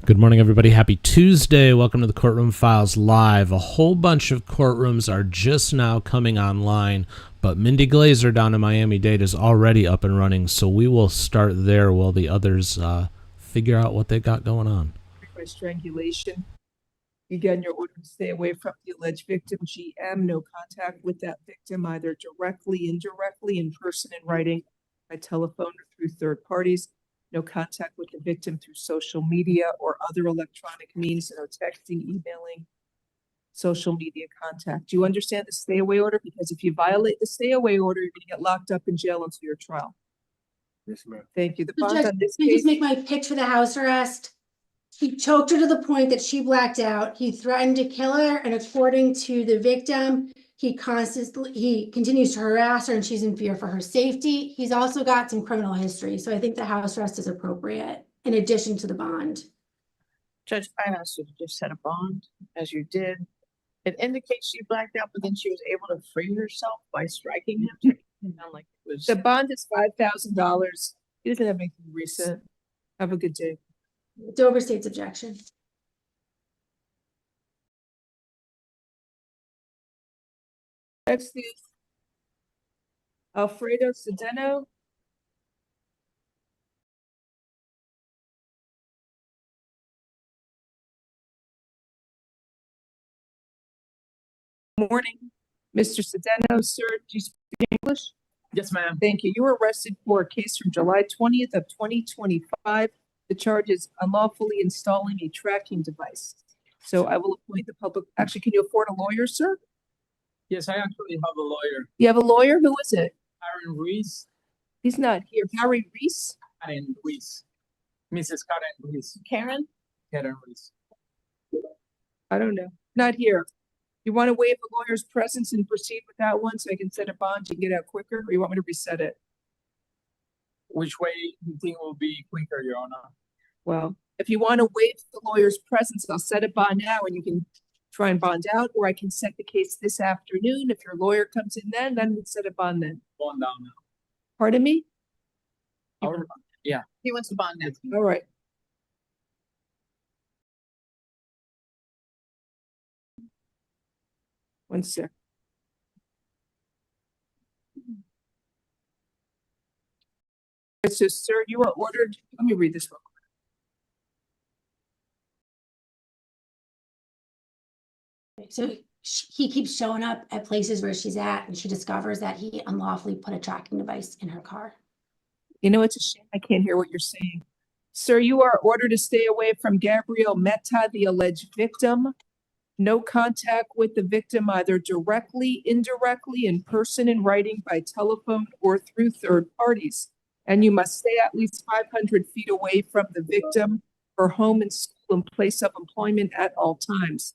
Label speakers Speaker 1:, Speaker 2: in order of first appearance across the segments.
Speaker 1: Good morning, everybody. Happy Tuesday. Welcome to the Courtroom Files Live. A whole bunch of courtrooms are just now coming online, but Mindy Glazer down in Miami-Dade is already up and running, so we will start there while the others figure out what they got going on.
Speaker 2: By strangulation. Again, you're ordered to stay away from the alleged victim, GM. No contact with that victim, either directly, indirectly, in person, in writing, by telephone, or through third parties. No contact with the victim through social media or other electronic means. No texting, emailing, social media contact. Do you understand the stay away order? Because if you violate the stay away order, you're going to get locked up in jail until your trial.
Speaker 3: Yes, ma'am.
Speaker 2: Thank you. The
Speaker 4: So
Speaker 2: bond
Speaker 4: Judge,
Speaker 2: on this
Speaker 4: can you
Speaker 2: case.
Speaker 4: just make my pitch for the house arrest? He choked her to the point that she blacked out. He threatened to kill her, and according to the victim, he continues to harass her, and she's in fear for her safety. He's also got some criminal history, so I think the house arrest is appropriate in addition to the bond.
Speaker 5: Judge, I asked you to just set a bond, as you did. It indicates she blacked out, but then she was able to free herself by striking him. It sounded like it was.
Speaker 2: The bond is $5,000. He doesn't have anything recent. Have a good day.
Speaker 4: Dover State's objection.
Speaker 2: Next is Alfredo Cedeno. Morning, Mr. Cedeno, sir. Do you speak English?
Speaker 3: Yes, ma'am.
Speaker 2: Thank you. You were arrested for a case from July 20th of 2025. The charge is unlawfully installing a tracking device. So I will appoint the public. Actually, can you afford a lawyer, sir?
Speaker 3: Yes, I actually have a lawyer,
Speaker 2: You have a lawyer? Who is it?
Speaker 3: Karen Ruiz.
Speaker 2: He's not here. Harry Reese?
Speaker 3: Karen Ruiz. Mrs. Karen Ruiz.
Speaker 5: Karen?
Speaker 3: Karen Ruiz.
Speaker 2: I don't know. Not here. You want to waive the lawyer's presence and proceed with that one so I can set a bond and get out quicker, or you want me to reset it?
Speaker 3: Which way do you think will be quicker, Your Honor?
Speaker 2: Well, if you want to waive the lawyer's presence, I'll set a bond now and you can try and bond out, or I can set the case this afternoon. If your lawyer comes in then we'll set a bond then.
Speaker 3: Bond down now.
Speaker 2: Pardon me?
Speaker 3: Yeah.
Speaker 5: He wants the bond now.
Speaker 2: All right. One sec. So, sir, you are ordered. Let me read this real quick.
Speaker 4: So he keeps showing up at places where she's at, and she discovers that he unlawfully put a tracking device in her car.
Speaker 2: You know, it's a shame I can't hear what you're saying. Sir, you are ordered to stay away from Gabrielle Meta, the alleged victim. No contact with the victim, either directly, indirectly, in person, in writing, by telephone, or through third parties. And you must stay at least 500 feet away from the victim, her home and school and place of employment at all times.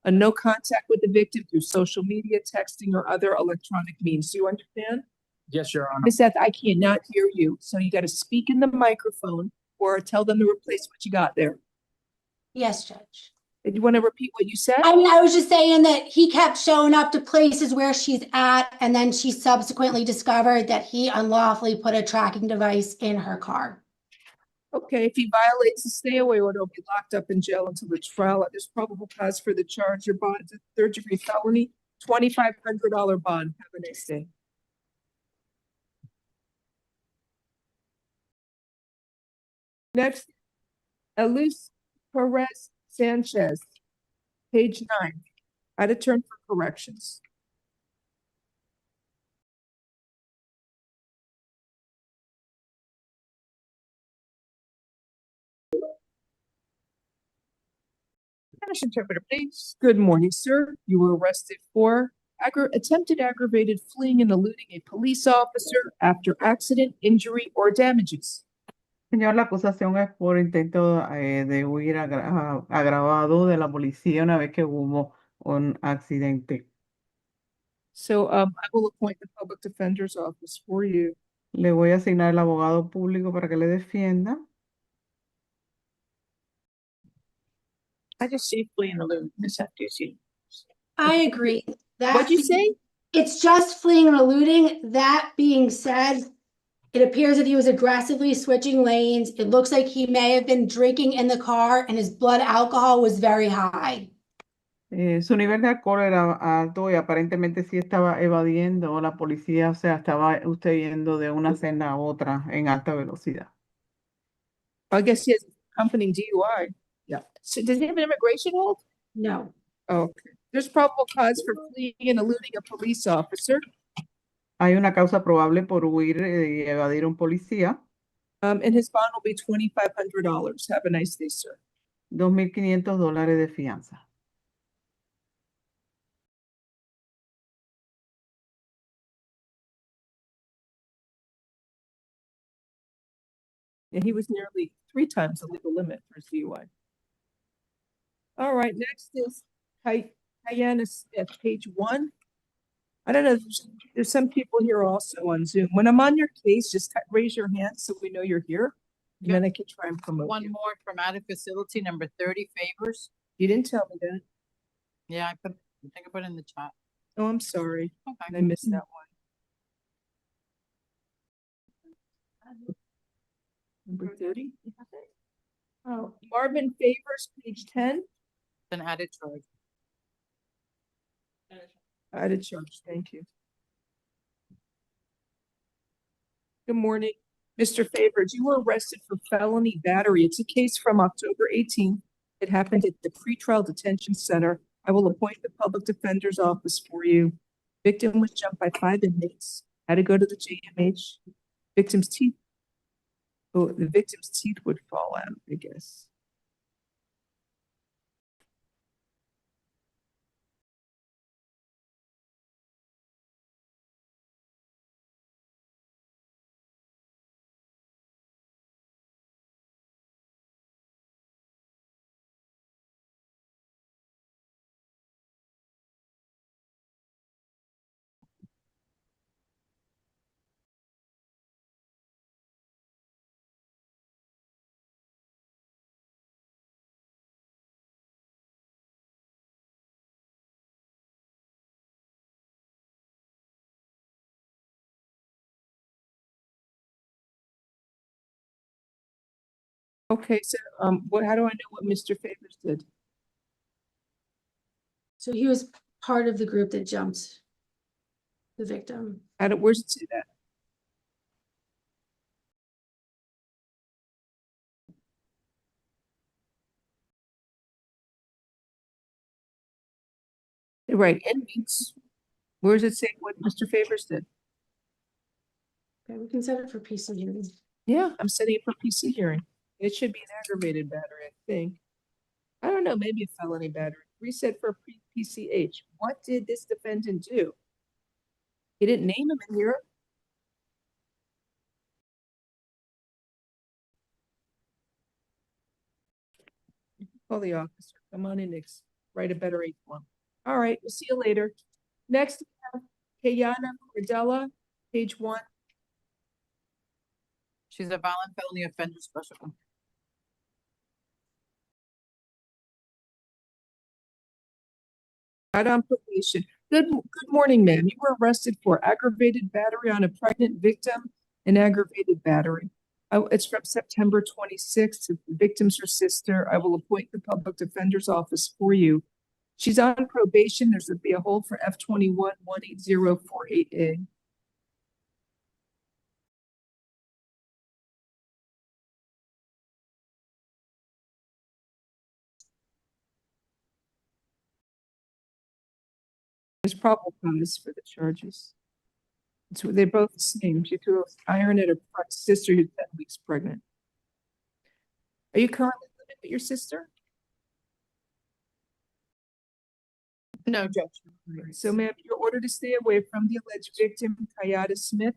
Speaker 2: And no contact with the victim through social media, texting, or other electronic means. Do you understand?
Speaker 3: Yes, Your Honor.
Speaker 2: Ms. Seth, I cannot hear you, so you got to speak in the microphone or tell them to replace what you got there.
Speaker 4: Yes, Judge.
Speaker 2: Did you want to repeat what you said?
Speaker 4: I mean, I was just saying that he kept showing up to places where she's at, and then she subsequently discovered that he unlawfully put a tracking device in her car.
Speaker 2: Okay, if he violates the stay away order, he'll be locked up in jail until the trial. There's probable cause for the charge. Your bond is a third-degree felony, $2,500 bond. Have a nice day. Next, Elise Perez Sanchez, page 9, out of turn for corrections.
Speaker 5: Spanish interpreter, please.
Speaker 2: Good morning, sir. You were arrested for attempted aggravated fleeing and eluding a police officer after accident, injury, or damages.
Speaker 6: Señor, la acusación es por intento de huir agravado de la policía una vez que hubo un accidente.
Speaker 2: So I will appoint the public defender's office for you.
Speaker 6: Le voy a asignar el abogado público para que le defienda.
Speaker 5: I just see flee and elude. Miss F, do you see?
Speaker 4: I agree.
Speaker 2: What'd you say?
Speaker 4: It's just fleeing and eluding. That being said, It appears that he was aggressively switching lanes. It looks like he may have been drinking in the car and his blood alcohol was very high.
Speaker 6: Su nivel de alcohol era alto y aparentemente sí estaba evadiendo la policía, o sea, estaba usted yendo de una senda a otra en alta velocidad.
Speaker 2: I guess he has accompanying DUI. Yeah. So does he have an immigration hold?
Speaker 4: No.
Speaker 2: Oh, okay. There's probable cause for fleeing and eluding a police officer.
Speaker 6: Hay una causa probable por huir y evadir un policía.
Speaker 2: And his bond will be $2,500. Have a nice day, sir.
Speaker 6: $2,500 de fianza.
Speaker 2: And he was nearly 3 times the legal limit for his DUI. All right, next is Diana Smith, page 1. I don't know, there's some people here also on Zoom. When I'm on your case, just raise your hand so we know you're here. And then I can try and promote
Speaker 5: One
Speaker 2: you.
Speaker 5: more from out of facility, number 30 Favors.
Speaker 2: You didn't tell me that.
Speaker 5: Yeah, I think I put it in the chat.
Speaker 2: Oh, I'm sorry.
Speaker 5: Okay.
Speaker 2: I missed that one. Number 30? Oh, Marvin Favors, page 10.
Speaker 5: An added charge.
Speaker 2: Added charge, thank you. Good morning. Mr. Favors, you were arrested for felony battery. It's a case from October 18th. It happened at the pretrial detention center. I will appoint the public defender's office for you. Victim was jumped by 5 inmates. Had to go to the JMH. Victim's teeth. Oh, the victim's teeth would fall out, I guess. Okay, so how do I know what Mr. Favors did?
Speaker 4: So he was part of the group that jumped the victim.
Speaker 2: Where's it say that? Right, inmates. Where does it say what Mr. Favors did?
Speaker 4: Okay, we can set it for PC hearing.
Speaker 2: Yeah, I'm setting it for PC hearing. It should be an aggravated battery, I think. I don't know, maybe a felony battery. Reset for PCH. What did this defendant do? He didn't name him in here. Call the officer. Come on in, Nix. Write a better 8-1. All right, we'll see you later. Next, we have Kayana Cordella, page 1.
Speaker 5: She's a violent felony offender special.
Speaker 2: Out on probation. Good morning, ma'am. You were arrested for aggravated battery on a pregnant victim and aggravated battery. It's from September 26th. The victim's her sister. I will appoint the public defender's office for you. She's on probation. There's to be a hold for F21 18048A. There's probable cause for the charges. They're both the same. She threw iron at her sister who's 10 weeks pregnant. Are you currently living with your sister?
Speaker 5: No, Judge.
Speaker 2: So, ma'am, you're ordered to stay away from the alleged victim, Kayada Smith.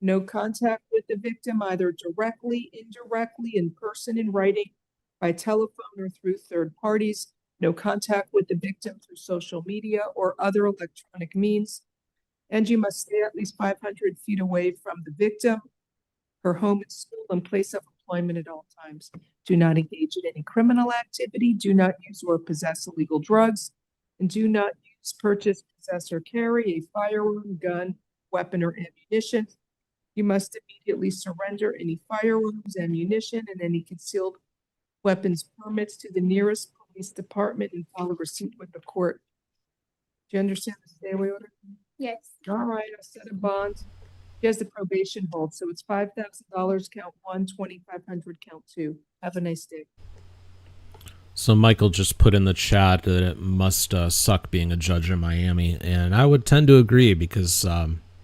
Speaker 2: No contact with the victim, either directly, indirectly, in person, in writing, by telephone, or through third parties. No contact with the victim through social media or other electronic means. And you must stay at least 500 feet away from the victim, her home and school and place of employment at all times. Do not engage in any criminal activity. Do not use or possess illegal drugs. And do not use, purchase, possess, or carry a firearm, gun, weapon, or ammunition. You must immediately surrender any firearms, ammunition, and any concealed weapons permits to the nearest police department and file a receipt with the court. Do you understand the stay away order?
Speaker 4: Yes.
Speaker 2: All right, I'll set a bond. She has the probation hold, so it's $5,000, count one, 2,500, count two. Have a nice day.
Speaker 1: So Michael just put in the chat that it must suck being a judge in Miami, and I would tend to agree because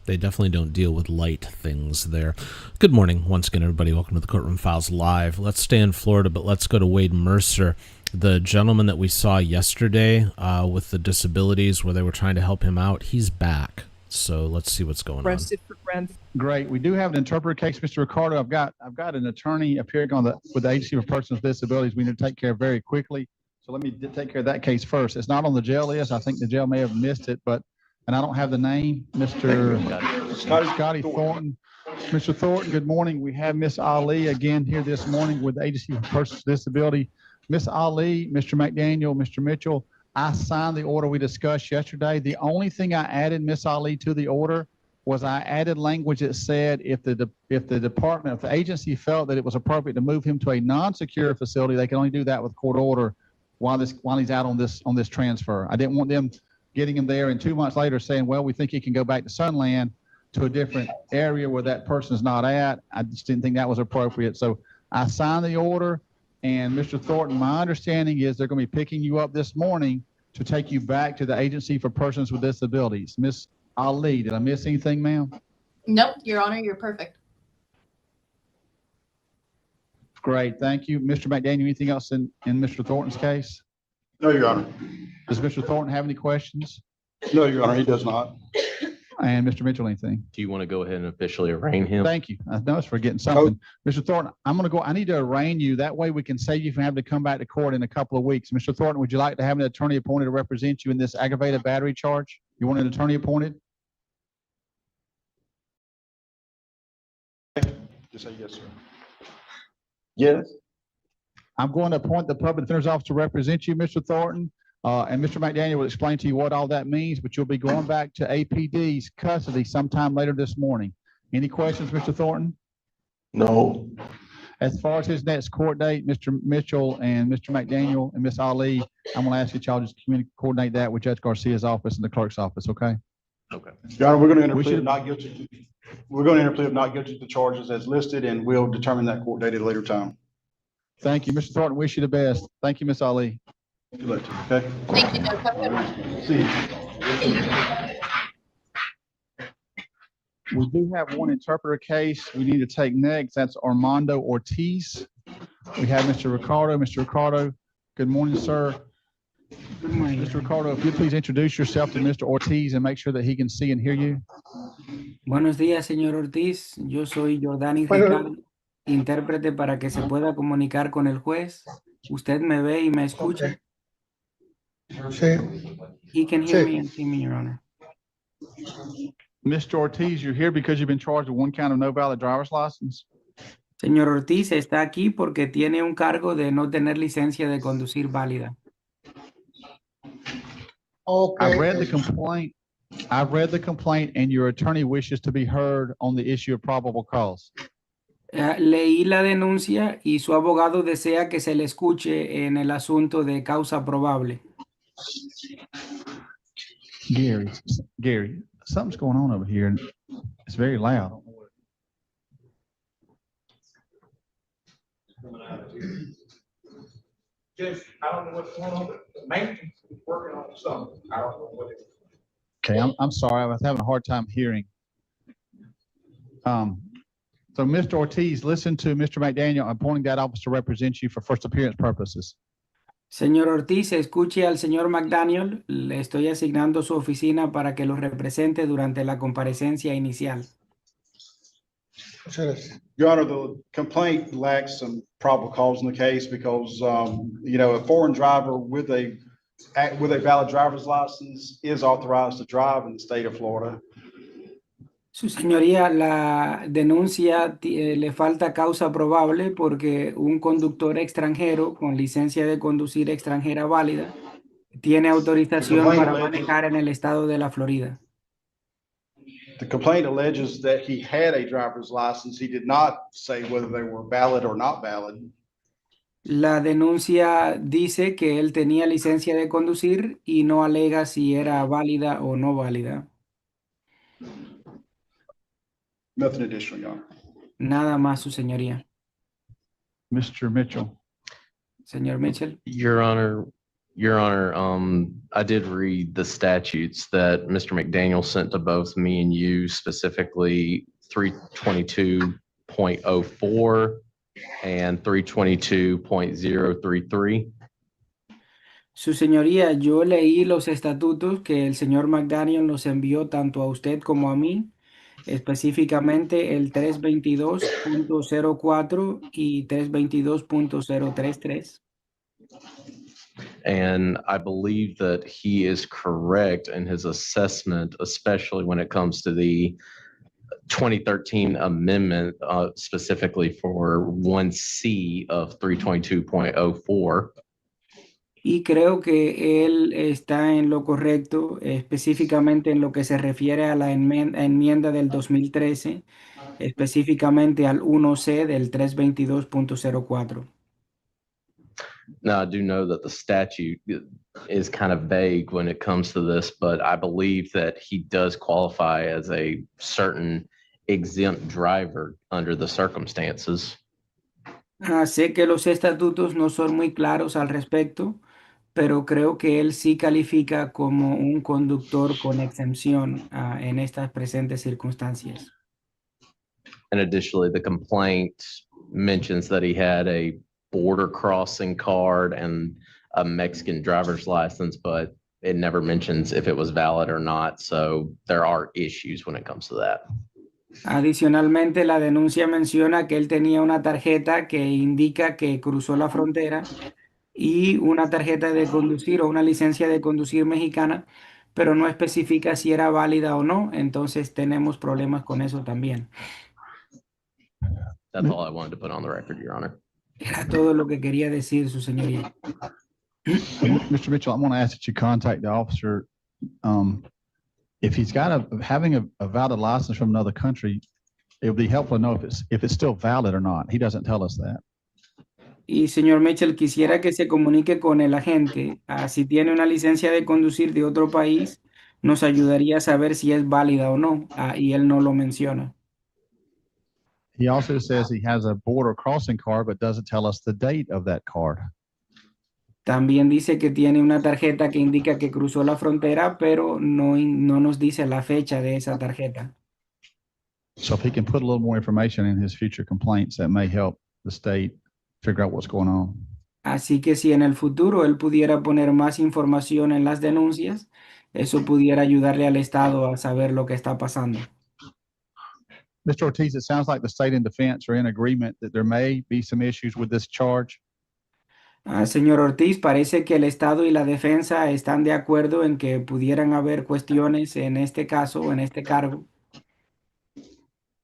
Speaker 1: they definitely don't deal with light things there. Good morning once again, everybody. Welcome to the Courtroom Files Live. Let's stay in Florida, but let's go to Wade Mercer, the gentleman that we saw yesterday with the disabilities where they were trying to help him out. He's back, so let's see what's going on.
Speaker 2: Arrested for grand.
Speaker 7: Great. We do have an interpreter case, Mr. Ricardo. I've got an attorney appearing with the Agency for Persons with Disabilities we need to take care of very quickly. So let me take care of that case first. It's not on the jail list. I think the jail may have missed it, and I don't have the name, Mr. Scotty Thornton. Mr. Thornton, good morning. We have Miss Ali again here this morning with the Agency for Persons with Disability. Miss Ali, Mr. McDaniel, Mr. Mitchell, I signed the order we discussed yesterday. The only thing I added, Miss Ali, to the order was I added language that said if the agency felt that it was appropriate to move him to a non-secure facility, they can only do that with court order while he's out on this transfer. I didn't want them getting him there and 2 months later saying, well, we think he can go back to Sunland to a different area where that person's not at. I just didn't think that was appropriate. So I signed the order, and Mr. Thornton, my understanding is they're going to be picking you up this morning to take you back to the Agency for Persons with Disabilities. Miss Ali, did I miss anything, ma'am?
Speaker 8: Nope, Your Honor, you're perfect.
Speaker 7: Great, thank you. Mr. McDaniel, anything else in Mr. Thornton's case?
Speaker 9: No, Your Honor.
Speaker 7: Does Mr. Thornton have any questions?
Speaker 9: No, Your Honor, he does not.
Speaker 7: And Mr. Mitchell, anything?
Speaker 10: Do you want to go ahead and officially arraign him?
Speaker 7: Thank you. I know it's forgetting something. Mr. Thornton, I need to arraign you. That way we can save you from having to come back to court in a couple of weeks. Mr. Thornton, would you like to have an attorney appointed to represent you in this aggravated battery charge? You want an attorney appointed?
Speaker 9: Just say yes, sir. Yes.
Speaker 7: I'm going to appoint the public defender's office to represent you, Mr. Thornton. And Mr. McDaniel will explain to you what all that means, but you'll be going back to APD's custody sometime later this morning. Any questions, Mr. Thornton?
Speaker 9: No.
Speaker 7: As far as his next court date, Mr. Mitchell and Mr. McDaniel and Miss Ali, I'm going to ask you y'all just coordinate that with Judge Garcia's office and the clerk's office, okay?
Speaker 10: Okay.
Speaker 9: Your Honor, we're going to interplead not guilty. We're going to interplead not guilty to the charges as listed, and we'll determine that court date at a later time.
Speaker 7: Thank you, Mr. Thornton. Wish you the best. Thank you, Miss Ali.
Speaker 9: Too late, okay?
Speaker 8: Thank you, Judge. Have a good one.
Speaker 9: See you.
Speaker 7: We do have one interpreter case we need to take next. That's Armando Ortiz. We have Mr. Ricardo. Mr. Ricardo, good morning, sir.
Speaker 11: Good morning.
Speaker 7: Mr. Ricardo, if you please introduce yourself to Mr. Ortiz and make sure that he can see and hear you.
Speaker 11: Buenos días, señor Ortiz. Yo soy Jordani Ricardo, intérprete para que se pueda comunicar con el juez. ¿Usted me ve y me escucha? He can hear me and see me, Your Honor.
Speaker 7: Mr. Ortiz, you're here because you've been charged with one count of no valid driver's license.
Speaker 11: Señor Ortiz está aquí porque tiene un cargo de no tener licencia de conducir válida.
Speaker 7: I read the complaint. And your attorney wishes to be heard on the issue of probable cause.
Speaker 11: Leí la denuncia y su abogado desea que se le escuche en el asunto de causa probable.
Speaker 7: Gary, something's going on over here and it's very loud.
Speaker 9: Judge, I don't know what's going on, but the maintenance is working on something. I don't know what it is.
Speaker 7: Okay, I'm sorry. I was having a hard time hearing. So Mr. Ortiz, listen to Mr. McDaniel. I'm appointing that officer to represent you for first appearance purposes.
Speaker 11: Señor Ortiz, escuche al señor McDaniel. Le estoy asignando su oficina para que lo represente durante la comparecencia inicial.
Speaker 9: Your Honor, the complaint lacks some probable cause in the case because, a foreign driver with a valid driver's license is authorized to drive in the state of Florida.
Speaker 11: Su señoría, la denuncia le falta causa probable porque un conductor extranjero con licencia de conducir extranjera válida tiene autorización para manejar en el estado de la Florida.
Speaker 9: The complaint alleges that he had a driver's license. He did not say whether they were valid or not valid.
Speaker 11: La denuncia dice que él tenía licencia de conducir y no alega si era válida o no válida.
Speaker 9: Nothing additional, Your Honor.
Speaker 11: Nada más, su señoría.
Speaker 7: Mr. Mitchell.
Speaker 11: Señor Mitchell.
Speaker 10: Your Honor, I did read the statutes that Mr. McDaniel sent to both me and you, specifically 322.04 and 322.033.
Speaker 11: Su señoría, yo leí los estatutos que el señor McDaniel nos envió tanto a usted como a mí, específicamente el 322.04 y 322.033.
Speaker 10: And I believe that he is correct in his assessment, especially when it comes to the 2013 amendment, specifically for 1C of 322.04.
Speaker 11: Y creo que él está en lo correcto, específicamente en lo que se refiere a la enmienda del 2013, específicamente al 1C del 322.04.
Speaker 10: Now, I do know that the statute is kind of vague when it comes to this, but I believe that he does qualify as a certain exempt driver under the circumstances.
Speaker 11: Sé que los estatutos no son muy claros al respecto, pero creo que él sí califica como un conductor con exención en estas presentes circunstancias.
Speaker 10: And additionally, the complaint mentions that he had a border crossing card and a Mexican driver's license, but it never mentions if it was valid or not. So there are issues when it comes to that.
Speaker 11: Adicionalmente, la denuncia menciona que él tenía una tarjeta que indica que cruzó la frontera y una tarjeta de conducir o una licencia de conducir mexicana, pero no especifica si era válida o no. Entonces tenemos problemas con eso también.
Speaker 10: That's all I wanted to put on the record, Your Honor.
Speaker 11: Era todo lo que quería decir, su señoría.
Speaker 7: Mr. Mitchell, I want to ask that you contact the officer. If he's got having a valid license from another country, it would be helpful to know if it's still valid or not. He doesn't tell us that.
Speaker 11: Y señor Mitchell, quisiera que se comunique con el agente. Si tiene una licencia de conducir de otro país, nos ayudaría a saber si es válida o no. Y él no lo menciona.
Speaker 7: He also says he has a border crossing card, but doesn't tell us the date of that card.
Speaker 11: También dice que tiene una tarjeta que indica que cruzó la frontera, pero no nos dice la fecha de esa tarjeta.
Speaker 7: So if he can put a little more information in his future complaints, that may help the state figure out what's going on.
Speaker 11: Así que si en el futuro él pudiera poner más información en las denuncias, eso pudiera ayudarle al Estado a saber lo que está pasando.
Speaker 7: Mr. Ortiz, it sounds like the state and defense are in agreement that there may be some issues with this charge.
Speaker 11: Señor Ortiz, parece que el Estado y la defensa están de acuerdo en que pudieran haber cuestiones en este caso o en este cargo.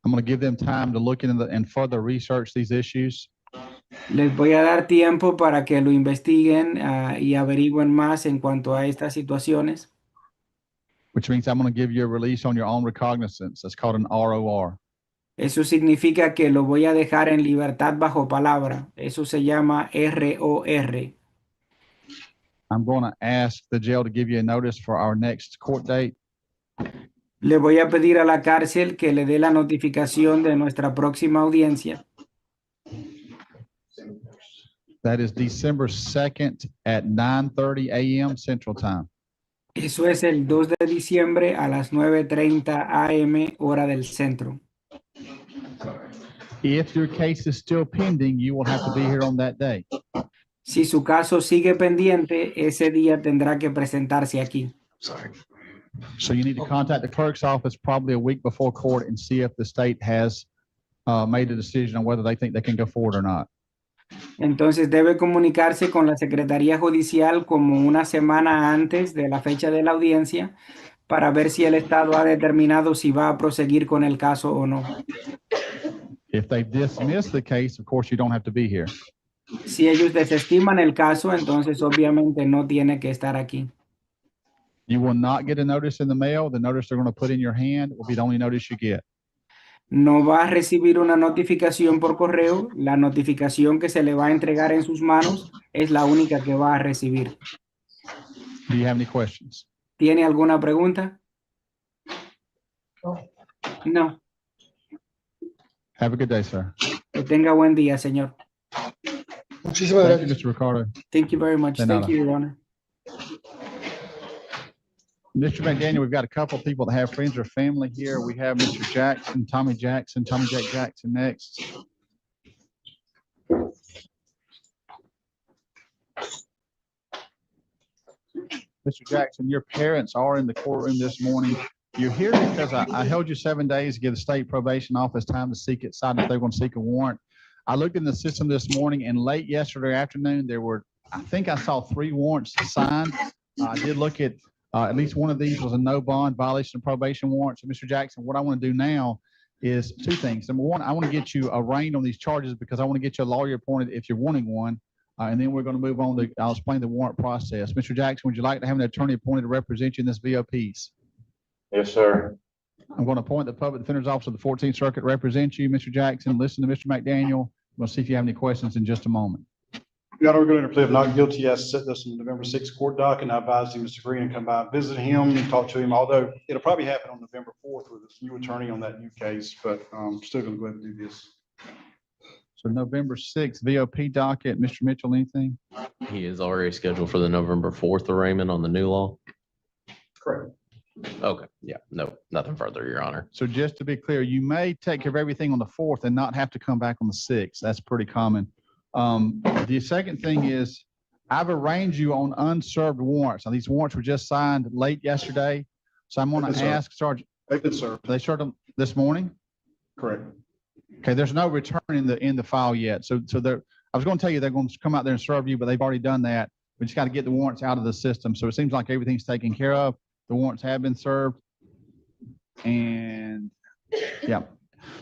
Speaker 7: I'm going to give them time to look into and further research these issues.
Speaker 11: Les voy a dar tiempo para que lo investiguen y averigüen más en cuanto a estas situaciones.
Speaker 7: Which means I'm going to give you a release on your own recognizance. That's called an ROR.
Speaker 11: Eso significa que lo voy a dejar en libertad bajo palabra. Eso se llama ROR.
Speaker 7: I'm going to ask the jail to give you a notice for our next court date.
Speaker 11: Le voy a pedir a la cárcel que le dé la notificación de nuestra próxima audiencia.
Speaker 7: That is December 2nd at 9:30 a.m. Central Time.
Speaker 11: Eso es el 2 de diciembre a las 9:30 a.m. hora del centro.
Speaker 7: If your case is still pending, you will have to be here on that day.
Speaker 11: Si su caso sigue pendiente, ese día tendrá que presentarse aquí.
Speaker 10: Sorry.
Speaker 7: So you need to contact the clerk's office probably a week before court and see if the state has made a decision on whether they think they can go forward or not.
Speaker 11: Entonces debe comunicarse con la Secretaría Judicial como una semana antes de la fecha de la audiencia para ver si el Estado ha determinado si va a proseguir con el caso o no.
Speaker 7: If they dismiss the case, of course, you don't have to be here.
Speaker 11: Si ellos desestiman el caso, entonces obviamente no tiene que estar aquí.
Speaker 7: You will not get a notice in the mail. The notice they're going to put in your hand will be the only notice you get.
Speaker 11: No va a recibir una notificación por correo. La notificación que se le va a entregar en sus manos es la única que va a recibir.
Speaker 7: Do you have any questions?
Speaker 11: ¿Tiene alguna pregunta? No.
Speaker 7: Have a good day, sir.
Speaker 11: Que tenga buen día, señor.
Speaker 12: Muchísimas
Speaker 7: Thank you,
Speaker 12: gracias.
Speaker 7: Mr. Ricardo.
Speaker 11: Thank you very much.
Speaker 7: De
Speaker 11: Thank
Speaker 7: nada.
Speaker 11: you, Your Honor.
Speaker 7: Mr. McDaniel, we've got a couple of people that have friends or family here. We have Mr. Jackson, Tommy Jack Jackson next. Mr. Jackson, your parents are in the courtroom this morning. You're here because I held you 7 days to give the state probation office time to decide if they're going to seek a warrant. I looked in the system this morning, and late yesterday afternoon, I think I saw 3 warrants signed. I did look at least one of these was a no bond violation of probation warrant. So, Mr. Jackson, what I want to do now is 2 things. Number one, I want to get you arraigned on these charges because I want to get you a lawyer appointed if you're wanting one. And then we're going to move on to, I'll explain the warrant process. Mr. Jackson, would you like to have an attorney appointed to represent you in this VOPs?
Speaker 13: Yes, sir.
Speaker 7: I'm going to appoint the Public Defender's Office of the 14th Circuit to represent you, Mr. Jackson. Listen to Mr. McDaniel. We'll see if you have any questions in just a moment.
Speaker 9: Your Honor, we're going to plea of not guilty as set this in November 6th court doc, and I advise you, Mr. Green, to come by and visit him and talk to him, although it'll probably happen on November 4th with this new attorney on that new case, but I'm still going to go ahead and do this.
Speaker 7: So November 6th, VOP docket. Mr. Mitchell, anything?
Speaker 10: He is already scheduled for the November 4th arraignment on the new law.
Speaker 9: Correct.
Speaker 10: Okay, yeah, no, nothing further, Your Honor.
Speaker 7: So just to be clear, you may take care of everything on the 4th and not have to come back on the 6th. That's pretty common. The second thing is I've arranged you on unserved warrants. Now, these warrants were just signed late yesterday. So I'm going to ask Sergeant.
Speaker 9: They've been served.
Speaker 7: They served them this morning?
Speaker 9: Correct.
Speaker 7: Okay, there's no return in the file yet. So I was going to tell you they're going to come out there and serve you, but they've already done that. We just got to get the warrants out of the system. So it seems like everything's taken care of. The warrants have been served. And yeah.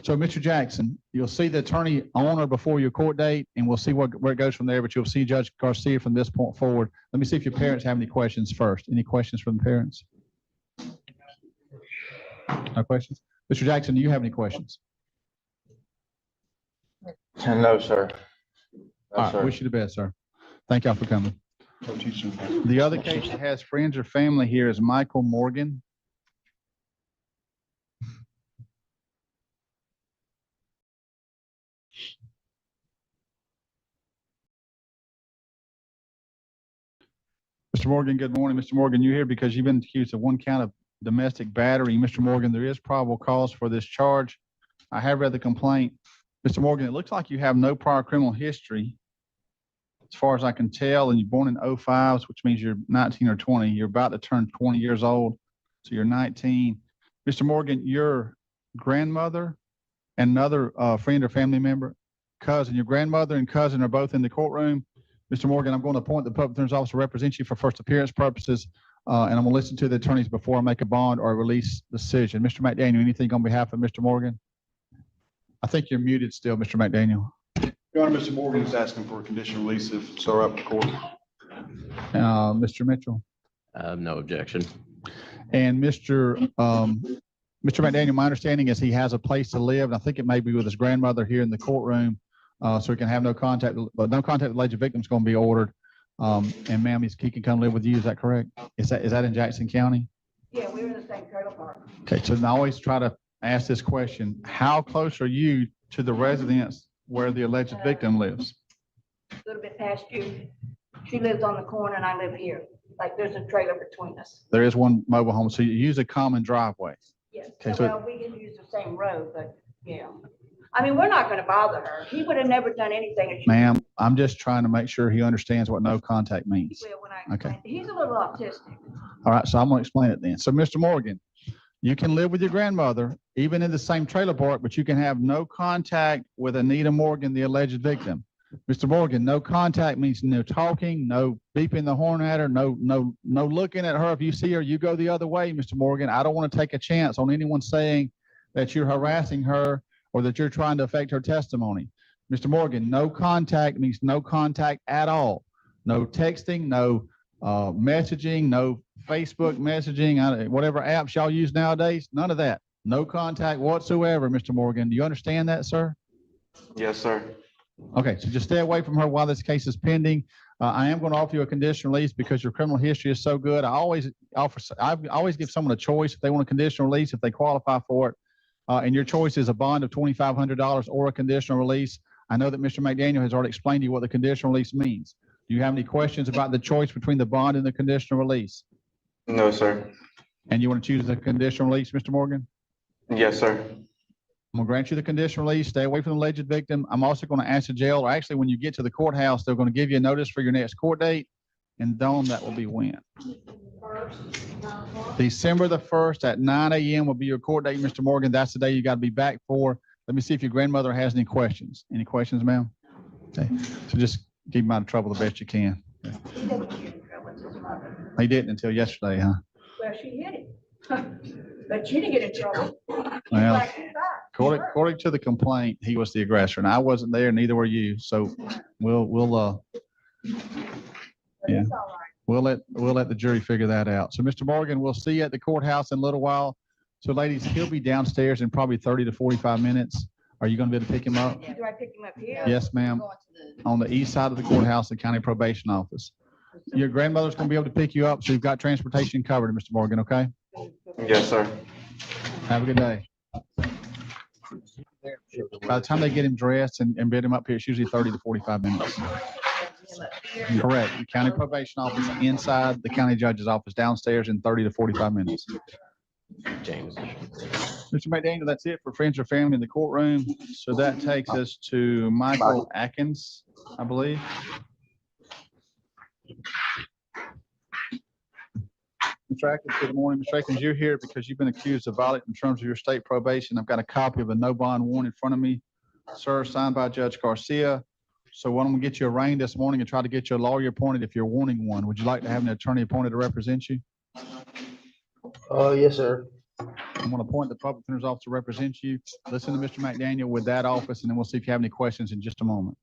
Speaker 7: So Mr. Jackson, you'll see the attorney on or before your court date, and we'll see where it goes from there, but you'll see Judge Garcia from this point forward. Let me see if your parents have any questions first. Any questions from the parents? No questions? Mr. Jackson, do you have any questions?
Speaker 13: No, sir. No,
Speaker 7: All right,
Speaker 13: sir.
Speaker 7: wish you the best, sir. Thank y'all for coming. The other case that has friends or family here is Michael Morgan. Mr. Morgan, good morning. Mr. Morgan, you're here because you've been accused of 1 count of domestic battery. Mr. Morgan, there is probable cause for this charge. I have read the complaint. Mr. Morgan, it looks like you have no prior criminal history. As far as I can tell, and you're born in 05, which means you're 19 or 20. You're about to turn 20 years old, so you're 19. Mr. Morgan, your grandmother and another friend or family member, cousin, your grandmother and cousin are both in the courtroom. Mr. Morgan, I'm going to appoint the Public Defender's Office to represent you for first appearance purposes, and I'm going to listen to the attorneys before I make a bond or a release decision. Mr. McDaniel, anything on behalf of Mr. Morgan? I think you're muted still, Mr. McDaniel.
Speaker 9: Your Honor, Mr. Morgan is asking for a conditional release if it's all right with the court.
Speaker 7: Mr. Mitchell?
Speaker 10: No objection.
Speaker 7: And Mr. McDaniel, my understanding is he has a place to live, and I think it may be with his grandmother here in the courtroom, so he can have no contact, but no contact with alleged victim is going to be ordered. And ma'am, he can come live with you, is that correct? Is that in Jackson County?
Speaker 14: Yeah, we were in the same trailer park.
Speaker 7: Okay, so I always try to ask this question. How close are you to the residence where the alleged victim lives?
Speaker 14: A little bit past you. She lives on the corner and I live here. Like there's a trailer between us.
Speaker 7: There is one mobile home, so you use a common driveway.
Speaker 14: Yes.
Speaker 7: Okay,
Speaker 14: Well, we can use the same road, but yeah. I mean, we're not going to bother her. He would have never done anything. If she-
Speaker 7: Ma'am, I'm just trying to make sure he understands what no contact means.
Speaker 14: Well, when I
Speaker 7: Okay.
Speaker 14: He's a little autistic.
Speaker 7: All right, so I'm going to explain it then. So, Mr. Morgan, you can live with your grandmother, even in the same trailer park, but you can have no contact with Anita Morgan, the alleged victim. Mr. Morgan, no contact means no talking, no beeping the horn at her, no looking at her. If you see her, you go the other way, Mr. Morgan. I don't want to take a chance on anyone saying that you're harassing her or that you're trying to affect her testimony. Mr. Morgan, no contact means no contact at all. No texting, no messaging, no Facebook messaging, whatever apps y'all use nowadays, none of that. No contact whatsoever, Mr. Morgan. Do you understand that, sir?
Speaker 13: Yes, sir.
Speaker 7: Okay, so just stay away from her while this case is pending. I am going to offer you a conditional release because your criminal history is so good. I always give someone a choice if they want a conditional release, if they qualify for it. And your choice is a bond of $2,500 or a conditional release. I know that Mr. McDaniel has already explained to you what the conditional release means. Do you have any questions about the choice between the bond and the conditional release?
Speaker 13: No, sir.
Speaker 7: And you want to choose the conditional release, Mr. Morgan?
Speaker 13: Yes, sir.
Speaker 7: I'm gonna grant you the conditional release. Stay away from the alleged victim. I'm also going to ask the jail, or actually when you get to the courthouse, they're going to give you a notice for your next court date. And Dawn, that will be when? December the 1st at 9 a.m. will be your court date, Mr. Morgan. That's the day you got to be back for. Let me see if your grandmother has any questions. Any questions, ma'am? Okay. So just keep him out of trouble the best you can. Okay.
Speaker 14: He doesn't get in trouble with his mother.
Speaker 7: He didn't until yesterday, huh?
Speaker 14: Well, she hit him. But she didn't get in trouble.
Speaker 7: Well, according to the complaint, he was the aggressor, and I wasn't there, neither were you. So we'll let the jury figure that out. So, Mr. Morgan, we'll see you at the courthouse in a little while. So, ladies, he'll be downstairs in probably 30 to 45 minutes. Are you going to be able to pick him up?
Speaker 14: Do I pick him up here?
Speaker 7: Yes, ma'am. On the east side of the courthouse, the county probation office. Your grandmother's going to be able to pick you up, so you've got transportation covered, Mr. Morgan, okay?
Speaker 13: Yes, sir.
Speaker 7: Have a good day. By the time they get him dressed and bid him up here, it's usually 30 to 45 minutes. Correct. The county probation office inside, the county judge's office downstairs in 30 to 45 minutes.
Speaker 10: James.
Speaker 7: Mr. McDaniel, that's it for friends or family in the courtroom. So that takes us to Michael Atkins, I believe. Mr. Atkins, good morning. Mr. Atkins, you're here because you've been accused of violating the terms of your state probation. I've got a copy of a no bond warrant in front of me, sir, signed by Judge Garcia. So why don't we get you arraigned this morning and try to get your lawyer appointed if you're wanting one. Would you like to have an attorney appointed to represent you?
Speaker 12: Yes, sir.
Speaker 7: I'm going to appoint the public defender's officer to represent you. Listen to Mr. McDaniel with that office, and then we'll see if you have any questions in just a moment.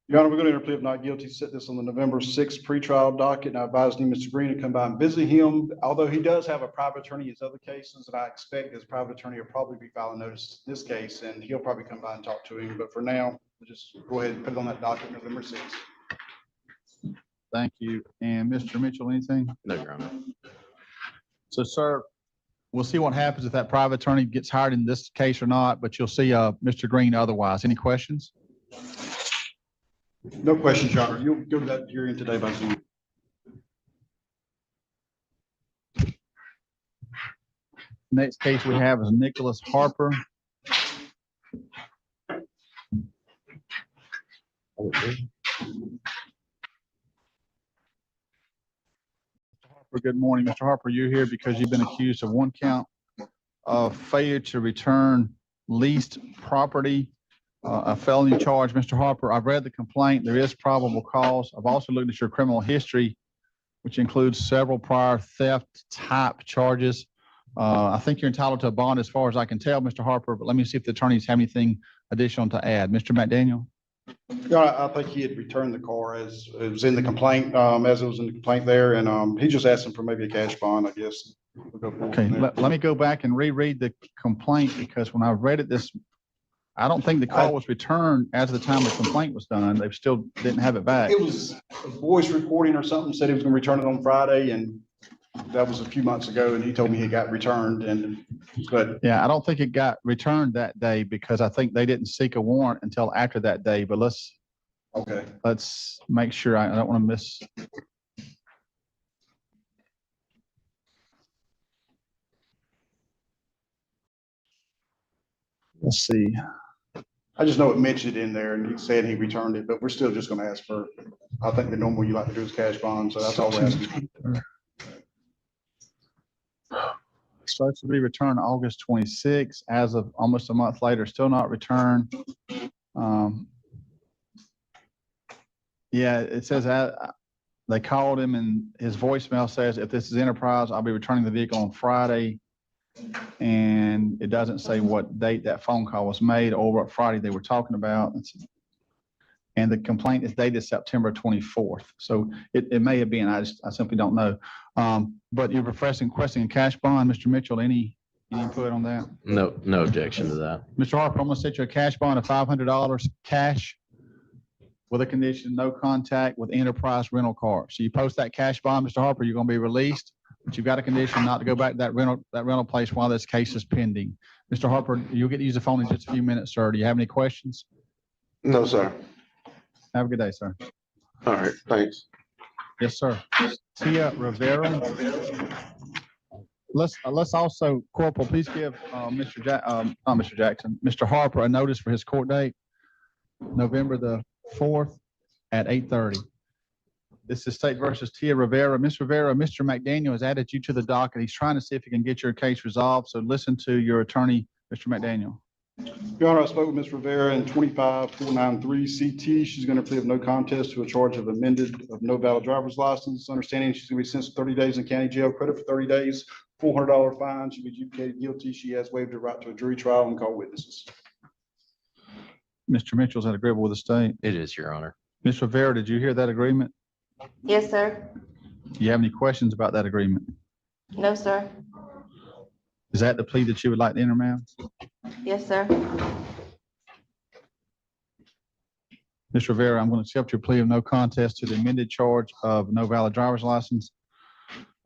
Speaker 9: Your Honor, we're going to interplea of not guilty, set this on the November 6th pretrial docket, and I advise Mr. Green to come by and visit him. Although he does have a private attorney in his other cases, and I expect his private attorney will probably be filing notice in this case, and he'll probably come by and talk to him. But for now, we'll just go ahead and put it on that docket, November 6th.
Speaker 7: Thank you. And Mr. Mitchell, anything?
Speaker 10: No, Your Honor.
Speaker 7: So, sir, we'll see what happens if that private attorney gets hired in this case or not, but you'll see Mr. Green otherwise. Any questions?
Speaker 9: No questions, Your Honor. You'll go to that hearing today by Zoom.
Speaker 7: Next case we have is Nicholas Harper. Good morning, Mr. Harper. You're here because you've been accused of one count of failure to return leased property, a felony charge. Mr. Harper, I've read the complaint. There is probable cause. I've also looked at your criminal history, which includes several prior theft type charges. I think you're entitled to a bond as far as I can tell, Mr. Harper, but let me see if the attorneys have anything additional to add. Mr. McDaniel?
Speaker 9: Yeah, I think he had returned the car as it was in the complaint, as it was in the complaint there, and he just asking for maybe a cash bond, I guess. We'll go
Speaker 7: Okay, let me go back and reread the complaint, because when I read it I don't think the car was returned as of the time the complaint was done. They still didn't have it back.
Speaker 9: It was a voice recording or something, said he was gonna return it on Friday, and that was a few months ago, and he told me it got returned, but
Speaker 7: Yeah, I don't think it got returned that day because I think they didn't seek a warrant until after that day, but let's make sure. I don't want to miss. Let's see.
Speaker 9: I just know it mentioned it in there, and he said he returned it, but we're still just gonna ask for, I think the normal you like to do is cash bond, so that's all we're asking.
Speaker 7: Supposed to be returned August 26th. As of almost a month later, still not returned. Yeah, it says they called him, and his voicemail says, if this is Enterprise, I'll be returning the vehicle on Friday. And it doesn't say what date that phone call was made or what Friday they were talking about. And the complaint is dated September 24th. So it may have been, I simply don't know. But you're requesting a cash bond, Mr. Mitchell, any input on that?
Speaker 10: No objection to that.
Speaker 7: Mr. Harper, I'm gonna set you a cash bond of $500 cash with a condition, no contact with Enterprise rental car. So you post that cash bond, Mr. Harper, you're gonna be released, but you've got a condition not to go back to that rental place while this case is pending. Mr. Harper, you'll get to use the phone in just a few minutes, sir. Do you have any questions?
Speaker 13: No, sir.
Speaker 7: Have a good day, sir.
Speaker 13: All right, thanks.
Speaker 7: Yes, sir. Tia Rivera. Let's also, Corporal, please give not Mr. Jackson, Mr. Harper a notice for his court date, November the 4th at 8:30. This is State versus Tia Rivera. Ms. Rivera, Mr. McDaniel has added you to the docket. He's trying to see if he can get your case resolved. So listen to your attorney, Mr. McDaniel.
Speaker 9: Your Honor, I spoke with Ms. Rivera in 25493 CT. She's going to plead no contest to a charge of no valid driver's license. Understanding she's going to be sentenced to 30 days in county jail, credit for 30 days, $400 fine. She'll be adjudicated guilty. She has waived her right to a jury trial and call witnesses.
Speaker 7: Mr. Mitchell, is that agreeable with the state?
Speaker 10: It is, Your Honor.
Speaker 7: Ms. Rivera, did you hear that agreement?
Speaker 8: Yes, sir.
Speaker 7: Do you have any questions about that agreement?
Speaker 8: No, sir.
Speaker 7: Is that the plea that you would like to enter, ma'am?
Speaker 8: Yes, sir.
Speaker 7: Ms. Rivera, I'm going to accept your plea of no contest to the amended charge of no valid driver's license.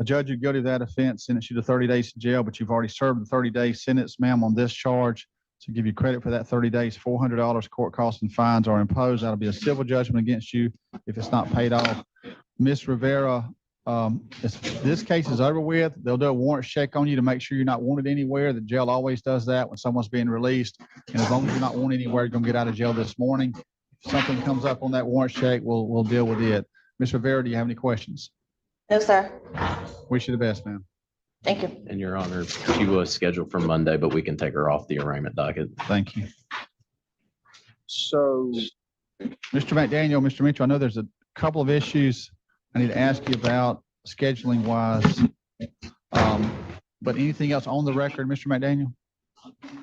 Speaker 7: A judge who guilty of that offense sentenced you to 30 days in jail, but you've already served the 30-day sentence, ma'am, on this charge. To give you credit for that 30 days, $400 court costs and fines are imposed. That'll be a civil judgment against you if it's not paid off. Ms. Rivera, if this case is over with, they'll do a warrant check on you to make sure you're not wanted anywhere. The jail always does that when someone's being released. And as long as you're not wanted anywhere, you're going to get out of jail this morning. If something comes up on that warrant check, we'll deal with it. Ms. Rivera, do you have any questions?
Speaker 8: No, sir.
Speaker 7: Wish you the best, ma'am.
Speaker 8: Thank you.
Speaker 10: And Your Honor, she was scheduled for Monday, but we can take her off the arraignment docket.
Speaker 7: Thank you. So, Mr. McDaniel, Mr. Mitchell, I know there's a couple of issues I need to ask you about scheduling wise. But anything else on the record, Mr. McDaniel?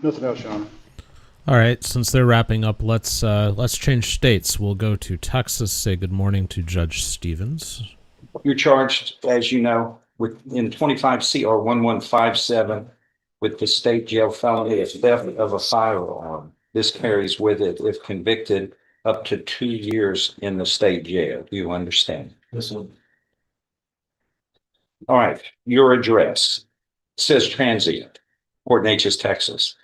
Speaker 9: Nothing else, Your Honor.
Speaker 1: All right, since they're wrapping up, let's change states. We'll go to Texas. Say good morning to Judge Stevens.
Speaker 15: You're charged, as you know, in 25 CR 1157 with the state jail felony of theft of a firearm. This carries with it, if convicted, up to 2 years in the state jail. Do you understand?
Speaker 11: Yes, sir.
Speaker 15: All right, your address says transient, Port Neches, Texas.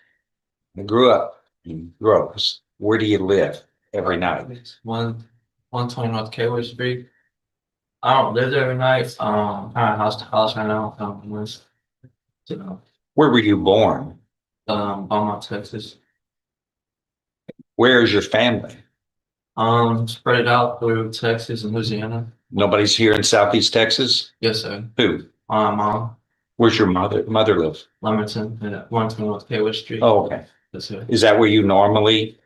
Speaker 15: I grew up in Groves. Where do you live every night?
Speaker 11: 120 North Cayway Street. I don't live there every night. Kind of house to house right now.
Speaker 15: Where were you born?
Speaker 11: Beaumont, Texas.
Speaker 15: Where is your family?
Speaker 11: Spread it out through Texas and Louisiana.
Speaker 15: Nobody's here in Southeast Texas?
Speaker 11: Yes, sir.
Speaker 15: Who?
Speaker 11: Mom.
Speaker 15: Where's your mother live?
Speaker 11: Lemerton at 120 North Cayway Street.
Speaker 15: Oh, okay.
Speaker 11: Yes, sir.
Speaker 15: Is that where you normally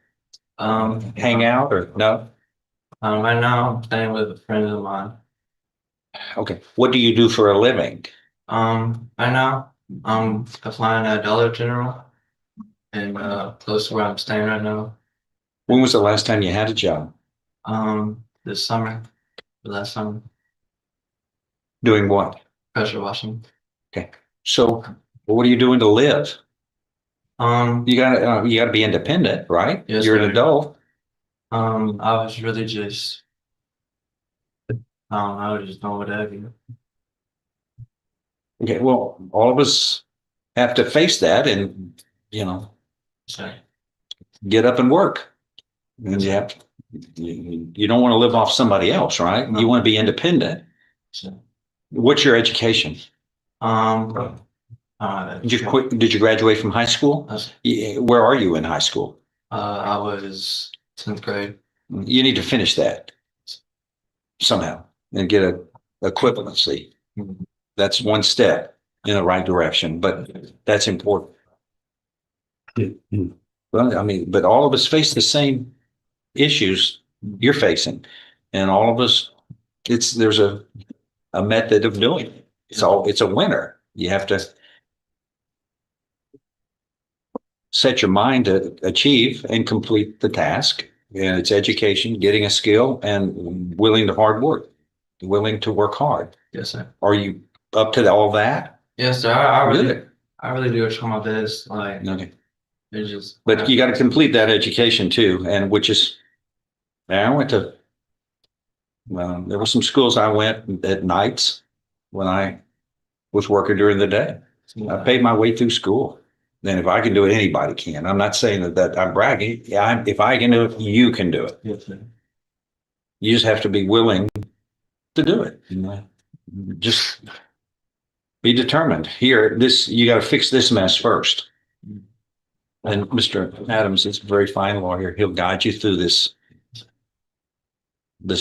Speaker 15: hang out or no?
Speaker 11: Right now I'm staying with a friend of mine.
Speaker 15: Okay. What do you do for a living?
Speaker 11: Right now I'm applying at Dollar General and close to where I'm staying right now.
Speaker 15: When was the last time you had a job?
Speaker 11: This summer, last summer.
Speaker 15: Doing what?
Speaker 11: Pressure washing.
Speaker 15: Okay. So what are you doing to live? You gotta be independent, right?
Speaker 11: Yes,
Speaker 15: You're
Speaker 11: sir.
Speaker 15: an adult.
Speaker 11: I was really just I was just doing whatever.
Speaker 15: Okay, well, all of us have to face that and,
Speaker 11: Sorry.
Speaker 15: get up and work. And you don't want to live off somebody else, right?
Speaker 11: No.
Speaker 15: You want to be independent.
Speaker 11: So,
Speaker 15: What's your education? Did you graduate from high school? Where are you in high school?
Speaker 11: I was 10th grade.
Speaker 15: You need to finish that somehow and get a equivalency. That's one step in the right direction, but that's important. Well, I mean, but all of us face the same issues you're facing, and all of us, there's a method of doing it. It's a winner. You have to set your mind to achieve and complete the task And it's education, getting a skill and willing to hard work, willing to work hard.
Speaker 16: Yes, sir.
Speaker 15: Are you up to all that?
Speaker 16: Yes, sir. I
Speaker 15: Good.
Speaker 16: really do try my best. Like,
Speaker 15: Okay.
Speaker 16: it's just.
Speaker 15: But you got to complete that education too, and which is, I went to, well, there were some schools I went at nights when I was working during the day. I paid my way through school. Then if I can do it, anybody can. I'm not saying that I'm bragging. Yeah, if I can do it, you can do it.
Speaker 16: Yes, sir.
Speaker 15: You just have to be willing to do it. Just be determined. Here, you got to fix this mess first. And Mr. Adams is a very fine lawyer. He'll guide you through this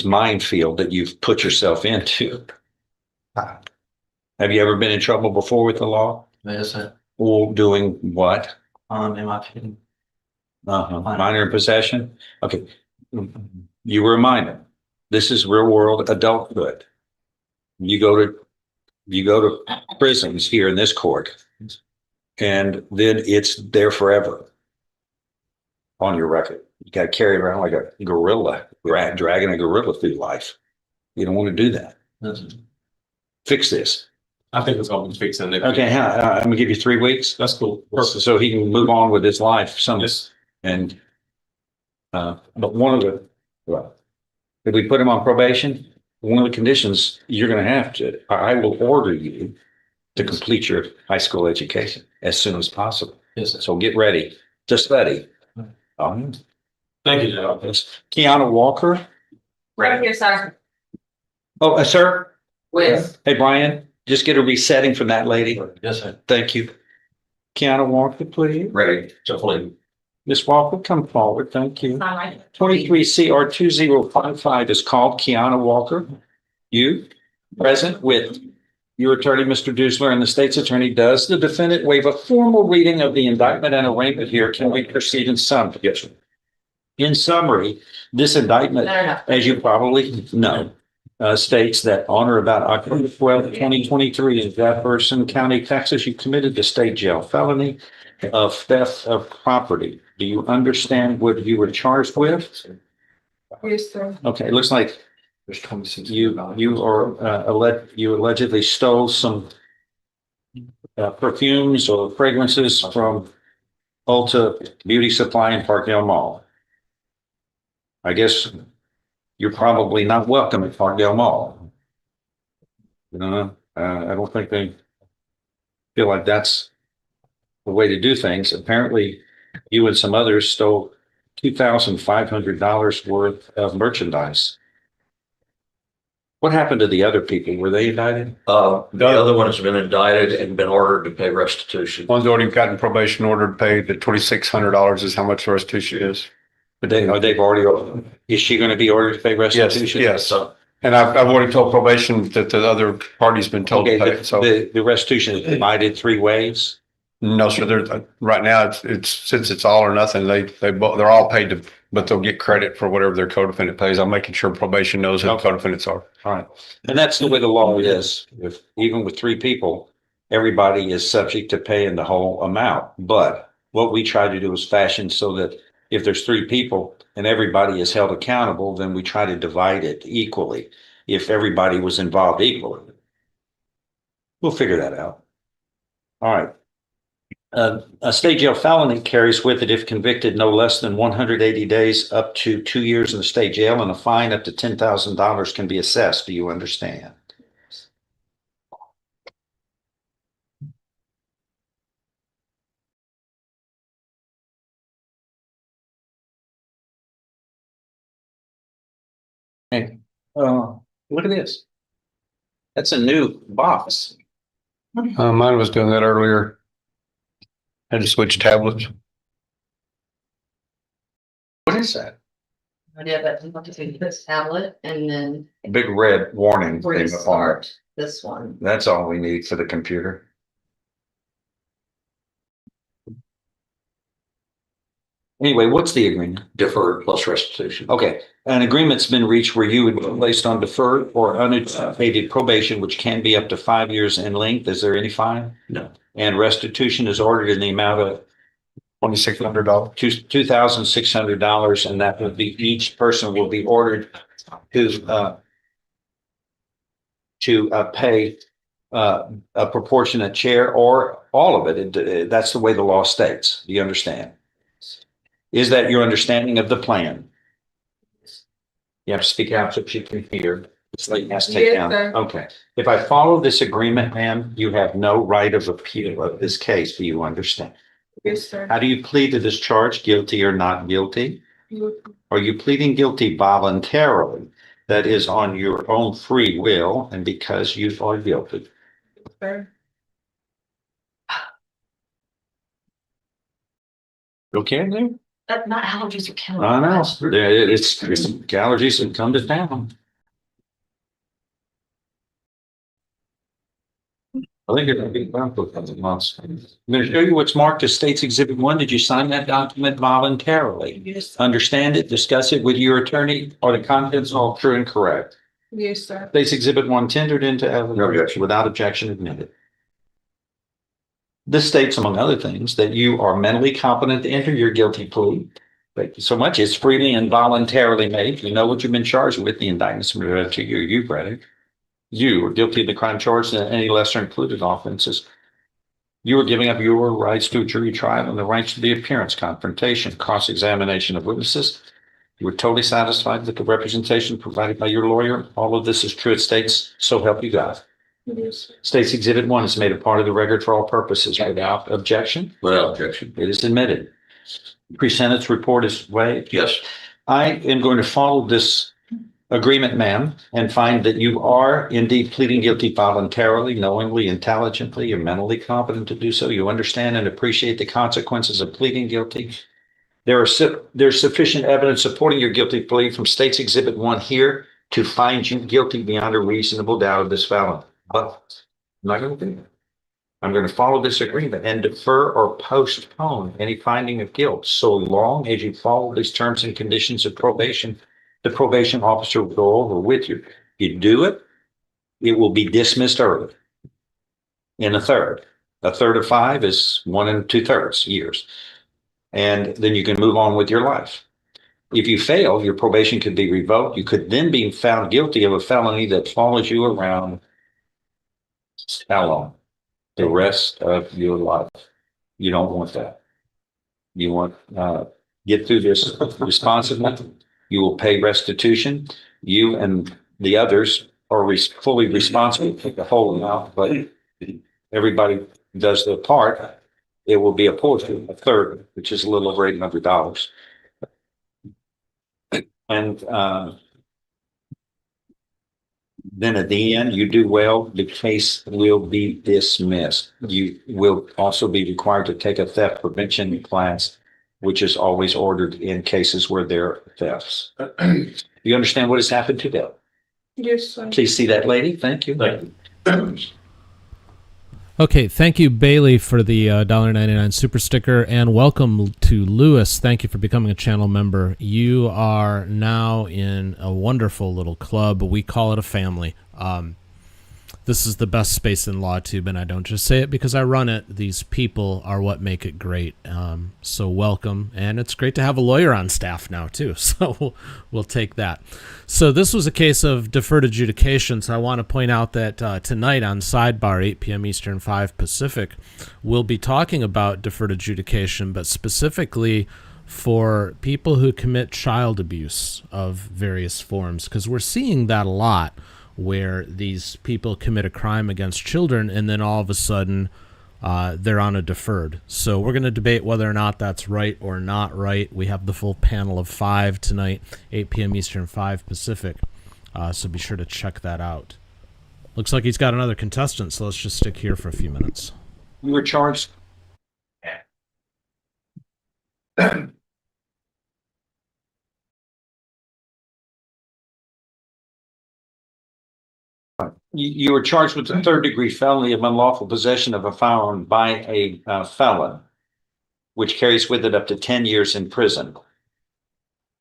Speaker 15: minefield that you've put yourself into. Have you ever been in trouble before with the law?
Speaker 16: Yes, sir.
Speaker 15: Or doing what?
Speaker 16: In my opinion.
Speaker 15: Minor in possession? Okay. You were a minor. This is real world adulthood. You go to prisons here in this court, and then it's there forever on your record. You got to carry it around like a gorilla, dragging a gorilla through life. You don't want to do that.
Speaker 16: Yes, sir.
Speaker 15: Fix this.
Speaker 16: I think it's going to fix it.
Speaker 15: Okay, I'm gonna give you 3 weeks.
Speaker 16: That's cool.
Speaker 15: So he can move on with his life.
Speaker 16: Yes.
Speaker 15: And but one of the, well, if we put him on probation, one of the conditions you're going to have to, I will order you to complete your high school education as soon as possible.
Speaker 16: Yes, sir.
Speaker 15: So get ready to study.
Speaker 16: Thank you, Joe.
Speaker 15: Kiana Walker.
Speaker 8: Right here, sir.
Speaker 15: Oh, sir.
Speaker 8: With.
Speaker 15: Hey, Brian, just get a resetting from that lady.
Speaker 16: Yes, sir.
Speaker 15: Thank you. Kiana Walker, please.
Speaker 16: Ready. Shuffling.
Speaker 15: Ms. Walker, come forward. Thank you.
Speaker 8: Not right.
Speaker 15: 23 CR 2055 is called. Kiana Walker. You present with your attorney, Mr. Dusler, and the state's attorney. Does the defendant waive a formal reading of the indictment and arraignment here? Can we proceed in summary? Yes, sir. In summary, this indictment, as you probably know, states that on or about October 12th, 2023 in Jefferson County, Texas, you committed the state jail felony of theft of property. Do you understand what you were charged with?
Speaker 8: Yes, sir.
Speaker 15: Okay, it looks like
Speaker 16: There's 26.
Speaker 15: you allegedly stole some perfumes or fragrances from Ulta Beauty Supply in Parkdale Mall. I guess you're probably not welcome at Parkdale Mall. I don't think they feel like that's the way to do things. Apparently, you and some others stole $2,500 worth of merchandise. What happened to the other people? Were they indicted?
Speaker 17: The other one has been indicted and been ordered to pay restitution.
Speaker 13: One's already gotten probation order to pay. The $2,600 is how much the restitution is.
Speaker 15: But they've already, is she going to be ordered to pay restitution?
Speaker 13: Yes. And I've already told probation that the other party's been told to pay. So
Speaker 15: the restitution is divided 3 ways?
Speaker 13: no, sir, there's right now it's since it's all or nothing, they're all paid to, but they'll get credit for whatever their co-defendant pays. I'm making sure probation knows who the co-defendants are.
Speaker 15: All right. And that's the way the law is. If even with 3 people, everybody is subject to paying the whole amount. But what we try to do is fashion so that if there's 3 people and everybody is held accountable, then we try to divide it equally. If everybody was involved equally, we'll figure that out. All right. A state jail felony carries with it, if convicted, no less than 180 days up to 2 years in the state jail, and a fine up to $10,000 can be assessed. Do you understand? Hey, look at this. That's a new box.
Speaker 13: Mine was doing that earlier. Had to switch tablets.
Speaker 15: What is that?
Speaker 8: Yeah, but you have to take this tablet and then
Speaker 15: A big red warning thing up on it.
Speaker 8: restart this one.
Speaker 15: That's all we need for the computer. Anyway, what's the agreement?
Speaker 17: Deferred plus restitution.
Speaker 15: Okay, an agreement's been reached where you would be placed on deferred or unpaid probation, which can be up to 5 years in length. Is there any fine?
Speaker 17: No.
Speaker 15: And restitution is ordered in the amount of
Speaker 13: $2,600.
Speaker 15: $2,600, and that would be, each person will be ordered to pay a proportionate share or all of it. That's the way the law states. Do you understand? Is that your understanding of the plan? You have to speak out so she can hear. It's like has to take down. Okay. If I follow this agreement, ma'am, you have no right of appeal of this case. Do you understand?
Speaker 5: Yes, sir.
Speaker 15: How do you plead to this charge? Guilty or not guilty? Are you pleading guilty voluntarily? That is on your own free will and because you are guilty.
Speaker 5: Sir.
Speaker 15: Okay, there?
Speaker 8: Not allergies are killing.
Speaker 15: I know. It's allergies that come to town. I think it's gonna be around for a couple of months. I'm gonna show you what's marked as State's Exhibit 1. Did you sign that document voluntarily?
Speaker 5: Yes.
Speaker 15: Understand it, discuss it with your attorney? Are the contents all true and correct?
Speaker 5: Yes, sir.
Speaker 15: State's Exhibit 1 tendered into evidence without objection admitted. This states, among other things, that you are mentally competent to enter your guilty plea. Thank you so much. It's freely and voluntarily made. You know what you've been charged with. The indictment's been read to you. You've read it. You are guilty of the crime charged and any lesser included offenses. You are giving up your rights to a jury trial and the rights to the appearance, confrontation, cross-examination of witnesses. You were totally satisfied with the representation provided by your lawyer. All of this is true. It states, so help you God.
Speaker 5: Yes.
Speaker 15: State's Exhibit 1 is made a part of the record for all purposes without objection.
Speaker 17: Without objection.
Speaker 15: It is admitted. Pre-sentence report is waived.
Speaker 17: Yes.
Speaker 15: I am going to follow this agreement, ma'am, and find that you are indeed pleading guilty voluntarily, knowingly, intelligently, you're mentally competent to do so. You understand and appreciate the consequences of pleading guilty. There's sufficient evidence supporting your guilty plea from State's Exhibit 1 here to find you guilty beyond a reasonable doubt of this felony. But I'm not going to do that. I'm going to follow this agreement and defer or postpone any finding of guilt so long as you follow these terms and conditions of probation. The probation officer will go over with you. You do it, it will be dismissed early. In a third of 5 is 1 2/3 years. And then you can move on with your life. If you fail, your probation could be revoked. You could then be found guilty of a felony that follows you around how long? The rest of your life. You don't want that. You want get through this responsibly. You will pay restitution. You and the others are fully responsible for the whole amount, but everybody does their part. It will be a portion, a third, which is a little over $800. And then at the end, you do well, the case will be dismissed. You will also be required to take a theft prevention class, which is always ordered in cases where there are thefts. You understand what has happened today?
Speaker 5: Yes, sir.
Speaker 15: Please see that lady. Thank you.
Speaker 17: Thank you.
Speaker 1: Okay, thank you, Bailey, for the $1.99 super sticker, and welcome to Lewis. Thank you for becoming a channel member. You are now in a wonderful little club. We call it a family. This is the best space in LawTube, and I don't just say it because I run it. These people are what make it great. So welcome, and it's great to have a lawyer on staff now too. So we'll take that. So this was a case of deferred adjudication. So I want to point out that tonight on Sidebar, 8 p.m. Eastern, 5 Pacific, we'll be talking about deferred adjudication, but specifically for people who commit child abuse of various forms, because we're seeing that a lot, where these people commit a crime against children and then all of a sudden they're on a deferred. So we're going to debate whether or not that's right or not right. We have the full panel of 5 tonight, 8 p.m. Eastern, 5 Pacific. So be sure to check that out. Looks like he's got another contestant, so let's just stick here for a few minutes.
Speaker 15: You were charged. You were charged with a third-degree felony of unlawful possession of a firearm by a felon, which carries with it up to 10 years in prison.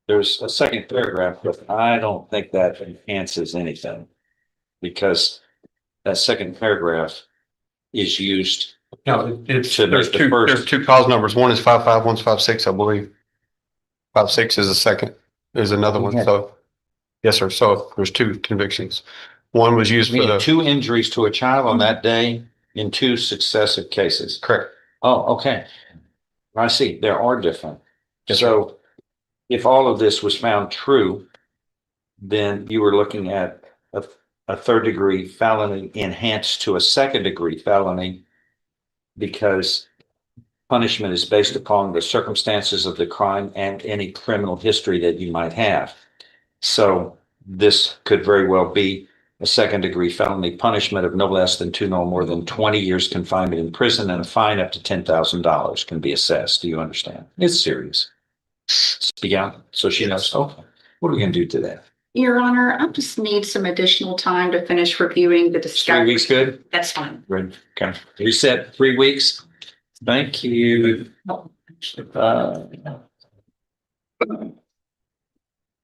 Speaker 15: There's a second paragraph, but I don't think that enhances anything, because that second paragraph is used
Speaker 13: No, it's,
Speaker 15: So
Speaker 13: there's
Speaker 15: the
Speaker 13: two,
Speaker 15: first-
Speaker 13: there's two cause numbers. One is 5.5, one's 5.6, I believe. 5.6 is the second, is another one.
Speaker 15: Yeah.
Speaker 13: So, yes, sir. So there's two convictions. One was used for
Speaker 15: Meaning
Speaker 13: the,
Speaker 15: two injuries to a child on that day in two successive cases.
Speaker 13: correct.
Speaker 15: Oh, okay. I see. There are different.
Speaker 13: Yes,
Speaker 15: So if all of this was found true, then you were looking at a third degree felony enhanced to a second degree felony because punishment is based upon the circumstances of the crime and any criminal history that you might have. So this could very well be a second degree felony punishment of no less than 2, no more than 20 years confinement in prison, and a fine up to $10,000 can be assessed. Do you understand? It's serious. Speak out so she knows. Oh, what are we going to do today?
Speaker 18: Your Honor, I just need some additional time to finish reviewing the
Speaker 15: 3
Speaker 18: discovery.
Speaker 15: weeks good?
Speaker 18: That's fine.
Speaker 15: Good. Okay. Reset 3 weeks. Thank you.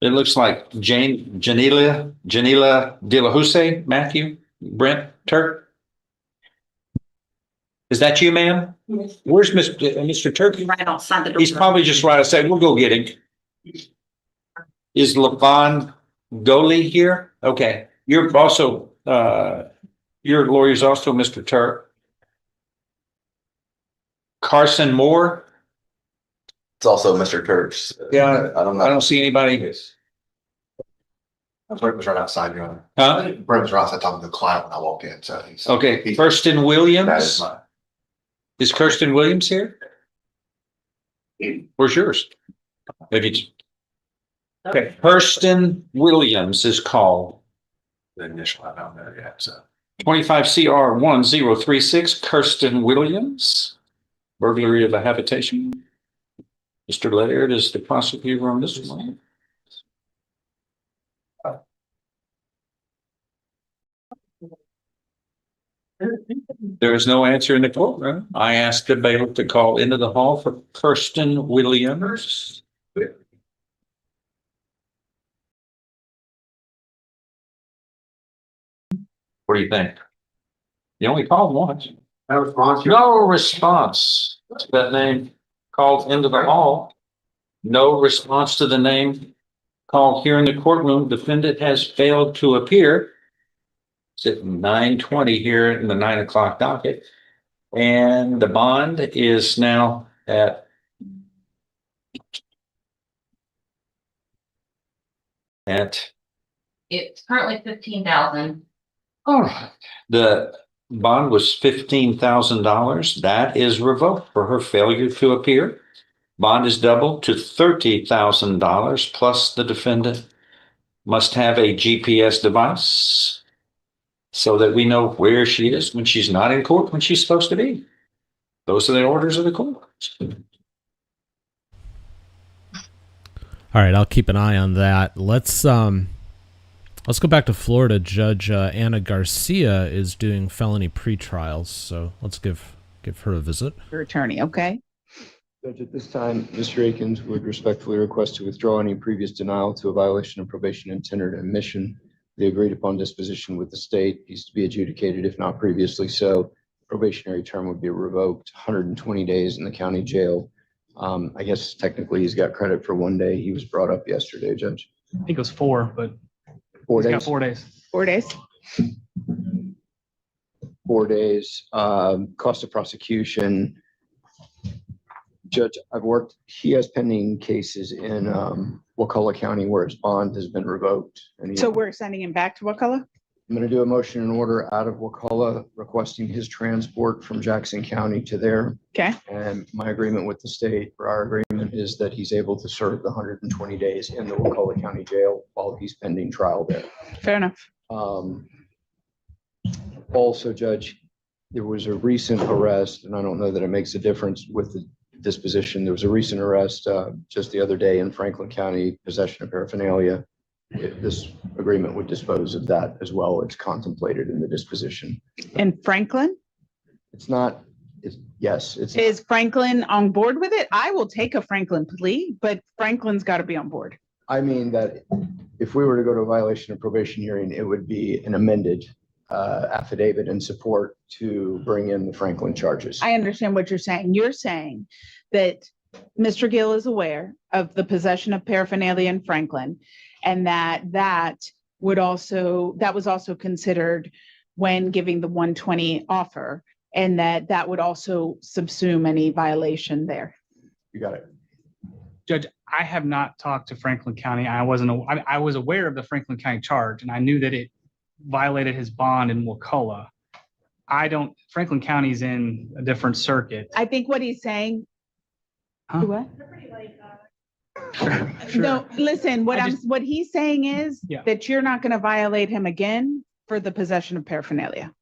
Speaker 15: It looks like Janila Dilahuse, Matthew, Brent, Turk. Is that you, ma'am?
Speaker 18: Yes.
Speaker 15: Where's Mr. Turk?
Speaker 18: Right outside the door.
Speaker 15: He's probably just right outside. We'll go get him. Is Levon Goli here? Okay. You're also, your lawyer's also Mr. Turk. Carson Moore?
Speaker 17: It's also Mr. Turks.
Speaker 15: Yeah,
Speaker 17: I don't know.
Speaker 15: I don't see anybody.
Speaker 17: Brent was right outside, Your Honor.
Speaker 15: Huh?
Speaker 17: Brent was right outside talking to the client when I walked in, so he's.
Speaker 15: Okay, Kirsten
Speaker 17: That is
Speaker 15: Williams?
Speaker 17: mine.
Speaker 15: Is Kirsten Williams here? Where's yours? Maybe. Okay, Kirsten Williams is called.
Speaker 17: The initial, I don't know yet, so.
Speaker 15: 25 CR 1036, Kirsten Williams. Burglary of a habitation. Mr. Laird is the prosecutor on this one. There is no answer in the courtroom. I asked the bailiff to call into the hall for Kirsten Williams. What do you think? You only called once.
Speaker 17: No response.
Speaker 15: No response to that name called into the hall. No response to the name called here in the courtroom. Defendant has failed to appear. It's at 9:20 here in the 9 o'clock docket. And the bond is now at
Speaker 8: It's currently 15,000.
Speaker 15: all right. The bond was $15,000. That is revoked for her failure to appear. Bond is doubled to $30,000, plus the defendant must have a GPS device so that we know where she is when she's not in court, when she's supposed to be. Those are the orders of the court.
Speaker 1: All right, I'll keep an eye on that. Let's go back to Florida. Judge Anna Garcia is doing felony pretrials, so let's give her a visit.
Speaker 19: Your attorney, okay?
Speaker 20: Judge, at this time, Mr. Akins would respectfully request to withdraw any previous denial to a violation of probation and tendered admission. The agreed upon disposition with the state needs to be adjudicated, if not previously so. Probationary term would be revoked, 120 days in the county jail. I guess technically he's got credit for 1 day. He was brought up yesterday, Judge.
Speaker 3: I think it was 4, but
Speaker 20: 4
Speaker 3: he's got
Speaker 20: days.
Speaker 3: 4 days.
Speaker 19: 4 days?
Speaker 20: 4 days. Cost of prosecution. Judge, he has pending cases in Wakulla County where his bond has been revoked. And
Speaker 19: So we're sending him back to Wakulla?
Speaker 20: I'm going to do a motion in order out of Wakulla requesting his transport from Jackson County to there.
Speaker 19: Okay.
Speaker 20: And my agreement with the state, or our agreement, is that he's able to serve the 120 days in the Wakulla County Jail while he's pending trial there.
Speaker 19: Fair enough.
Speaker 20: Also, Judge, there was a recent arrest, and I don't know that it makes a difference with the disposition. There was a recent arrest just the other day in Franklin County, possession of paraphernalia. This agreement would dispose of that as well. It's contemplated in the disposition.
Speaker 19: In Franklin?
Speaker 20: Yes.
Speaker 19: Is Franklin on board with it? I will take a Franklin plea, but Franklin's got to be on board.
Speaker 20: I mean that if we were to go to a violation of probation hearing, it would be an amended affidavit in support to bring in the Franklin charges.
Speaker 19: I understand what you're saying. You're saying that Mr. Gill is aware of the possession of paraphernalia in Franklin, and that was also considered when giving the 120 offer, and that would also subsume any violation there.
Speaker 20: You got it.
Speaker 21: Judge, I have not talked to Franklin County. I was aware of the Franklin County charge, and I knew that it violated his bond in Wakulla. Franklin County's in a different circuit.
Speaker 19: I think what he's saying.
Speaker 21: Huh?
Speaker 19: What?
Speaker 21: Sure.
Speaker 19: No, listen, what he's saying is that you're not going to violate him again for the possession of paraphernalia.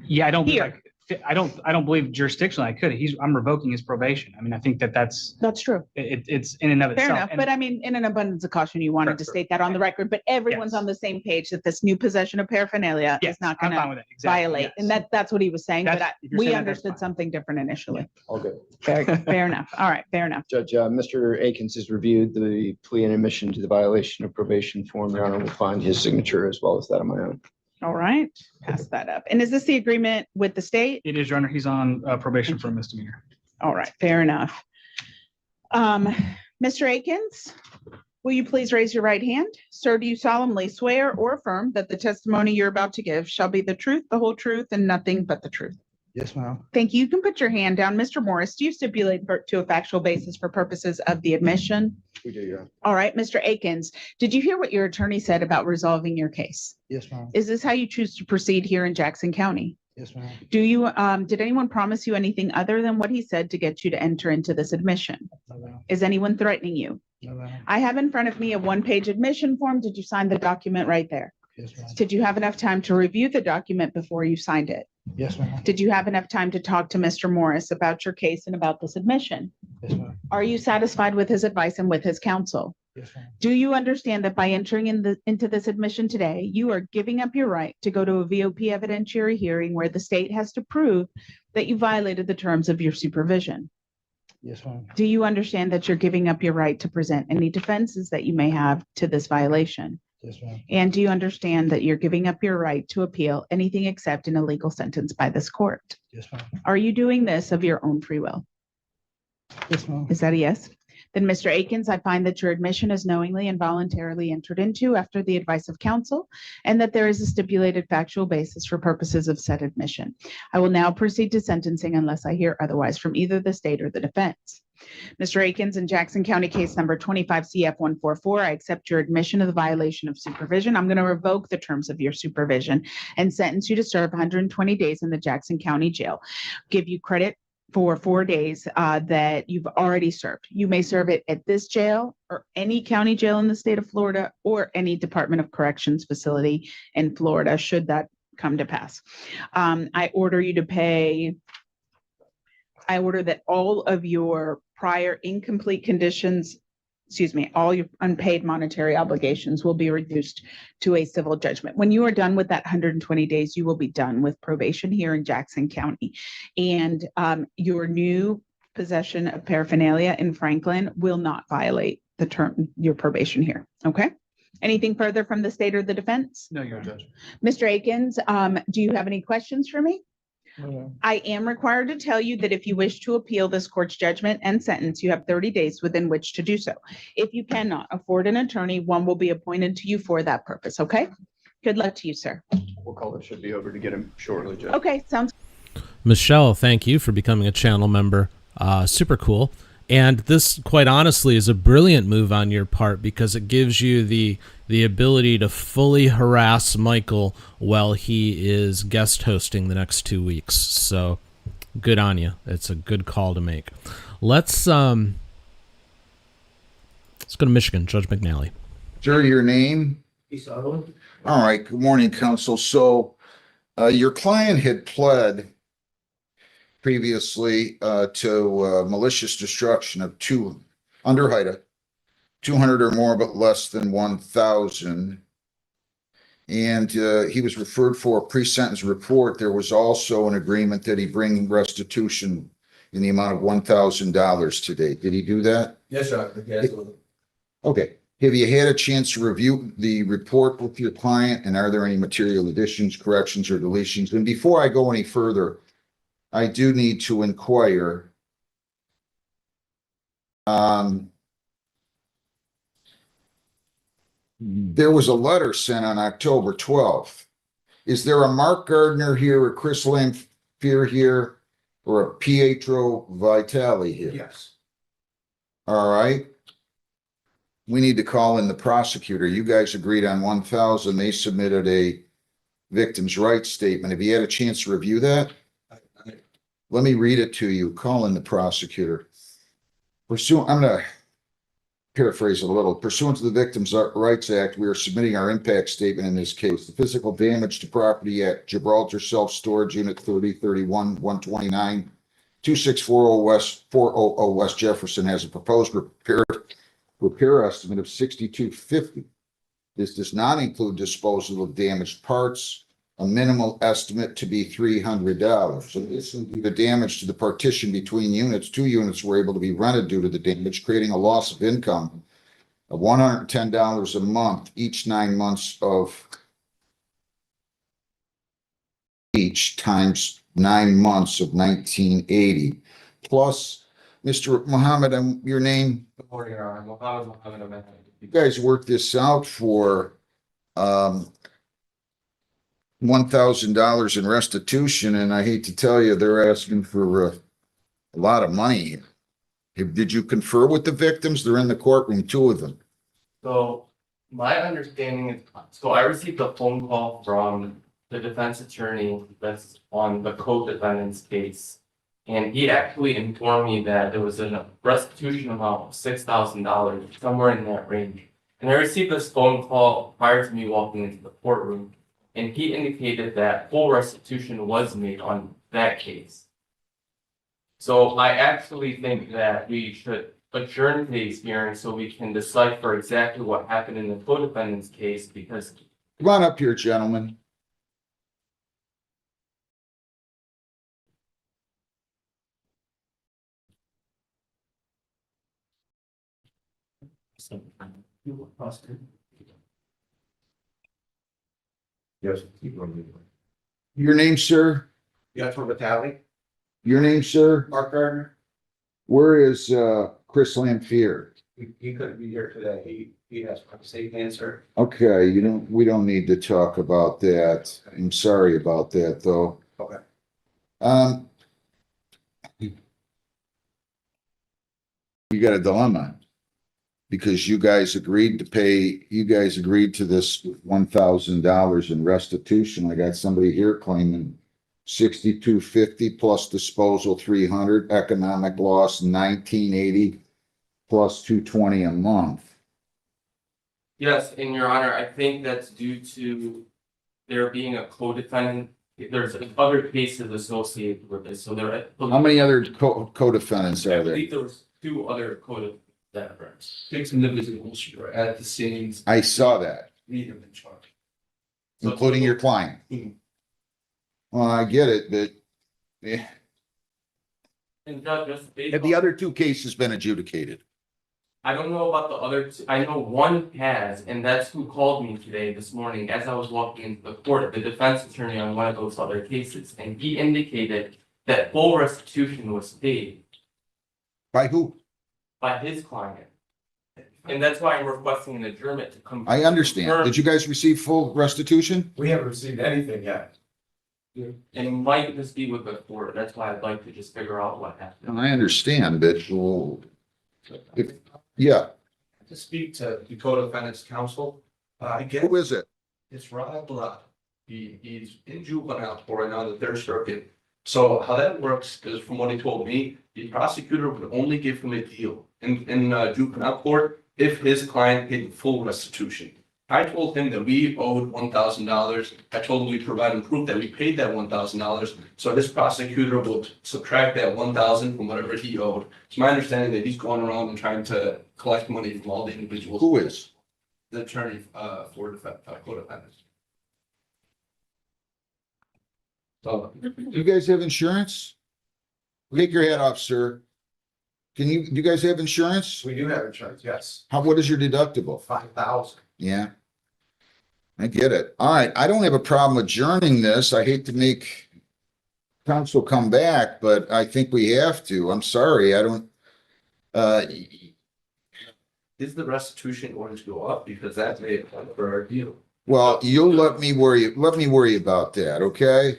Speaker 21: Yeah, I don't believe jurisdictionally I could. I'm revoking his probation. I mean, I think that's true. It's in and of
Speaker 19: Fair
Speaker 21: itself.
Speaker 19: enough, but I mean, in an abundance of caution, you wanted to state that on the record, but everyone's on the same page that this new possession of paraphernalia is not going to violate. And that's what he was saying, but we understood something different initially.
Speaker 20: All good.
Speaker 19: Fair enough. All right, fair enough.
Speaker 20: Judge, Mr. Akins has reviewed the plea and admission to the violation of probation form. Your Honor will find his signature as well as that of my own.
Speaker 19: All right, pass that up. And is this the agreement with the state?
Speaker 21: It is, Your Honor. He's on probation for a misdemeanor.
Speaker 19: All right, fair enough. Mr. Akins, will you please raise your right hand? Sir, do you solemnly swear or affirm that the testimony you're about to give shall be the truth, the whole truth, and nothing but the truth?
Speaker 12: Yes, ma'am.
Speaker 19: Thank you. You can put your hand down. Mr. Morris, do you stipulate to a factual basis for purposes of the admission?
Speaker 20: We do, Your Honor.
Speaker 19: All right, Mr. Akins, did you hear what your attorney said about resolving your case?
Speaker 12: Yes, ma'am.
Speaker 19: Is this how you choose to proceed here in Jackson County?
Speaker 12: Yes, ma'am.
Speaker 19: Do you, did anyone promise you anything other than what he said to get you to enter into this admission?
Speaker 12: No, ma'am.
Speaker 19: Is anyone threatening you?
Speaker 12: No, ma'am.
Speaker 19: I have in front of me a one-page admission form. Did you sign the document right there?
Speaker 12: Yes, ma'am.
Speaker 19: Did you have enough time to review the document before you signed it?
Speaker 12: Yes, ma'am.
Speaker 19: Did you have enough time to talk to Mr. Morris about your case and about this admission?
Speaker 12: Yes, ma'am.
Speaker 19: Are you satisfied with his advice and with his counsel?
Speaker 12: Yes, ma'am.
Speaker 19: Do you understand that by entering into this admission today, you are giving up your right to go to a VOP evidentiary hearing where the state has to prove that you violated the terms of your supervision?
Speaker 12: Yes, ma'am.
Speaker 19: Do you understand that you're giving up your right to present any defenses that you may have to this violation?
Speaker 12: Yes, ma'am.
Speaker 19: And do you understand that you're giving up your right to appeal anything except an illegal sentence by this court?
Speaker 12: Yes, ma'am.
Speaker 19: Are you doing this of your own free will?
Speaker 12: Yes, ma'am.
Speaker 19: Is that a yes? Then, Mr. Akins, I find that your admission is knowingly and voluntarily entered into after the advice of counsel, and that there is a stipulated factual basis for purposes of said admission. I will now proceed to sentencing unless I hear otherwise from either the state or the defense. Mr. Akins, in Jackson County case number 25 CF 144, I accept your admission of the violation of supervision. I'm going to revoke the terms of your supervision and sentence you to serve 120 days in the Jackson County jail. Give you credit for 4 days that you've already served. You may serve it at this jail or any county jail in the state of Florida or any Department of Corrections facility in Florida, should that come to pass. I order that all of your prior incomplete conditions, all your unpaid monetary obligations will be reduced to a civil judgment. When you are done with that 120 days, you will be done with probation here in Jackson County. And your new possession of paraphernalia in Franklin will not violate your probation here. Okay? Anything further from the state or the defense?
Speaker 21: No, Your Honor.
Speaker 19: Mr. Akins, do you have any questions for me? I am required to tell you that if you wish to appeal this court's judgment and sentence, you have 30 days within which to do so. If you cannot afford an attorney, one will be appointed to you for that purpose, okay? Good luck to you, sir.
Speaker 20: We'll call it should be over to get him shortly, Judge.
Speaker 19: Okay, sounds.
Speaker 1: Michelle, thank you for becoming a channel member. Super cool. And this, quite honestly, is a brilliant move on your part because it gives you the ability to fully harass Michael while he is guest hosting the next 2 weeks. So good on you. It's a good call to make. Let's go to Michigan. Judge McNally.
Speaker 22: Sir, your name? All right. Good morning, counsel. So your client had pled previously to malicious destruction of under HIDA, 200 or more, but less than 1,000. And he was referred for a pre-sentence report. There was also an agreement that he bring restitution in the amount of $1,000 today. Did he do that?
Speaker 16: Yes, sir. Yes.
Speaker 22: Okay. Have you had a chance to review the report with your client, and are there any material additions, corrections, or deletions? And before I go any further, I do need to inquire. There was a letter sent on October 12th. Is there a Mark Gardner here, a Chris Lampier here, or a Pietro Vitale here?
Speaker 16: Yes.
Speaker 22: All right. We need to call in the prosecutor. You guys agreed on 1,000. They submitted a victim's rights statement. Have you had a chance to review that? Let me read it to you. Call in the prosecutor. I'm gonna paraphrase it a little. Pursuant to the Victims' Rights Act, we are submitting our impact statement in this case. The physical damage to property at Gibraltar Self-Storage Unit 3031, 129, 2640 West, 400 West Jefferson has a proposed repair estimate of $6,250. This does not include disposal of damaged parts, a minimal estimate to be $300. So this will be the damage to the partition between units. 2 units were able to be rented due to the damage, creating a loss of income of $110 a month each 9 months of each times 9 months of 1980. Plus, Mr. Muhammad, your name?
Speaker 16: Good morning, Your Honor. Muhammad.
Speaker 22: You guys worked this out for $1,000 in restitution, and I hate to tell you, they're asking for a lot of money. Did you confer with the victims? They're in the courtroom, 2 of them.
Speaker 4: So my understanding is, so I received a phone call from the defense attorney that's on the co-defendant's case. And he actually informed me that there was a restitution amount of $6,000, somewhere in that range. And I received this phone call prior to me walking into the courtroom. And he indicated that full restitution was made on that case. So I actually think that we should adjourn today's hearing so we can decipher exactly what happened in the co-defendant's case, because.
Speaker 22: Come on up here, gentlemen.
Speaker 16: Yes.
Speaker 22: Your name, sir?
Speaker 16: Pietro Vitale.
Speaker 22: Your name, sir?
Speaker 16: Mark Gardner.
Speaker 22: Where is Chris Lampier?
Speaker 16: He couldn't be here today. He has prostate cancer.
Speaker 22: Okay, we don't need to talk about that. I'm sorry about that, though.
Speaker 16: Okay.
Speaker 22: You got a dilemma because you guys agreed to this $1,000 in restitution. I got somebody here claiming $6,250 plus disposal $300, economic loss $1,980 plus $220 a month.
Speaker 4: Yes, and Your Honor, I think that's due to there being a co-defendant. There's other cases associated with this, so there.
Speaker 22: How many other co-defendants are
Speaker 4: I
Speaker 22: there?
Speaker 4: believe there was 2 other co-defendants. 6 individuals who were at the scenes.
Speaker 22: I saw that,
Speaker 4: Lead in charge.
Speaker 22: including your client. Well, I get it, but yeah.
Speaker 4: And Judge, just based
Speaker 22: Have the other 2 cases been adjudicated?
Speaker 4: I don't know about the other 2. I know one has, and that's who called me today, this morning, as I was walking into the court, the defense attorney on one of those other cases, and he indicated that full restitution was paid.
Speaker 22: By who?
Speaker 4: By his client. And that's why I'm requesting an adjournment to come.
Speaker 22: I understand. Did you guys receive full restitution?
Speaker 16: We haven't received anything yet.
Speaker 4: And it might just be with the court. That's why I'd like to just figure out what happened.
Speaker 22: I understand, but yeah.
Speaker 16: To speak to the co-defendant's counsel, again.
Speaker 22: Who is it?
Speaker 16: It's Ronald Blood. He's in juvenile court right now in the 3rd Circuit. So how that works is, from what he told me, the prosecutor would only give him a deal in juvenile court if his client paid full restitution. I told him that we owed $1,000. I told him we provided proof that we paid that $1,000. So this prosecutor will subtract that $1,000 from whatever he owed. It's my understanding that he's going around and trying to collect money from all the individuals.
Speaker 22: Who is?
Speaker 16: The attorney for co-defendants. So,
Speaker 22: You guys have insurance? Take your hat off, sir. do you guys have insurance?
Speaker 16: We do have insurance, yes,
Speaker 22: What is your deductible?
Speaker 16: 5,000.
Speaker 22: Yeah. I get it. All right, I don't have a problem adjourning this. I hate to make council come back, but I think we have to. I'm sorry, I don't,
Speaker 16: Is the restitution going to go up? Because that may apply for our deal.
Speaker 22: well, you'll let me worry about that, okay?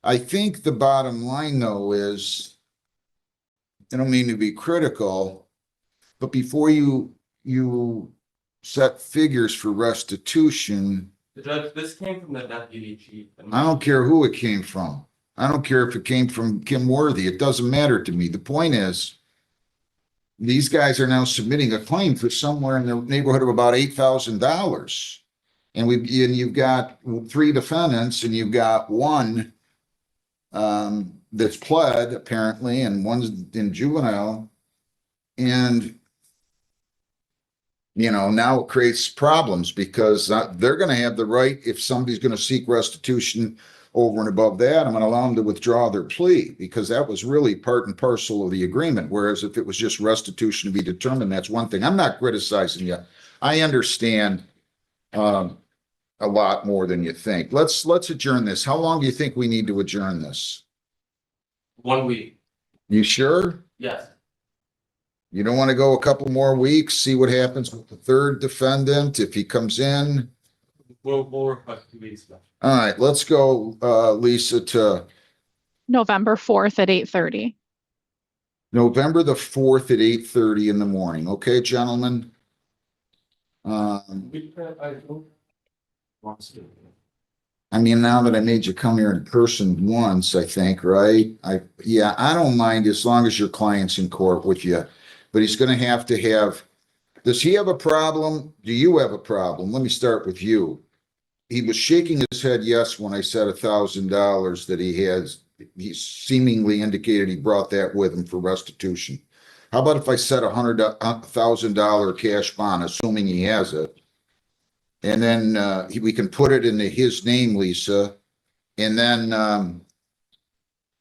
Speaker 22: I think the bottom line though is, I don't mean to be critical, but before you set figures for restitution,
Speaker 4: The judge, this came from the deputy chief. And
Speaker 22: I don't care who it came from. I don't care if it came from Kim Worthy. It doesn't matter to me. The point is, these guys are now submitting a claim for somewhere in the neighborhood of about $8,000. And you've got 3 defendants and you've got one that's pled apparently, and one's in juvenile. And now it creates problems because they're going to have the right, if somebody's going to seek restitution over and above that, I'm going to allow them to withdraw their plea because that was really part and parcel of the agreement. Whereas if it was just restitution to be determined, that's one thing. I'm not criticizing you. I understand a lot more than you think. Let's adjourn this. How long do you think we need to adjourn this?
Speaker 4: 1 week.
Speaker 22: You sure?
Speaker 4: Yes.
Speaker 22: You don't want to go a couple more weeks, see what happens with the third defendant if he comes in?
Speaker 4: We'll request 2 weeks left.
Speaker 22: All right, let's go, Lisa, to
Speaker 19: November 4th at 8:30.
Speaker 22: November the 4th at 8:30 in the morning. Okay, gentlemen? I mean, now that I made you come here in person once, I think, right? I don't mind as long as your client's in court with you, but he's going to have, does he have a problem? Do you have a problem? Let me start with you. He was shaking his head yes when I said $1,000 that he seemingly indicated he brought that with him for restitution. How about if I set $100,000 cash bond, assuming he has it? And then we can put it into his name, Lisa, and then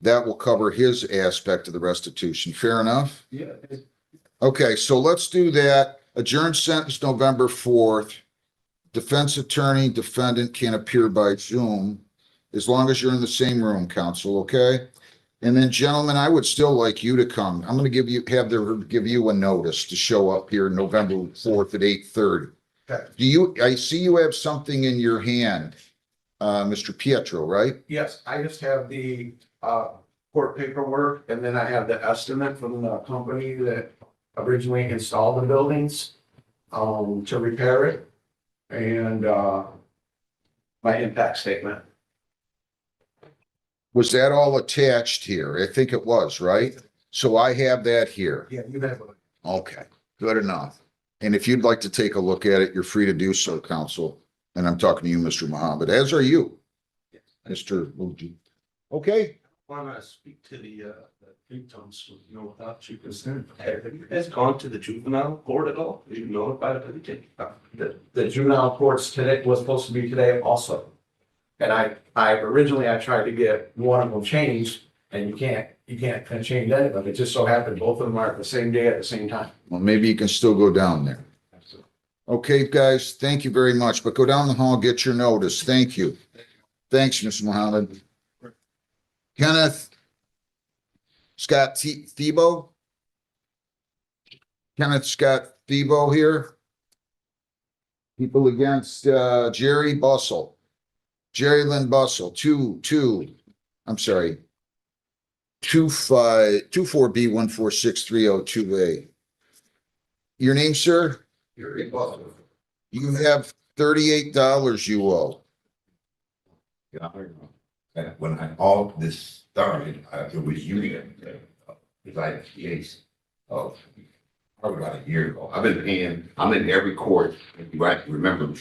Speaker 22: that will cover his aspect of the restitution. Fair enough?
Speaker 16: Yeah.
Speaker 22: Okay, so let's do that. Adjourn sentence November 4th. Defense attorney, defendant can appear by Zoom as long as you're in the same room, counsel, okay? And then, gentlemen, I would still like you to come. I'm going to give you a notice to show up here November 4th at 8:30.
Speaker 16: Okay.
Speaker 22: I see you have something in your hand, Mr. Pietro, right?
Speaker 16: Yes, I just have the court paperwork and then I have the estimate from the company that originally installed the buildings to repair it. And my impact statement.
Speaker 22: Was that all attached here? I think it was, right? So I have that here.
Speaker 16: Yeah, you have it.
Speaker 22: Okay, good enough. And if you'd like to take a look at it, you're free to do so, counsel. And I'm talking to you, Mr. Muhammad, as are you, Mr. Muji. Okay,
Speaker 16: I want to speak to the victims, without you consent. Have you guys gone to the juvenile court at all? Did you notify the juvenile courts today was supposed to be today also. And I originally tried to get one of them changed and you can't change any of them. It just so happened both of them are at the same day at the same time.
Speaker 22: well, maybe you can still go down there. Okay, guys, thank you very much, but go down the hall, get your notice. Thank you. Thanks, Mr. Muhammad. Kenneth Scott Thebo? Kenneth Scott Thebo here. People against Jerry Bussell. Jerry Lynn Bussell, 24B1463028. Your name, sir?
Speaker 16: Jerry Bussell.
Speaker 22: You have $38 you owe.
Speaker 2: Yeah, when all this started, it was union, like the case of probably about a year ago. I've been paying, I'm in every court, if you actually remember,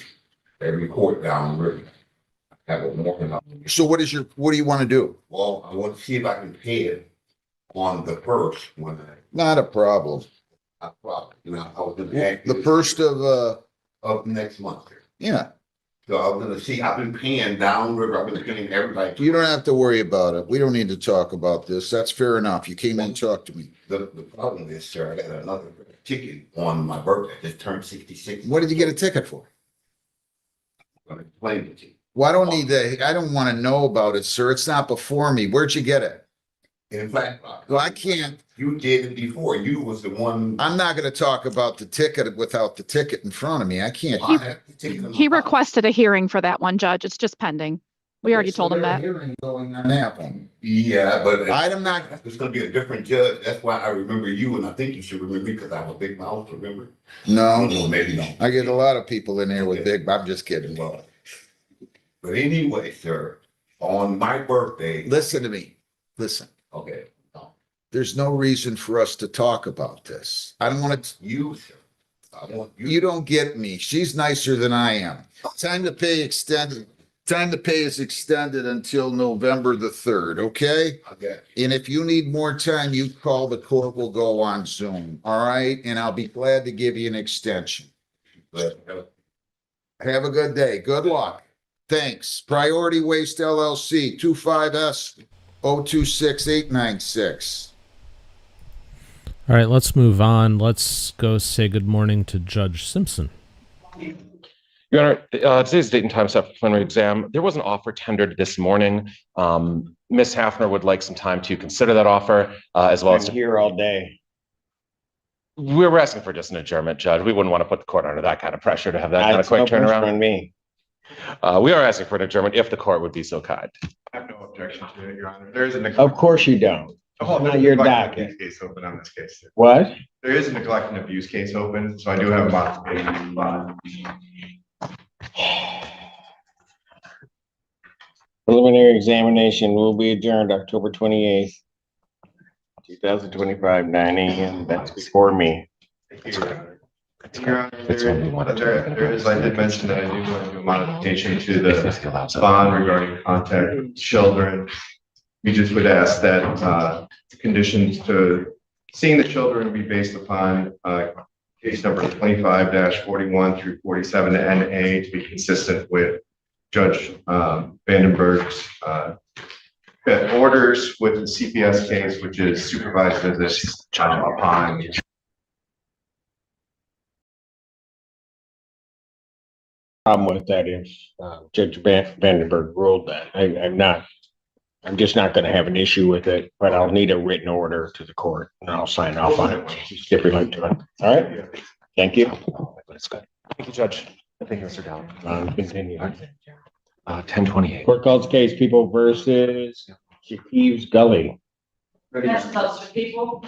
Speaker 2: every court down the river. I have a more than.
Speaker 22: So what do you want to do?
Speaker 2: Well, I want to see if I can pay it on the first when
Speaker 22: Not a problem.
Speaker 2: I was gonna ask
Speaker 22: The first of
Speaker 2: of next month.
Speaker 22: yeah.
Speaker 2: So I was gonna see, I've been paying downriver, I've been paying everybody.
Speaker 22: You don't have to worry about it. We don't need to talk about this. That's fair enough. You came in and talked to me.
Speaker 2: The problem is, sir, I got another ticket on my birthday, I just turned 66.
Speaker 22: What did you get a ticket for?
Speaker 2: I'm gonna explain it to you.
Speaker 22: Well, I don't need that. I don't want to know about it, sir. It's not before me. Where'd you get it?
Speaker 2: In fact,
Speaker 22: Well, I can't.
Speaker 2: you did it before, you was the one.
Speaker 22: I'm not going to talk about the ticket without the ticket in front of me. I can't.
Speaker 2: I had the ticket in my
Speaker 6: He
Speaker 2: pocket.
Speaker 6: requested a hearing for that one, Judge. It's just pending. We already
Speaker 22: Okay, so
Speaker 6: told him
Speaker 22: there's a
Speaker 6: that.
Speaker 22: hearing going on that one.
Speaker 2: Yeah, but
Speaker 22: I'm not.
Speaker 2: it's gonna be a different judge, that's why I remember you, and I think you should remember me, because I have a big mouth, remember?
Speaker 22: No,
Speaker 2: No, maybe not.
Speaker 22: I get a lot of people in here with big. I'm just kidding.
Speaker 2: Well, but anyway, sir, on my birthday.
Speaker 22: Listen to me. Listen.
Speaker 2: Okay,
Speaker 22: There's no reason for us to talk about this. I don't want to.
Speaker 2: you, sir, I want you.
Speaker 22: You don't get me. She's nicer than I am. Time to pay extended. Time to pay is extended until November the 3rd, okay?
Speaker 2: Okay.
Speaker 22: And if you need more time, you call, the court will go on Zoom, all right? And I'll be glad to give you an extension.
Speaker 2: But,
Speaker 22: Have a good day. Good luck. Thanks. Priority Waste LLC, 25S 026896.
Speaker 1: All right, let's move on. Let's go say good morning to Judge Simpson.
Speaker 14: Your Honor, today's date and time set for preliminary exam. There was an offer tendered this morning. Ms. Hafner would like some time to consider that offer, as well as
Speaker 23: here all day.
Speaker 14: we were asking for just an adjournment, Judge. We wouldn't want to put the court under that kind of pressure to have that kind of
Speaker 23: That's
Speaker 14: quick
Speaker 23: no pressure
Speaker 14: turnaround.
Speaker 23: on me.
Speaker 14: We are asking for an adjournment if the court would be so kind.
Speaker 24: I have no objection to it, Your Honor. There is a
Speaker 23: Of course you don't.
Speaker 24: Oh,
Speaker 23: Not your docket.
Speaker 24: Case open on this case.
Speaker 23: What?
Speaker 24: There is a neglect and abuse case open, so I do have a modification.
Speaker 23: Preliminary examination will be adjourned October 28th, 2025, 9 a.m. That's before me.
Speaker 24: Your Honor, there is, I did mention that I do want to do a modification to the bond regarding contact with children. We just would ask that conditions to seeing the children be based upon case number 25-41 through 47 NA to be consistent with Judge Vandenberg's orders with the CPS case, which is supervised visits upon.
Speaker 23: Problem with that is Judge Vandenberg ruled that. I'm just not going to have an issue with it, but I'll need a written order to the court and I'll sign off on it. Stipulate to it. All right. Thank you.
Speaker 14: That's good. Thank you, Judge. Thank you, Mr. Dowd.
Speaker 23: Continue.
Speaker 14: 1028.
Speaker 23: Court calls case People versus Shaquille's Gully.
Speaker 8: That's those people.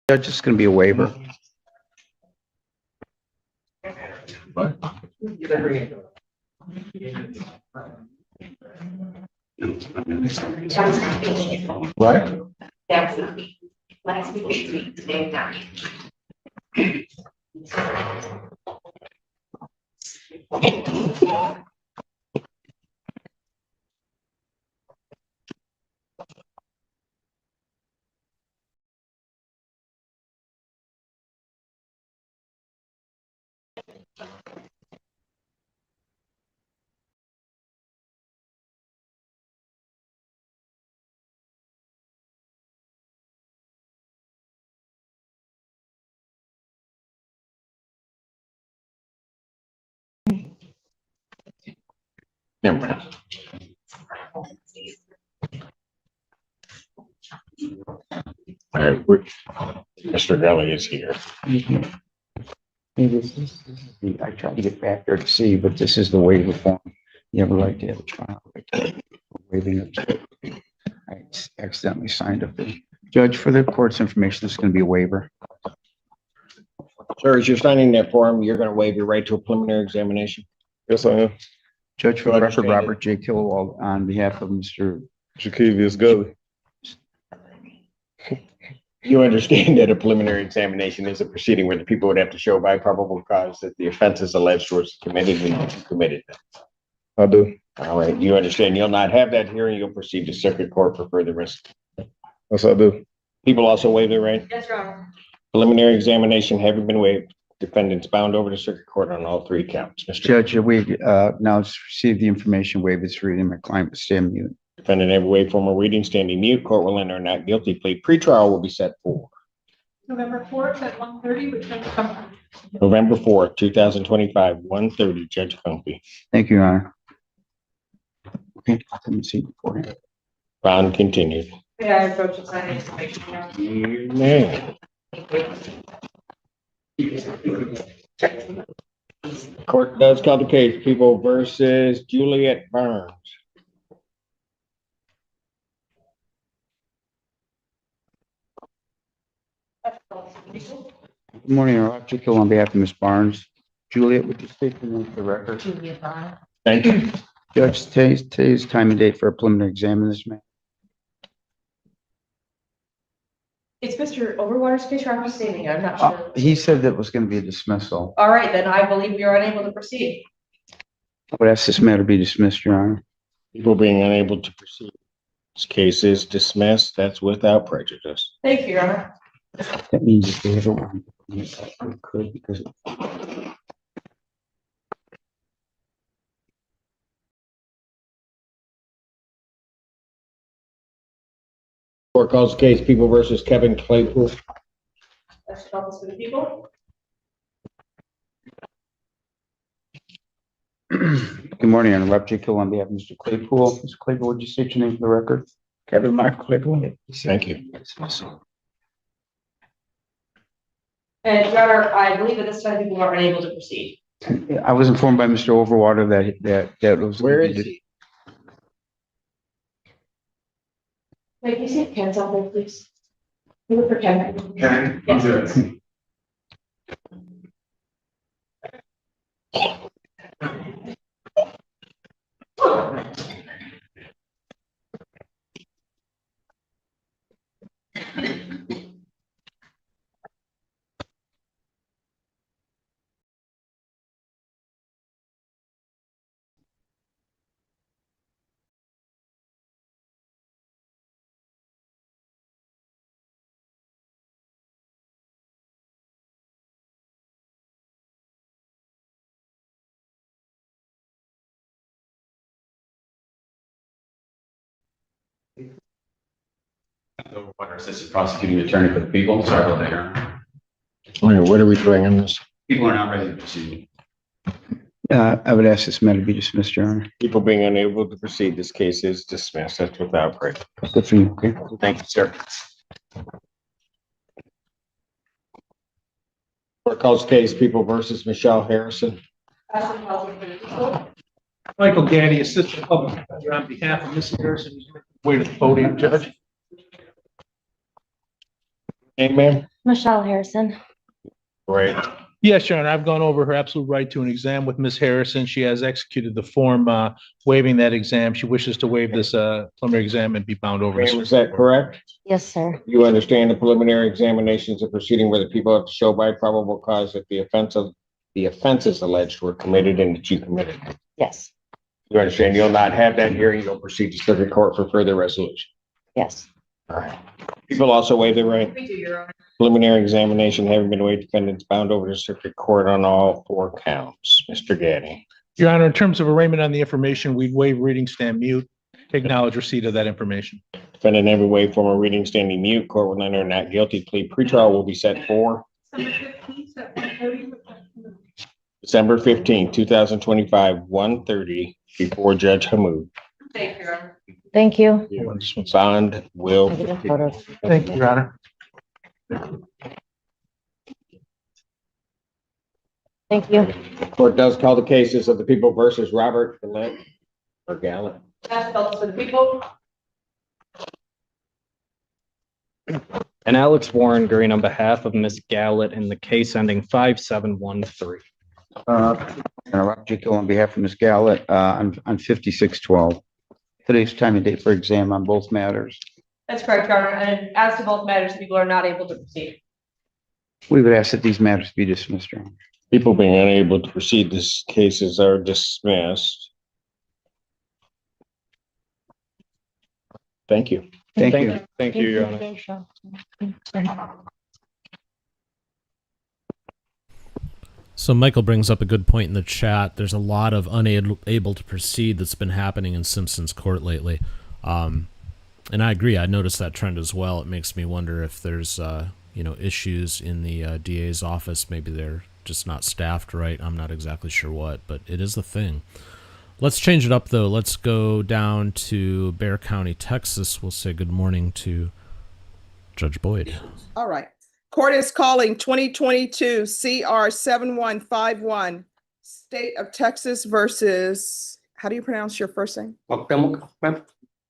Speaker 23: Judge, it's going to be a waiver. What?
Speaker 8: That's not me. Last week, this week, today, not me.
Speaker 23: Never mind. All right, Mr. Gully is here. I tried to get back there to see, but this is the waiver form. You ever like to have a trial? Waiving it. I accidentally signed up there. Judge, for the court's information, this is going to be a waiver. Sir, as you're signing that form, you're going to waive your right to a preliminary examination? Yes, I am. Judge, for the record, Robert J. Kilwell on behalf of Mr. Shaquille's Gully. You understand that a preliminary examination is a proceeding where the people would have to show by probable cause that the offenses alleged was committed and committed. I do. All right. You understand you'll not have that hearing. You'll proceed to circuit court for further risk. What's up, Boo? People also waive their right.
Speaker 8: Yes, Your Honor.
Speaker 23: Preliminary examination having been waived, defendants bound over to circuit court on all three counts. Mr.
Speaker 7: Judge, we now received the information, waive its reading, my client will stand mute.
Speaker 23: Defendant every way formal reading, standing mute. Court will enter a not guilty plea. Pretrial will be set for
Speaker 8: November 4th at 1:30 with Judge Comfy.
Speaker 23: November 4th, 2025, 1:30, Judge Comfy.
Speaker 7: Thank you, Your Honor. Okay, I couldn't see beforehand.
Speaker 23: Bond continued.
Speaker 8: May I approach the signing information now?
Speaker 23: You may. Court does call the case, People versus Juliet Burns.
Speaker 7: Good morning, Your Honor. Chico on behalf of Ms. Barnes. Juliet, would you state the name for the record?
Speaker 8: Juliet Barnes.
Speaker 23: Thank you.
Speaker 7: Judge, today's time and date for a preliminary exam in this matter.
Speaker 8: It's Mr. Overwater's case you're understanding. I'm not sure.
Speaker 7: He said that was going to be a dismissal.
Speaker 8: All right, then I believe we are unable to proceed.
Speaker 7: I would ask this matter be dismissed, Your Honor.
Speaker 23: People being unable to proceed. This case is dismissed. That's without prejudice.
Speaker 8: Thank you, Your Honor.
Speaker 7: That means if they ever want to, could, because
Speaker 23: Court calls the case People versus Kevin Claypool.
Speaker 8: That's the office for the people.
Speaker 7: Good morning, Your Honor. Rob Chico on behalf of Mr. Claypool. Mr. Claypool, would you state your name for the record? Kevin Mark Claypool.
Speaker 23: Thank you.
Speaker 8: And Your Honor, I believe at this time people are unable to proceed.
Speaker 7: I was informed by Mr. Overwater that was.
Speaker 23: Where is he?
Speaker 8: Wait, can you see Ken's out there, please? You look for Ken.
Speaker 24: Ken?
Speaker 8: Yes, please.
Speaker 9: Overwater, Assistant Prosecuting Attorney for the People. Sorry about that, Your Honor.
Speaker 23: What are we doing on this?
Speaker 9: People are not ready to proceed.
Speaker 7: I would ask this matter be dismissed, Your Honor.
Speaker 23: People being unable to proceed. This case is dismissed. That's without prejudice.
Speaker 7: Good for you, okay?
Speaker 23: Thank you, sir. Court calls case People versus Michelle Harrison.
Speaker 8: That's the office for the people.
Speaker 10: Michael Gaddy, Assistant Public Defender, on behalf of Mrs. Harrison, way to the podium, Judge.
Speaker 23: Hey, ma'am.
Speaker 11: Michelle Harrison.
Speaker 23: Great.
Speaker 10: Yes, Your Honor, I've gone over her absolute right to an exam with Ms. Harrison. She has executed the form waiving that exam. She wishes to waive this preliminary exam and be bound over.
Speaker 23: Ma'am, is that correct?
Speaker 11: Yes, sir.
Speaker 23: You understand the preliminary examinations of proceeding where the people have to show by probable cause that the offenses alleged were committed and that you committed them.
Speaker 11: Yes.
Speaker 23: You understand you'll not have that hearing. You'll proceed to circuit court for further resolution.
Speaker 11: Yes.
Speaker 23: All right. People also waive their right.
Speaker 8: We do, Your Honor.
Speaker 23: Preliminary examination having been waived, defendants bound over to circuit court on all four counts. Mr. Gaddy.
Speaker 10: Your Honor, in terms of arraignment on the information, we'd waive reading, stand mute, acknowledge receipt of that information.
Speaker 23: Defendant every way formal reading, standing mute. Court will enter a not guilty plea. Pretrial will be set for December 15th, 2025, 1:30 before Judge Hammoud.
Speaker 8: Thank you, Your Honor.
Speaker 11: Thank you.
Speaker 23: Bond will.
Speaker 10: Thank you, Your Honor.
Speaker 11: Thank you.
Speaker 23: Court does call the cases of the People versus Robert Gallant or Gallant.
Speaker 8: That's the office for the people.
Speaker 25: And Alex Warren Green on behalf of Ms. Gallant in the case ending 5713.
Speaker 7: Rob Chico on behalf of Ms. Gallant, on 5612. Today's time and date for exam on both matters.
Speaker 8: That's correct, Your Honor. And as to both matters, people are not able to proceed.
Speaker 7: We would ask that these matters be dismissed, Your Honor.
Speaker 23: People being unable to proceed, these cases are dismissed. Thank you.
Speaker 7: Thank you.
Speaker 25: Thank you, Your Honor.
Speaker 1: So Michael brings up a good point in the chat. There's a lot of unable to proceed that's been happening in Simpson's court lately. And I agree. I noticed that trend as well. It makes me wonder if there's, issues in the DA's office. Maybe they're just not staffed right. I'm not exactly sure what, but it is the thing. Let's change it up, though. Let's go down to Bexar County, Texas. We'll say good morning to Judge Boyd.
Speaker 5: All right. Court is calling 2022 CR 7151, State of Texas versus, how do you pronounce your first name? All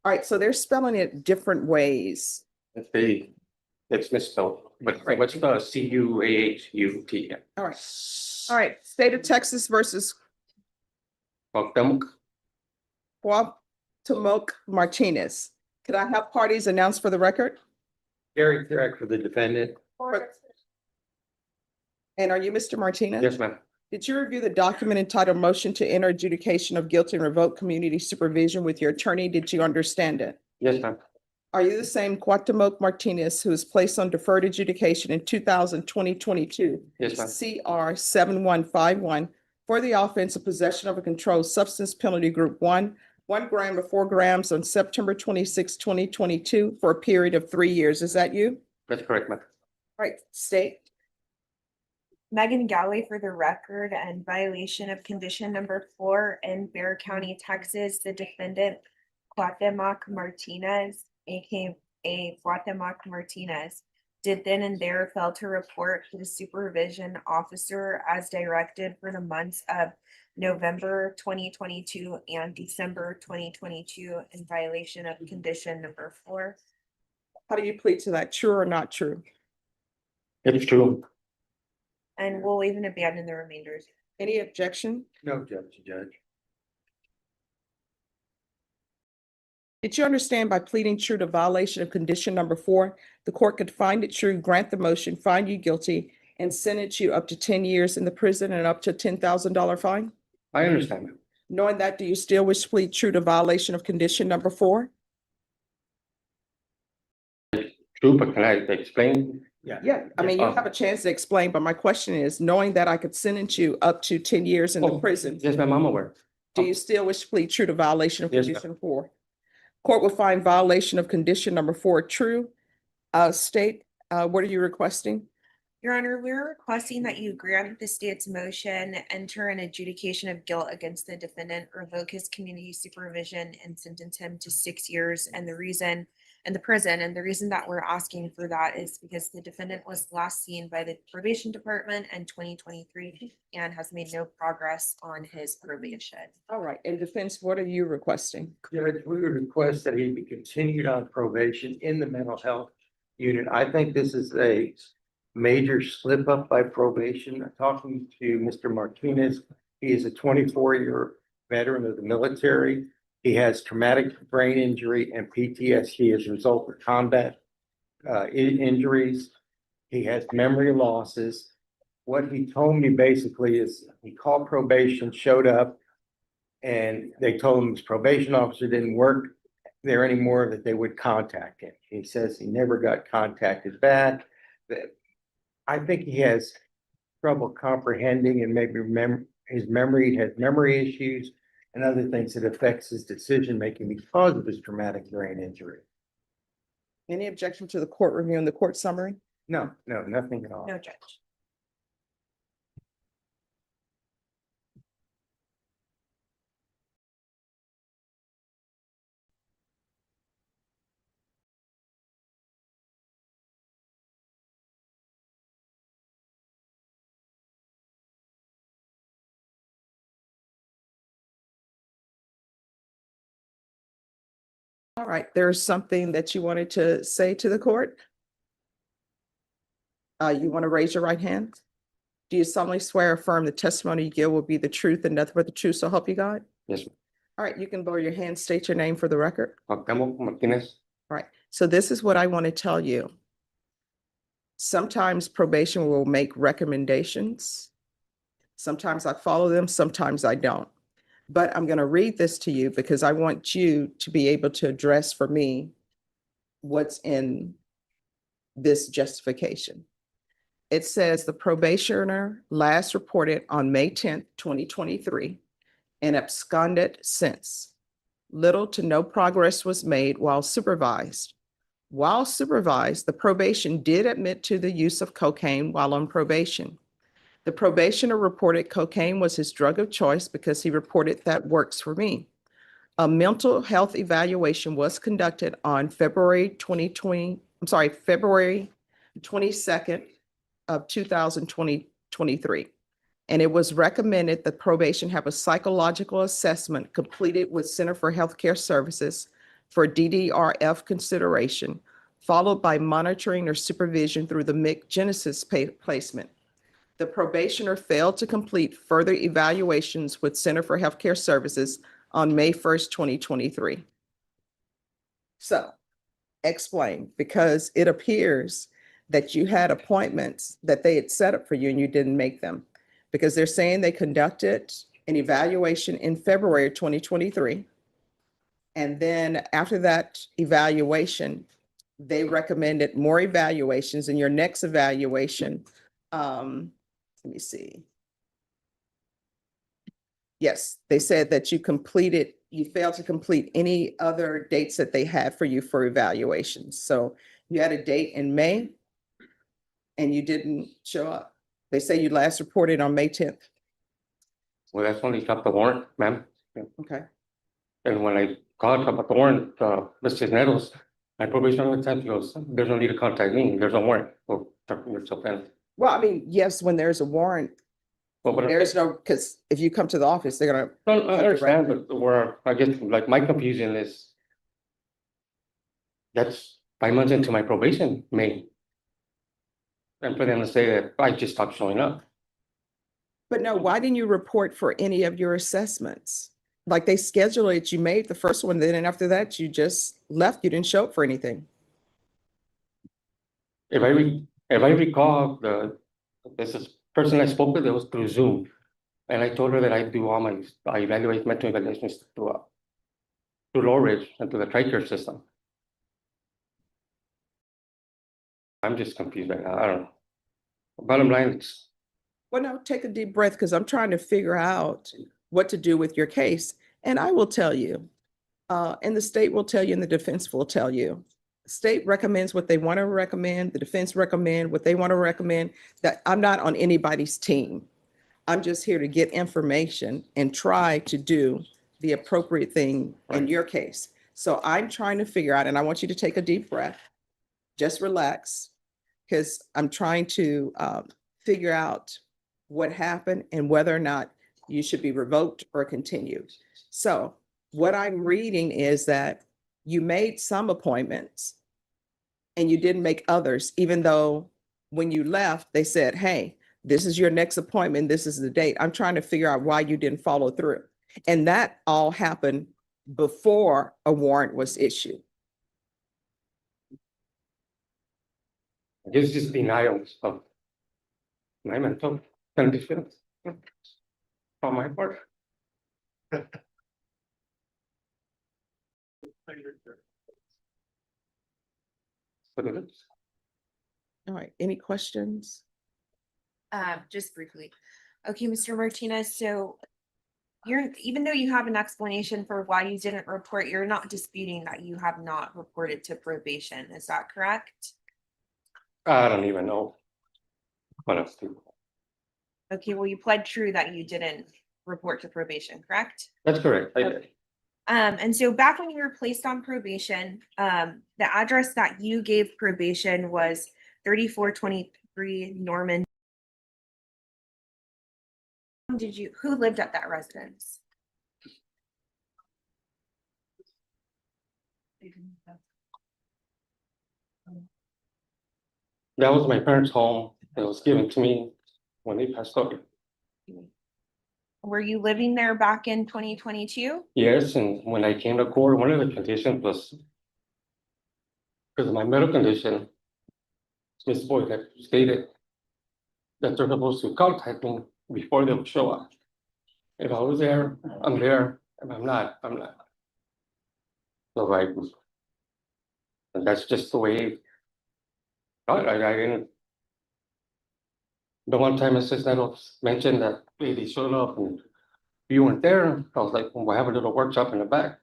Speaker 5: right, so they're spelling it different ways.
Speaker 13: It's misspelled, but what's the CUAHUT?
Speaker 5: All right. All right, State of Texas versus Cuauhtemoc Martinez. Could I have parties announced for the record?
Speaker 13: Gary Craig for the defendant.
Speaker 5: And are you Mr. Martinez?
Speaker 13: Yes, ma'am.
Speaker 5: Did you review the document entitled Motion to Enter Adjudication of Guilt and Revoke Community Supervision with your attorney? Did you understand it?
Speaker 13: Yes, ma'am.
Speaker 5: Are you the same Cuauhtemoc Martinez who was placed on deferred adjudication in 2022?
Speaker 13: Yes, ma'am.
Speaker 5: CR 7151 for the offense of possession of a controlled substance penalty group 1 gram to 4 grams on September 26, 2022 for a period of 3 years. Is that you?
Speaker 13: That's correct, ma'am.
Speaker 5: All right, state.
Speaker 8: Megan Galley for the record and violation of condition number 4 in Bexar County, Texas, the defendant Cuauhtemoc Martinez, aka Cuauhtemoc Martinez, did then and there fail to report to the supervision officer as directed for the months of November 2022 and December 2022 in violation of condition number 4.
Speaker 5: How do you plead to that? True or not true?
Speaker 13: It's true.
Speaker 8: And we'll even abandon the remainders.
Speaker 5: Any objection?
Speaker 13: No, Judge.
Speaker 5: Did you understand by pleading true to violation of condition number 4, the court could find it true, grant the motion, find you guilty, and sentence you up to 10 years in the prison and up to a $10,000 fine?
Speaker 13: I understand, ma'am.
Speaker 5: Knowing that, do you still wish to plead true to violation of condition number 4?
Speaker 13: True, but can I explain?
Speaker 5: Yeah, I mean, you have a chance to explain, but my question is, knowing that I could sentence you up to 10 years in the prison,
Speaker 13: Yes, ma'am, I'm aware.
Speaker 5: do you still wish to plead true to violation of
Speaker 13: Yes,
Speaker 5: condition 4? Court will find violation of condition number 4 true. State, what are you requesting?
Speaker 8: Your Honor, we're requesting that you grant the state's motion, enter an adjudication of guilt against the defendant, revoke his community supervision, and sentence him to 6 years in the prison. And the reason that we're asking for that is because the defendant was last seen by the probation department in 2023 and has made no progress on his probation.
Speaker 5: All right, in defense, what are you requesting?
Speaker 13: Judge, we would request that he be continued on probation in the mental health unit. I think this is a major slip up by probation. Talking to Mr. Martinez, he is a 24-year veteran of the military. He has traumatic brain injury and PTSD as a result of combat injuries. He has memory losses. What he told me basically is he called probation, showed up, and they told him his probation officer didn't work there anymore, that they would contact him. He says he never got contacted back. I think he has trouble comprehending and maybe his memory has memory issues and other things that affects his decision making because of his traumatic brain injury.
Speaker 5: Any objection to the court reviewing the court summary?
Speaker 13: No, nothing at all.
Speaker 8: No, Judge.
Speaker 5: All right, there's something that you wanted to say to the court? You want to raise your right hand? Do you solemnly swear or affirm the testimony you give will be the truth and nothing but the truth, so help you God?
Speaker 13: Yes.
Speaker 5: All right, you can lower your hand, state your name for the record.
Speaker 13: Cuauhtemoc Martinez.
Speaker 5: All right, so this is what I want to tell you. Sometimes probation will make recommendations. Sometimes I follow them, sometimes I don't. But I'm going to read this to you because I want you to be able to address for me what's in this justification. It says the probationer last reported on May 10th, 2023, and absconded since. Little to no progress was made while supervised. While supervised, the probation did admit to the use of cocaine while on probation. The probationer reported cocaine was his drug of choice because he reported that works for me. A mental health evaluation was conducted on February 22nd of 2023. And it was recommended that probation have a psychological assessment completed with Center for Healthcare Services for DDRF consideration, followed by monitoring or supervision through the MIC Genesis placement. The probationer failed to complete further evaluations with Center for Healthcare Services on May 1st, 2023. So, explain, because it appears that you had appointments that they had set up for you and you didn't make them. Because they're saying they conducted an evaluation in February of 2023. And then after that evaluation, they recommended more evaluations. In your next evaluation, let me see. Yes, they said that you failed to complete any other dates that they had for you for evaluations. So you had a date in May and you didn't show up. They say you last reported on May 10th.
Speaker 13: Well, that's when he got the warrant, ma'am.
Speaker 5: Okay.
Speaker 13: And when I called about the warrant, Mr. Nettles, my probation officer goes, there's no need to contact me. There's a warrant for yourself.
Speaker 5: Well, I mean, yes, when there's a warrant, there's no, because if you come to the office, they're gonna.
Speaker 13: No, I understand, but where I guess like my confusion is that's 5 months into my probation, May. And for them to say that I just stopped showing up.
Speaker 5: But no, why didn't you report for any of your assessments? Like they scheduled it, you made the first one, then after that, you just left, you didn't show up for anything.
Speaker 13: If I recall, this is person I spoke with, it was through Zoom. And I told her that I do all I evaluate mental evaluations through Low Ridge and through the TRICARE system. I'm just confused right now. I don't know. Bottom line, it's.
Speaker 5: Well, no, take a deep breath because I'm trying to figure out what to do with your case. And I will tell you, and the state will tell you, and the defense will tell you. State recommends what they want to recommend. The defense recommend what they want to recommend. That I'm not on anybody's team. I'm just here to get information and try to do the appropriate thing in your case. So I'm trying to figure out, and I want you to take a deep breath. Just relax, because I'm trying to figure out what happened and whether or not you should be revoked or continued. So what I'm reading is that you made some appointments and you didn't make others, even though when you left, they said, hey, this is your next appointment. This is the date. I'm trying to figure out why you didn't follow through. And that all happened before a warrant was issued.
Speaker 13: I guess just denials of my mental conditions on my part.
Speaker 5: All right, any questions?
Speaker 8: Just briefly. Okay, Mr. Martinez, so even though you have an explanation for why you didn't report, you're not disputing that you have not reported to probation. Is that correct?
Speaker 13: I don't even know what else to.
Speaker 8: Okay, well, you pled true that you didn't report to probation, correct?
Speaker 13: That's correct. I did.
Speaker 8: And so back when you were placed on probation, the address that you gave probation was 3423 Norman. Who lived at that residence?
Speaker 13: That was my parents' home. It was given to me when they passed away.
Speaker 8: Were you living there back in 2022?
Speaker 13: Yes, and when I came to court, one of the conditions was because of my medical condition, Ms. Boyd had stated that they're supposed to contact me before they would show up. If I was there, I'm there. If I'm not, I'm not. So And that's just the way. I didn't. The one time assistant mentioned that hey, they showed up and you weren't there. I was like, well, I have a little workshop in the back,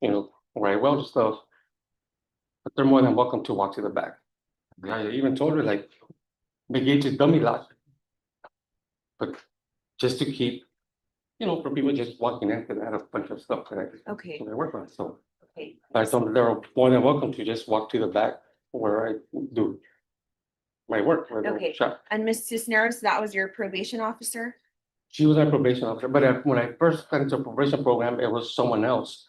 Speaker 13: where I weld stuff. But they're more than welcome to walk to the back. I even told her like, the gate is dummy lock. But just to keep, for people just walking in, because I had a bunch of stuff that I work on, so.
Speaker 8: Okay.
Speaker 13: I told them they're more than welcome to just walk to the back where I do my work. where the
Speaker 8: Okay.
Speaker 13: shop.
Speaker 8: And Ms. Cisneros, that was your probation officer?
Speaker 13: She was our probation officer, but when I first got into the probation program, it was someone else.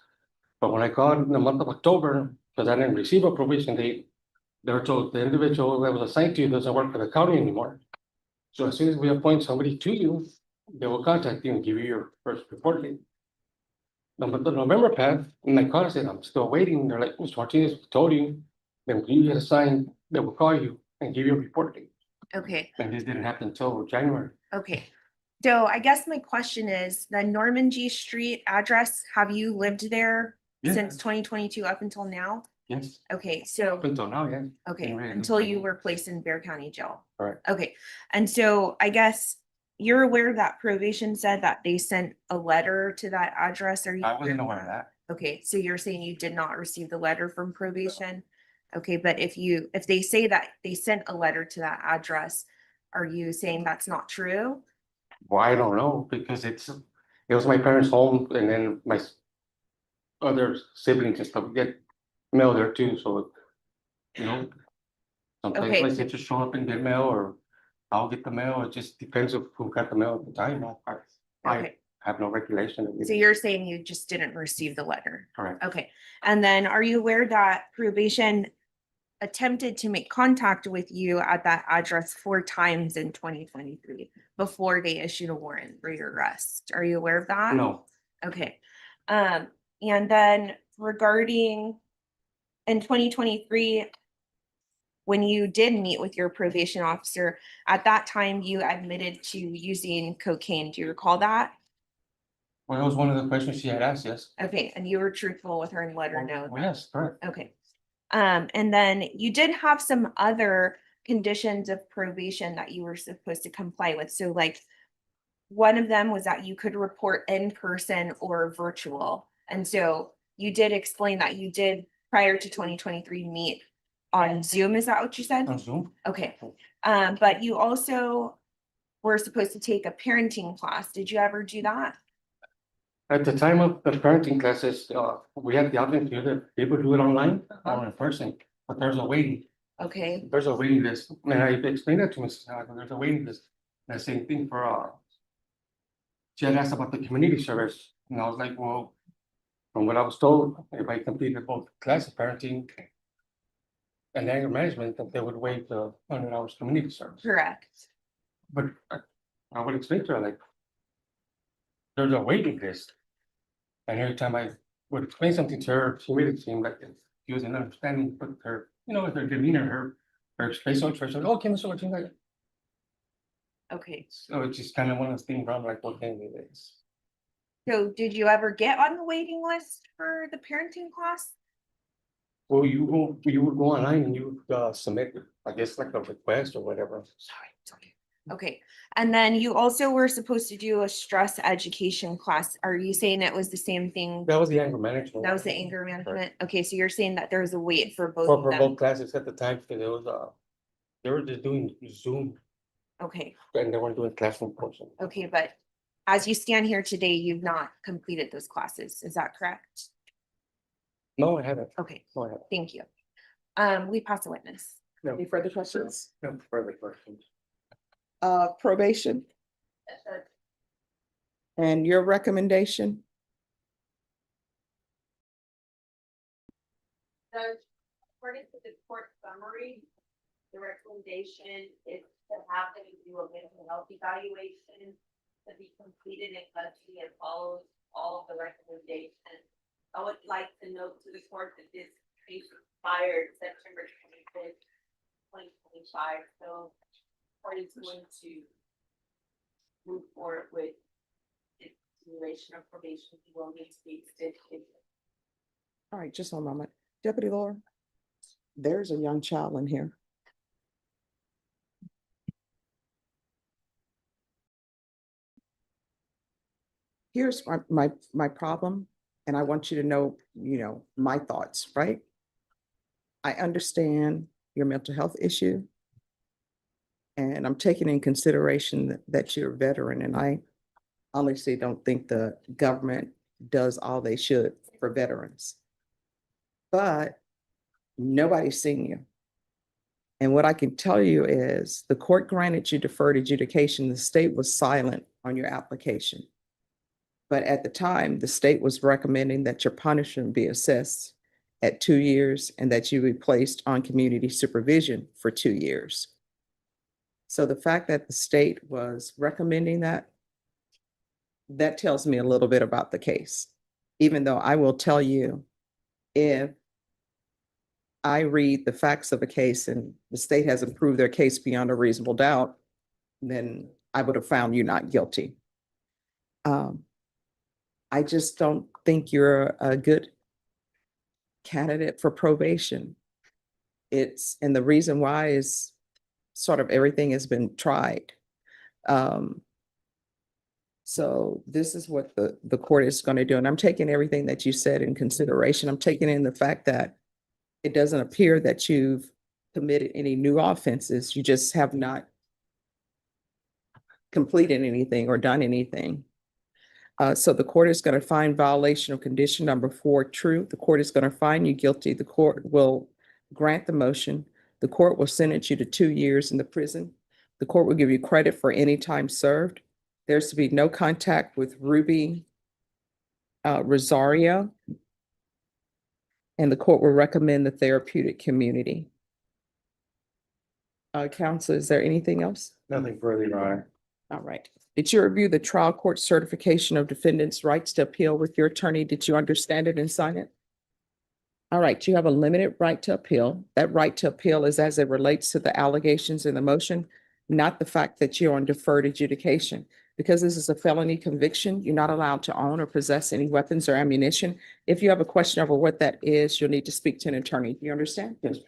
Speaker 13: But when I called in the month of October, because I didn't receive a probation date, they were told the individual that was assigned to you doesn't work for the county anymore. So as soon as we appoint somebody to you, they will contact you and give you your first report date. The November passed, and I called and said, I'm still waiting. They're like, Mr. Martinez told you, then when you get assigned, they will call you and give you a report date.
Speaker 8: Okay,
Speaker 13: And this didn't happen until January.
Speaker 8: okay. So I guess my question is, the Norman G. Street address, have you lived there
Speaker 13: Yeah.
Speaker 8: since 2022 up until now?
Speaker 13: Yes,
Speaker 8: Okay, so,
Speaker 13: up until now, yeah.
Speaker 8: okay,
Speaker 13: Right.
Speaker 8: until you were placed in Bear County Jail.
Speaker 13: Correct.
Speaker 8: Okay, and so I guess you're aware that probation said that they sent a letter to that address, or you?
Speaker 13: I wasn't aware of that.
Speaker 8: Okay, so you're saying you did not receive the letter from probation? Okay, but if they say that they sent a letter to that address, are you saying that's not true?
Speaker 13: Well, I don't know, because it was my parents' home, and then my other siblings and stuff get mail there too, so, sometimes
Speaker 8: Okay.
Speaker 13: like they just show up and get mail, or I'll get the mail. It just depends on who got the mail at the time. I
Speaker 8: Okay.
Speaker 13: have no regulation.
Speaker 8: So you're saying you just didn't receive the letter?
Speaker 13: Correct.
Speaker 8: Okay, and then are you aware that probation attempted to make contact with you at that address 4 times in 2023 before they issued a warrant for your arrest? Are you aware of that?
Speaker 13: No,
Speaker 8: Okay, and then regarding in 2023, when you did meet with your probation officer, at that time you admitted to using cocaine. Do you recall that?
Speaker 13: well, that was one of the questions she had asked, yes.
Speaker 8: Okay, and you were truthful with her and let her know.
Speaker 13: Well, yes, correct.
Speaker 8: Okay. And then you did have some other conditions of probation that you were supposed to comply with. So like, one of them was that you could report in person or virtual. And so you did explain that you did prior to 2023 meet on Zoom. Is that what you said?
Speaker 13: On Zoom?
Speaker 8: Okay. But you also were supposed to take a parenting class. Did you ever do that?
Speaker 13: At the time of the parenting classes, we had the option to either people do it online or in person, but there's a waiting.
Speaker 8: Okay,
Speaker 13: There's a waiting list, and I explained that to Mrs. Howard, there's a waiting list. The same thing for, she had asked about the community service, and I was like, well, from what I was told, if I completed both classes, parenting and anger management, that they would waive the 100 hours community service.
Speaker 8: correct.
Speaker 13: But I would explain to her, like, there's a waiting list. And every time I would explain something to her, she made it seem like she was an understanding, but her, her demeanor, her facial expression, okay, Mr. Martinez.
Speaker 8: Okay,
Speaker 13: So it's just kind of one of those things where I'm like, okay, it is.
Speaker 8: so did you ever get on the waiting list for the parenting class?
Speaker 13: Well, you would go online and you would submit, I guess, like a request or whatever.
Speaker 8: Sorry, it's okay. Okay, and then you also were supposed to do a stress education class. Are you saying it was the same thing?
Speaker 13: That was the anger management.
Speaker 8: That was the anger management? Okay, so you're saying that there was a wait for both
Speaker 13: For
Speaker 8: of them?
Speaker 13: both classes at the time, because it was, they were just doing Zoom
Speaker 8: Okay,
Speaker 13: and they weren't doing classroom portion.
Speaker 8: okay, but as you stand here today, you've not completed those classes. Is that correct?
Speaker 13: No, I haven't.
Speaker 8: Okay,
Speaker 13: No, I haven't.
Speaker 8: thank you. We pass the witness.
Speaker 13: No.
Speaker 5: Any further questions?
Speaker 13: No further questions.
Speaker 5: Probation and your recommendation?
Speaker 8: So according to the court summary, the recommendation is to have them do a mental health evaluation to be completed in custody and follows all of the recommendations. I would like to note to the court that this case expired September 25th, 2025. So court is going to move forward with its duration of probation. He will need to be extended.
Speaker 5: All right, just one moment. Deputy Laura? There's a young child in here. Here's my problem, and I want you to know, my thoughts, right? I understand your mental health issue. And I'm taking in consideration that you're a veteran, and I honestly don't think the government does all they should for veterans. But nobody's seen you. And what I can tell you is the court granted you deferred adjudication. The state was silent on your application. But at the time, the state was recommending that your punishment be assessed at 2 years and that you be placed on community supervision for 2 years. So the fact that the state was recommending that tells me a little bit about the case. Even though I will tell you, if I read the facts of a case and the state hasn't proved their case beyond a reasonable doubt, then I would have found you not guilty. I just don't think you're a good candidate for probation. And the reason why is sort of everything has been tried. So this is what the court is going to do. And I'm taking everything that you said in consideration. I'm taking in the fact that it doesn't appear that you've committed any new offenses. You just have not completed anything or done anything. So the court is going to find violation of condition number 4 true. The court is going to find you guilty. The court will grant the motion. The court will sentence you to 2 years in the prison. The court will give you credit for any time served. There's to be no contact with Ruby Rosario. And the court will recommend the therapeutic community. Counsel, is there anything else?
Speaker 13: Nothing further, Your Honor.
Speaker 5: All right. Did you review the trial court certification of defendants' rights to appeal with your attorney? Did you understand it and sign it? All right, you have a limited right to appeal. That right to appeal is as it relates to the allegations in the motion, not the fact that you're on deferred adjudication. Because this is a felony conviction, you're not allowed to own or possess any weapons or ammunition. If you have a question over what that is, you'll need to speak to an attorney. Do you understand? Yes.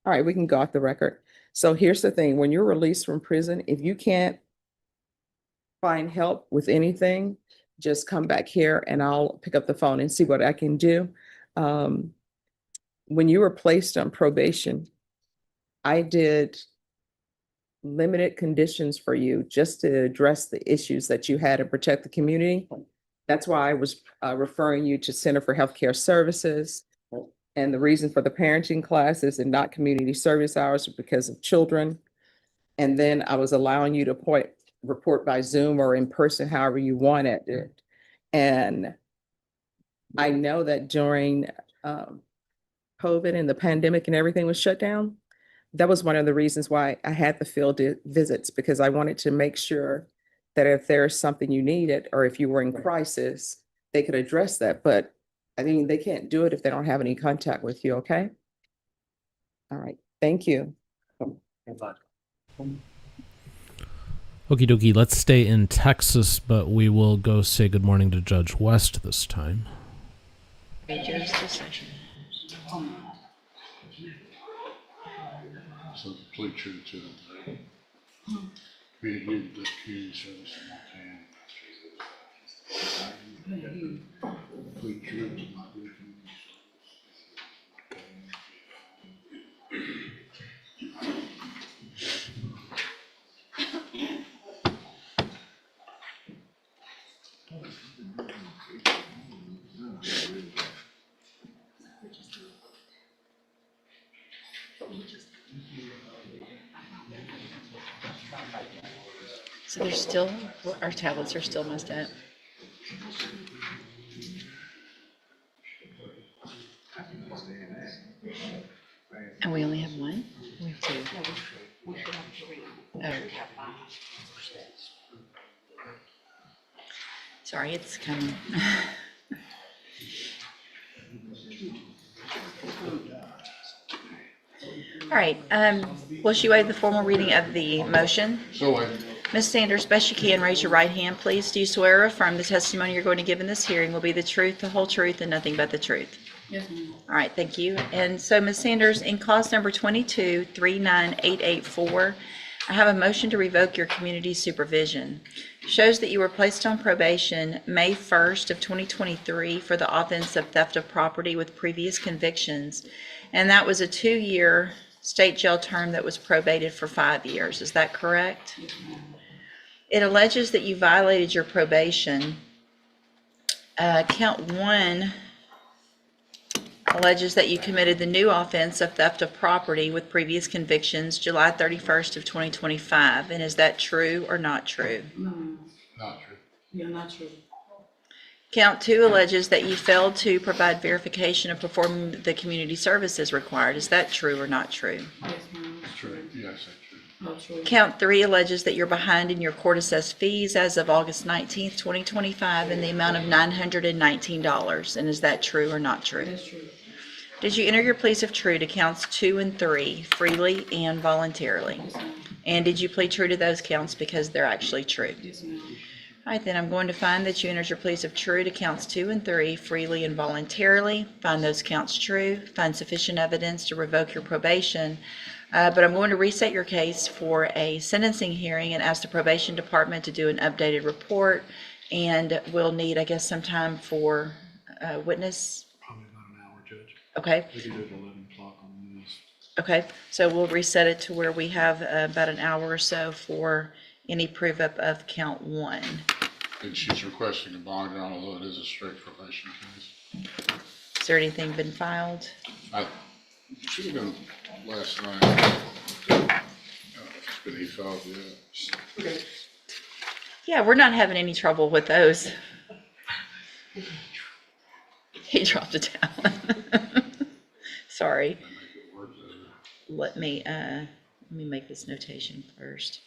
Speaker 5: All right, we can go off the record. So here's the thing. When you're released from prison, if you can't find help with anything, just come back here and I'll pick up the phone and see what I can do. When you were placed on probation, I did limited conditions for you just to address the issues that you had and protect the community. That's why I was referring you to Center for Healthcare Services. And the reason for the parenting classes and not community service hours was because of children. And then I was allowing you to report by Zoom or in person, however you wanted it. And I know that during COVID and the pandemic and everything was shut down, that was one of the reasons why I had the field visits, because I wanted to make sure that if there's something you needed or if you were in crisis, they could address that. But I mean, they can't do it if they don't have any contact with you, okay? All right, thank you.
Speaker 1: Okie dokie, let's stay in Texas, but we will go say good morning to Judge West this time.
Speaker 3: So complete truth to it. We had used the community service in Montana. Complete truth to my community
Speaker 12: So there's still, our tablets are still messed up. And we only have one? We have two. Oh. Sorry, it's coming. All right, will she waive the formal reading of the motion?
Speaker 3: So
Speaker 12: Ms. Sanders, best you can, raise your right hand, please. Do you swear or affirm the testimony you're going to give in this hearing will be the truth, the whole truth, and nothing but the truth? Yes, ma'am.
Speaker 15: All right, thank you. And so, Ms. Sanders, in cause number 22-39884, I have a motion to revoke your community supervision. Shows that you were placed on probation May 1st of 2023 for the offense of theft of property with previous convictions. And that was a 2-year state jail term that was probated for 5 years. Is that correct?
Speaker 12: Yes, ma'am.
Speaker 15: It alleges that you violated your probation. Count 1 alleges that you committed the new offense of theft of property with previous convictions July 31st of 2025. And is that true or not true?
Speaker 12: No, ma'am.
Speaker 3: Not true.
Speaker 12: Yeah, not true.
Speaker 15: Count 2 alleges that you failed to provide verification of performing the community services required. Is that true or not true?
Speaker 12: Yes, ma'am.
Speaker 3: It's true. Yes, that's true.
Speaker 12: Not true.
Speaker 15: Count 3 alleges that you're behind in your court-assessed fees as of August 19th, 2025 in the amount of $919. And is that true or not true?
Speaker 12: That's true.
Speaker 15: Did you enter your pleas of true to counts 2 and 3 freely and voluntarily?
Speaker 12: Yes, ma'am.
Speaker 15: And did you plead true to those counts because they're actually true?
Speaker 12: Yes, ma'am.
Speaker 15: All right, then I'm going to find that you entered your pleas of true to counts 2 and 3 freely and voluntarily. Find those counts true. Find sufficient evidence to revoke your probation. But I'm going to reset your case for a sentencing hearing and ask the probation department to do an updated report. And we'll need, I guess, some time for witness.
Speaker 3: Probably about an hour, Judge.
Speaker 15: Okay.
Speaker 3: We can do it at 11 o'clock on this.
Speaker 15: Okay, so we'll reset it to where we have about an hour or so for any prove up of count 1.
Speaker 3: And she's requesting a bond, although it is a strict probation case.
Speaker 15: Has there anything been filed?
Speaker 3: Should have been last night. It's been e-filed yet.
Speaker 15: Yeah, we're not having any trouble with those. He dropped it down. Sorry. Let me make this notation first.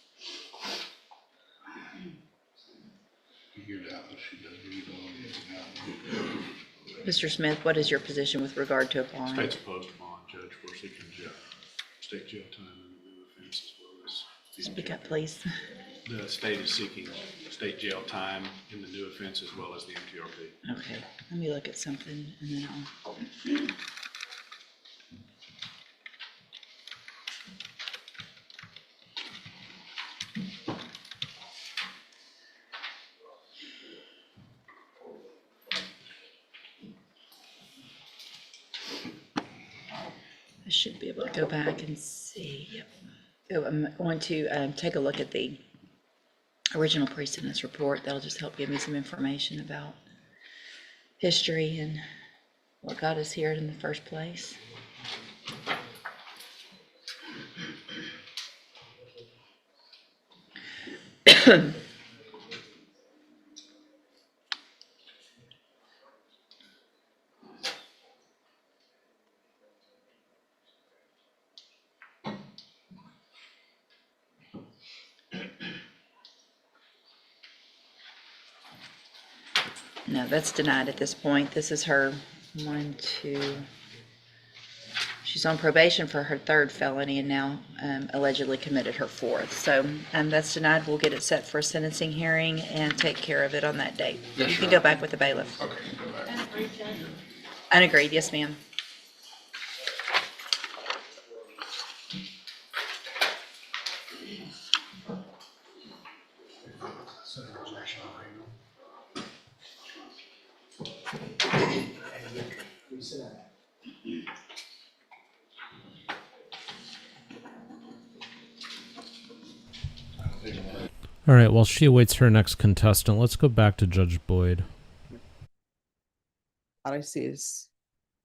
Speaker 15: Mr. Smith, what is your position with regard to a bond?
Speaker 3: State's opposed to bond, Judge. We're seeking state jail time and the new offense as well as.
Speaker 15: Speak up, please.
Speaker 3: The state is seeking state jail time in the new offense as well as the MTRP.
Speaker 15: Okay, let me look at something and then I'll. I should be able to go back and see. Yep. Oh, I'm going to take a look at the original precedence report. That'll just help give me some information about history and what got us here in the first place. No, that's denied at this point. This is her she's on probation for her 3rd felony and now allegedly committed her 4th. So that's denied. We'll get it set for a sentencing hearing and take care of it on that date.
Speaker 3: Yes,
Speaker 15: You can
Speaker 3: sure.
Speaker 15: go back with the bailiff.
Speaker 3: Okay, go back.
Speaker 15: Unagreed, yes, ma'am.
Speaker 1: All right, while she awaits her next contestant, let's go back to Judge Boyd.
Speaker 5: What I see is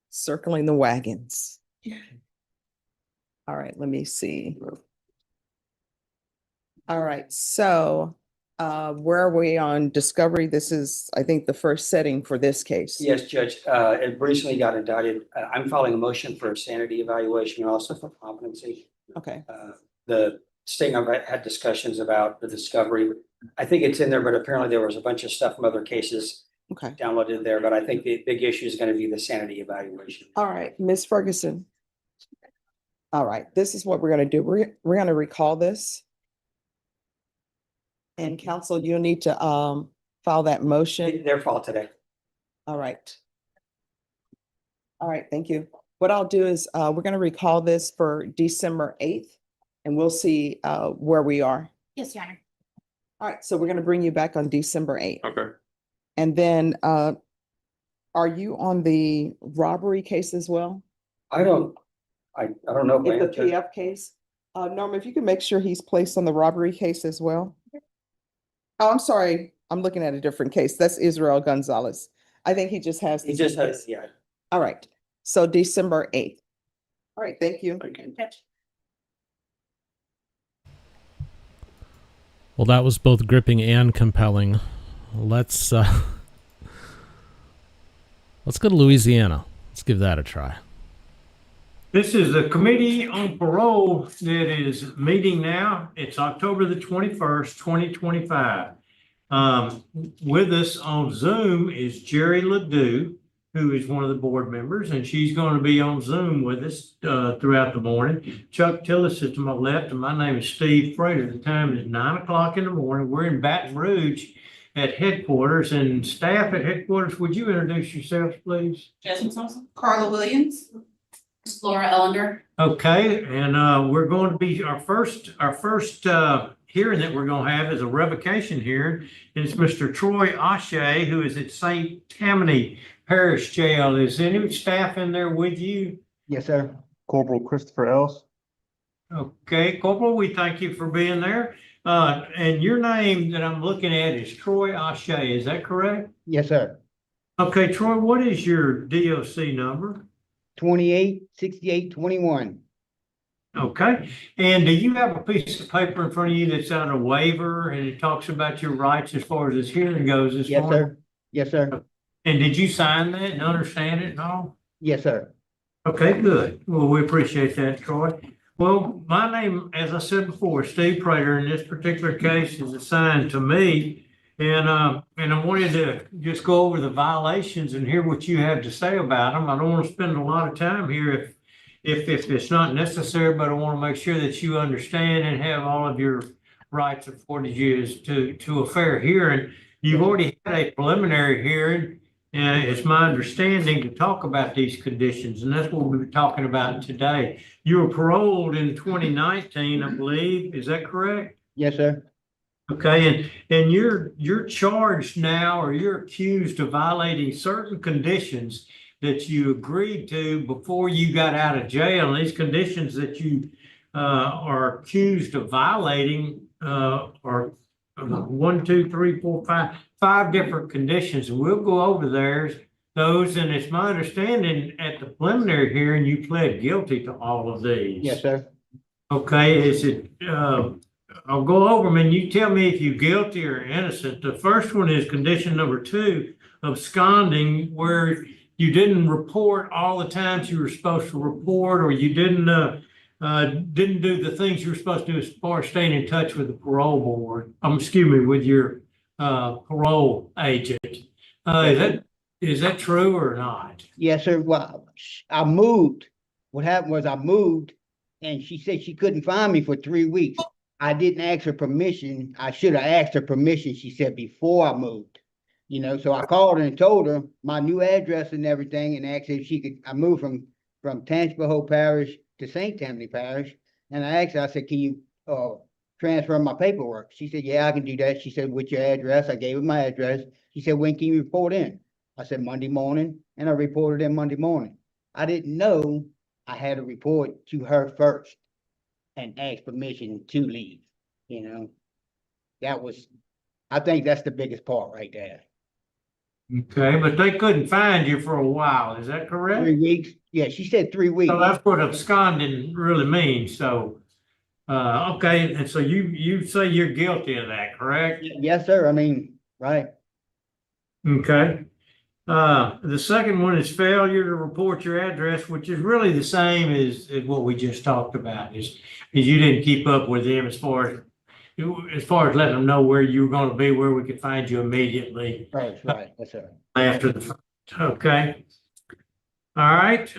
Speaker 5: circling the wagons. All right, let me see. All right, so where are we on discovery? This is, I think, the first setting for this case.
Speaker 17: Yes, Judge, it recently got indicted. I'm filing a motion for a sanity evaluation and also for competency.
Speaker 5: Okay.
Speaker 17: The state number had discussions about the discovery. I think it's in there, but apparently there was a bunch of stuff from other cases downloaded there, but I think the big issue is going to be the sanity evaluation.
Speaker 5: All right, Ms. Ferguson. All right, this is what we're going to do. We're going to recall this. And counsel, you'll need to file that motion.
Speaker 17: Their fault today.
Speaker 5: All right. All right, thank you. What I'll do is, we're gonna recall this for December 8th, and we'll see, where we are.
Speaker 12: Yes, Your Honor.
Speaker 5: All right, so we're gonna bring you back on December 8th.
Speaker 16: Okay.
Speaker 5: And then, are you on the robbery case as well?
Speaker 17: I don't know. if I
Speaker 5: In the
Speaker 17: have to-
Speaker 5: PF case? Norma, if you can make sure he's placed on the robbery case as well. Oh, I'm sorry, I'm looking at a different case. That's Israel Gonzalez. I think he just has.
Speaker 17: He
Speaker 5: the
Speaker 17: just
Speaker 5: same
Speaker 17: has,
Speaker 5: case.
Speaker 17: yeah.
Speaker 5: All right, so December 8th. All right, thank you.
Speaker 1: Well, that was both gripping and compelling. Let's go to Louisiana. Let's give that a try.
Speaker 4: This is the Committee on Parole that is meeting now. It's October the 21st, 2025. With us on Zoom is Jerry Ledoux, who is one of the board members, and she's going to be on Zoom with us throughout the morning. Chuck Tillis is to my left, and my name is Steve Frater. The time is 9 o'clock in the morning. We're in Baton Rouge at headquarters, and staff at headquarters, would you introduce yourselves, please?
Speaker 12: Jasmine Thompson. Carla Williams. Laura Ellender.
Speaker 4: Okay, and we're going to be our first hearing that we're going to have is a revocation hearing. It's Mr. Troy Ashe, who is at St. Tammany Parish Jail. Is any staff in there with you?
Speaker 10: Yes, sir. Corporal Christopher Ellis.
Speaker 4: Okay, Corporal, we thank you for being there. And your name that I'm looking at is Troy Ashe, is that correct?
Speaker 10: Yes, sir.
Speaker 4: Okay, Troy, what is your DOC number?
Speaker 10: 286821.
Speaker 4: Okay, and do you have a piece of paper in front of you that's on a waiver and it talks about your rights as far as this hearing goes this
Speaker 10: Yes,
Speaker 4: morning?
Speaker 10: sir. Yes, sir.
Speaker 4: And did you sign that and understand it and all?
Speaker 10: Yes, sir.
Speaker 4: Okay, good. Well, we appreciate that, Troy. Well, my name, as I said before, Steve Prater, in this particular case is assigned to me. And I wanted to just go over the violations and hear what you have to say about them. I don't want to spend a lot of time here if it's not necessary, but I want to make sure that you understand and have all of your rights afforded you to a fair hearing. You've already had a preliminary hearing, and it's my understanding to talk about these conditions, and that's what we'll be talking about today. You were paroled in 2019, I believe. Is that correct?
Speaker 10: Yes, sir.
Speaker 4: Okay, and you're charged now, or you're accused of violating certain conditions that you agreed to before you got out of jail. And these conditions that you are accused of violating are 1, 2, 3, 4, 5 different conditions. And we'll go over those. And it's my understanding at the preliminary hearing, you pled guilty to all of these.
Speaker 10: Yes, sir.
Speaker 4: Okay, I'll go over them and you tell me if you're guilty or innocent. The first one is condition number 2, absconding, where you didn't report all the times you were supposed to report, or you didn't do the things you were supposed to do as far as staying in touch with the parole board. With your parole agent. Is that true or not?
Speaker 10: Yes, sir. Well, I moved. What happened was I moved and she said she couldn't find me for 3 weeks. I didn't ask her permission. I should have asked her permission, she said, before I moved. So I called her and told her my new address and everything and asked her if she could. I moved from Tangipahoa Parish to St. Tammany Parish. And I asked her, I said, can you transfer my paperwork? She said, yeah, I can do that. She said, with your address. I gave her my address. She said, when can you report in? I said, Monday morning. And I reported in Monday morning. I didn't know I had to report to her first and ask permission to leave. I think that's the biggest part right there.
Speaker 4: Okay, but they couldn't find you for a while. Is that correct?
Speaker 10: 3 weeks. Yeah, she said 3 weeks.
Speaker 4: So that's what absconding really means. So, okay, and so you say you're guilty of that, correct?
Speaker 10: Yes, sir. Right.
Speaker 4: Okay. The second one is failure to report your address, which is really the same as what we just talked about. Is you didn't keep up with them as far as letting them know where you were going to be, where we could find you immediately.
Speaker 10: Right. Yes, sir.
Speaker 4: After the fact. Okay. All right.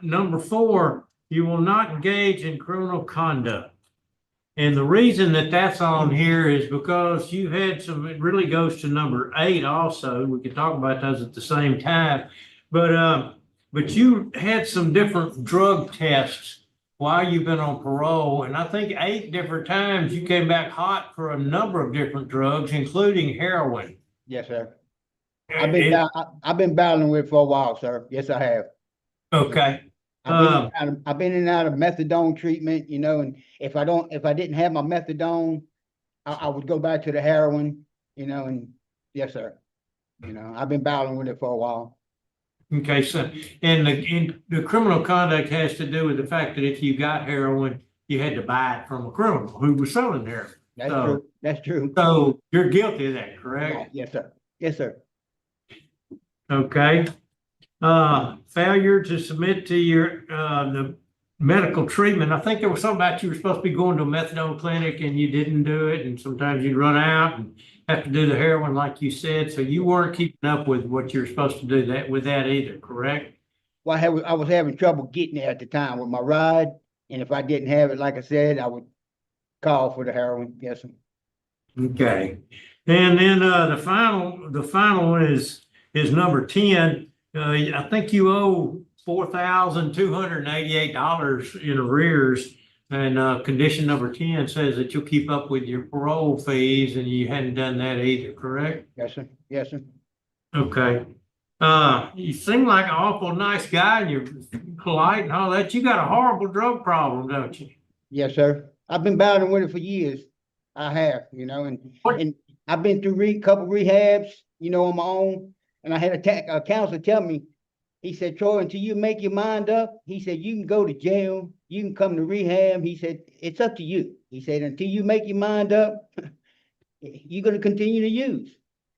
Speaker 4: Number 4, you will not engage in criminal conduct. And the reason that that's on here is because you had it really goes to number 8 also. We could talk about those at the same time. But but you had some different drug tests while you've been on parole, and I think 8 different times you came back hot for a number of different drugs, including heroin.
Speaker 10: Yes, sir.
Speaker 4: It-
Speaker 10: I've been battling with it for a while, sir. Yes, I have.
Speaker 4: Okay.
Speaker 10: I've been in and out of methadone treatment, you know, and if I didn't have my methadone, I would go back to the heroin, you know, and yes, sir. You know, I've been battling with it for a while.
Speaker 4: Okay, so, and the criminal conduct has to do with the fact that if you got heroin, you had to buy it from a criminal who was selling heroin.
Speaker 10: That's true. That's true.
Speaker 4: So you're guilty of that, correct?
Speaker 10: Yes, sir. Yes, sir.
Speaker 4: Okay. Failure to submit to your, the medical treatment. I think there was something about you were supposed to be going to a methadone clinic and you didn't do it. And sometimes you'd run out and have to do the heroin like you said. So you weren't keeping up with what you're supposed to do with that either, correct?
Speaker 10: Well, I was having trouble getting there at the time with my ride. And if I didn't have it, like I said, I would call for the heroin. Yes, sir.
Speaker 4: Okay. And then, the final one is number 10. I think you owe $4,288 in arrears. And, condition number 10 says that you'll keep up with your parole fees and you hadn't done that either, correct?
Speaker 10: Yes, sir. Yes, sir.
Speaker 4: Okay. You seem like an awful nice guy and you're polite and all that. You got a horrible drug problem, don't you?
Speaker 10: Yes, sir. I've been battling with it for years. I have, you know, and I've been through a couple rehabs, you know, on my own. And I had a counselor tell me, he said, Troy, until you make your mind up, he said, you can go to jail, you can come to rehab. He said, it's up to you. He said, until you make your mind up, you're going to continue to use,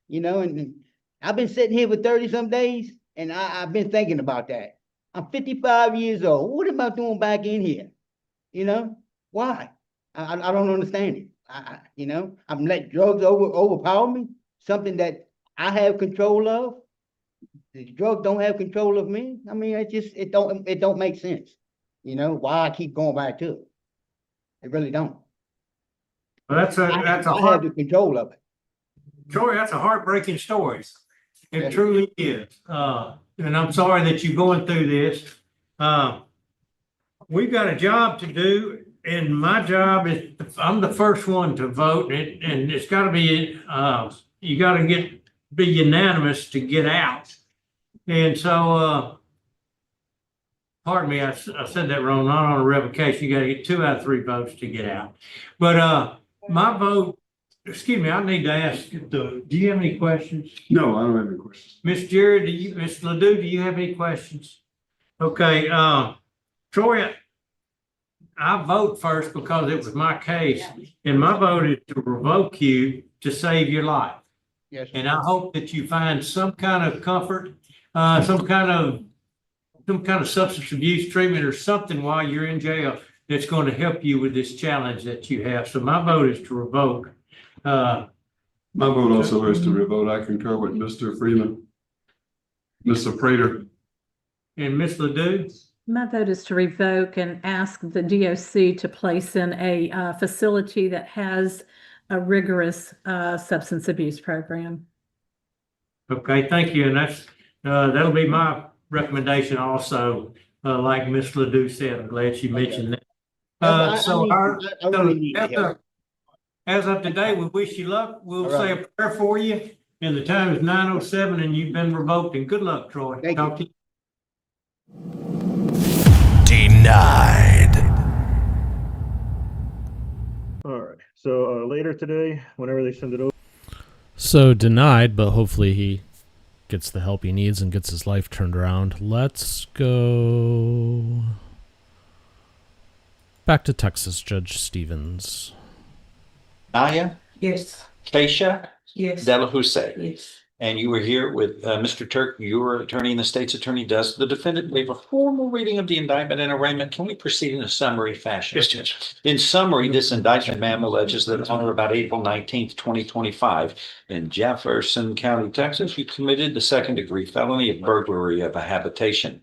Speaker 10: you know, and I've been sitting here for 30 some days and I've been thinking about that. I'm 55 years old. What am I doing back in here? You know, why? I don't understand it. You know, I'm letting drugs overpower me, something that I have control of. The drug don't have control of me. I mean, it don't make sense. You know, why I keep going back to it. It really don't.
Speaker 4: Well, that's
Speaker 10: I have the control of it.
Speaker 4: Troy, that's a heartbreaking story. It truly is. And I'm sorry that you're going through this. We've got a job to do, and my job is, I'm the first one to vote, and it's gotta be, you gotta be unanimous to get out. And so, pardon me, I said that wrong, not on a revocation, you gotta get 2 out of 3 votes to get out. But, my vote, excuse me, I need to ask, do you have any questions?
Speaker 6: No, I don't have any questions.
Speaker 4: Miss Jerry, Miss Ledoux, do you have any questions? Okay, Troy, I vote first because it was my case, and my vote is to revoke you to save your life.
Speaker 10: Yes.
Speaker 4: And I hope that you find some kind of comfort, some kind of substance abuse treatment or something while you're in jail that's going to help you with this challenge that you have. So my vote is to revoke.
Speaker 6: My vote also is to revote. I concur with Mr. Freeman. Mr. Prater.
Speaker 4: And Ms. Ledoux?
Speaker 18: My vote is to revoke and ask the DOC to place in a facility that has a rigorous substance abuse program.
Speaker 4: Okay, thank you. And that'll be my recommendation also, like Ms. Ledoux said. I'm glad she mentioned that. As of today, we wish you luck. We'll say a prayer for you. And the time is 9:07 and you've been revoked. And good luck, Troy. Talk to you.
Speaker 19: Denied.
Speaker 25: All right, so later today, whenever they send it over.
Speaker 1: So denied, but hopefully he gets the help he needs and gets his life turned around. Let's go back to Texas, Judge Stevens.
Speaker 20: Naya?
Speaker 5: Yes.
Speaker 20: Keisha?
Speaker 5: Yes.
Speaker 20: Delahousse?
Speaker 5: Yes.
Speaker 20: And you were here with Mr. Turk, your attorney and the state's attorney. Does the defendant waive a formal reading of the indictment and arraignment? Can we proceed in a summary fashion?
Speaker 16: Yes, Judge.
Speaker 20: In summary, this indictment, ma'am, alleges that on or about April 19th, 2025, in Jefferson County, Texas, you committed the second-degree felony of burglary of a habitation.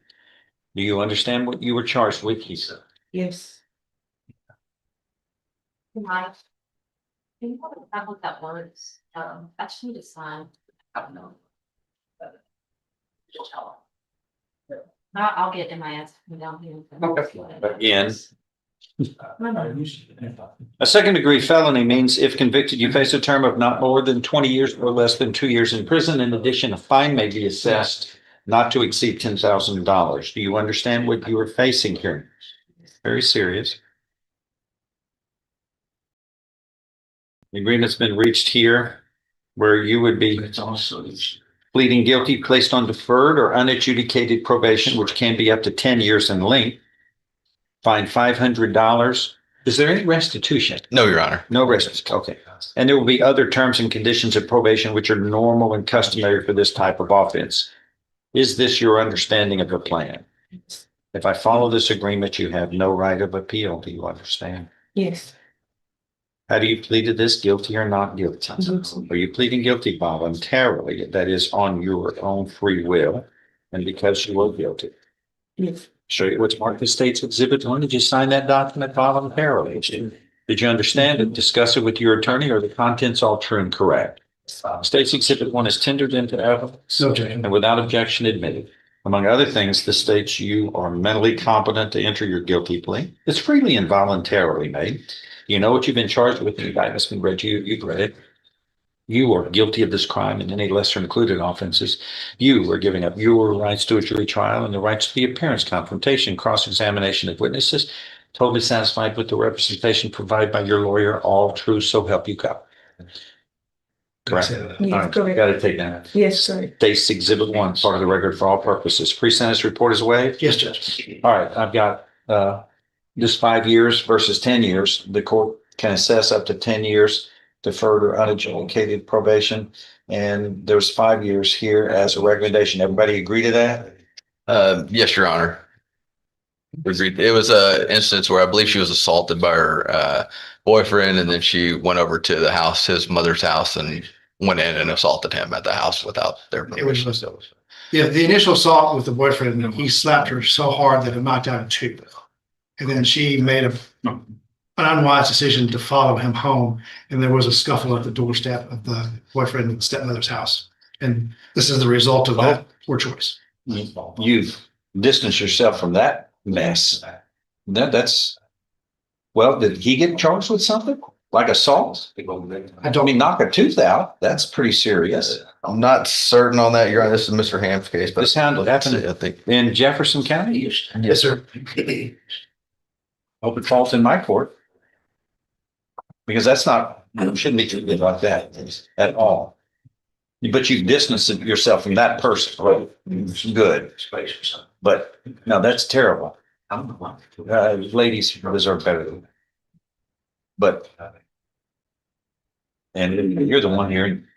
Speaker 20: Do you understand what you were charged with, Lisa?
Speaker 5: Yes.
Speaker 11: Can you have what that was? I just need to sign. I don't know. I'll get MIS down here.
Speaker 20: Again, a second degree felony means if convicted, you face a term of not more than 20 years or less than 2 years in prison. In addition, a fine may be assessed not to exceed $10,000. Do you understand what you are facing here? Very serious. The agreement's been reached here where you would be pleading guilty, placed on deferred or unadjudicated probation, which can be up to 10 years in length. Fined $500. Is there any restitution?
Speaker 9: No, Your Honor.
Speaker 20: No restitution. Okay. And there will be other terms and conditions of probation which are normal and customary for this type of offense. Is this your understanding of the plan? If I follow this agreement, you have no right of appeal. Do you understand?
Speaker 5: Yes.
Speaker 20: How do you plead to this, guilty or not guilty? Are you pleading guilty voluntarily, that is on your own free will, and because you were guilty?
Speaker 5: Yes.
Speaker 20: Show you what's marked as State's Exhibit 1. Did you sign that document voluntarily? Did you understand it, discuss it with your attorney, or the contents all true and correct? State's Exhibit 1 is tendered into evidence and without objection admitted. Among other things, this states you are mentally competent to enter your guilty plea. It's freely and voluntarily made. You know what you've been charged with. The indictment's been read to you. You've read it. You are guilty of this crime and any lesser included offenses. You are giving up your rights to a jury trial and the rights to the appearance, confrontation, cross-examination of witnesses. Totally satisfied with the representation provided by your lawyer. All true, so help you God. Correct. All right, got to take that.
Speaker 5: Yes, sir.
Speaker 20: State's Exhibit 1, part of the record for all purposes. Pre-sentence report is waived?
Speaker 13: Yes, Judge.
Speaker 20: All right, I've got this 5 years versus 10 years. The court can assess up to 10 years deferred or unadjudicated probation. And there's 5 years here as a recommendation. Everybody agree to that?
Speaker 9: Yes, Your Honor. Agreed. It was a instance where I believe she was assaulted by her boyfriend, and then she went over to the house, his mother's house, and went in and assaulted him at the house without their permission.
Speaker 2: Yeah, the initial assault with the boyfriend, he slapped her so hard that it knocked out a tooth. And then she made an unwise decision to follow him home. And there was a scuffle at the doorstep of the boyfriend and stepmother's house. And this is the result of that poor choice.
Speaker 20: You've distanced yourself from that mess. That's, well, did he get charged with something? Like assault? I don't mean knock a tooth out. That's pretty serious.
Speaker 9: I'm not certain on that, Your Honor. This is Mr. Ham's case, but
Speaker 20: This happened
Speaker 9: I think.
Speaker 20: in Jefferson County.
Speaker 2: Yes, sir.
Speaker 20: Hope it falls in my court. Because that's not, shouldn't be treated like that at all. But you distance yourself from that person, right? It's good. But no, that's terrible. Ladies deserve better than that. But, and you're the one here in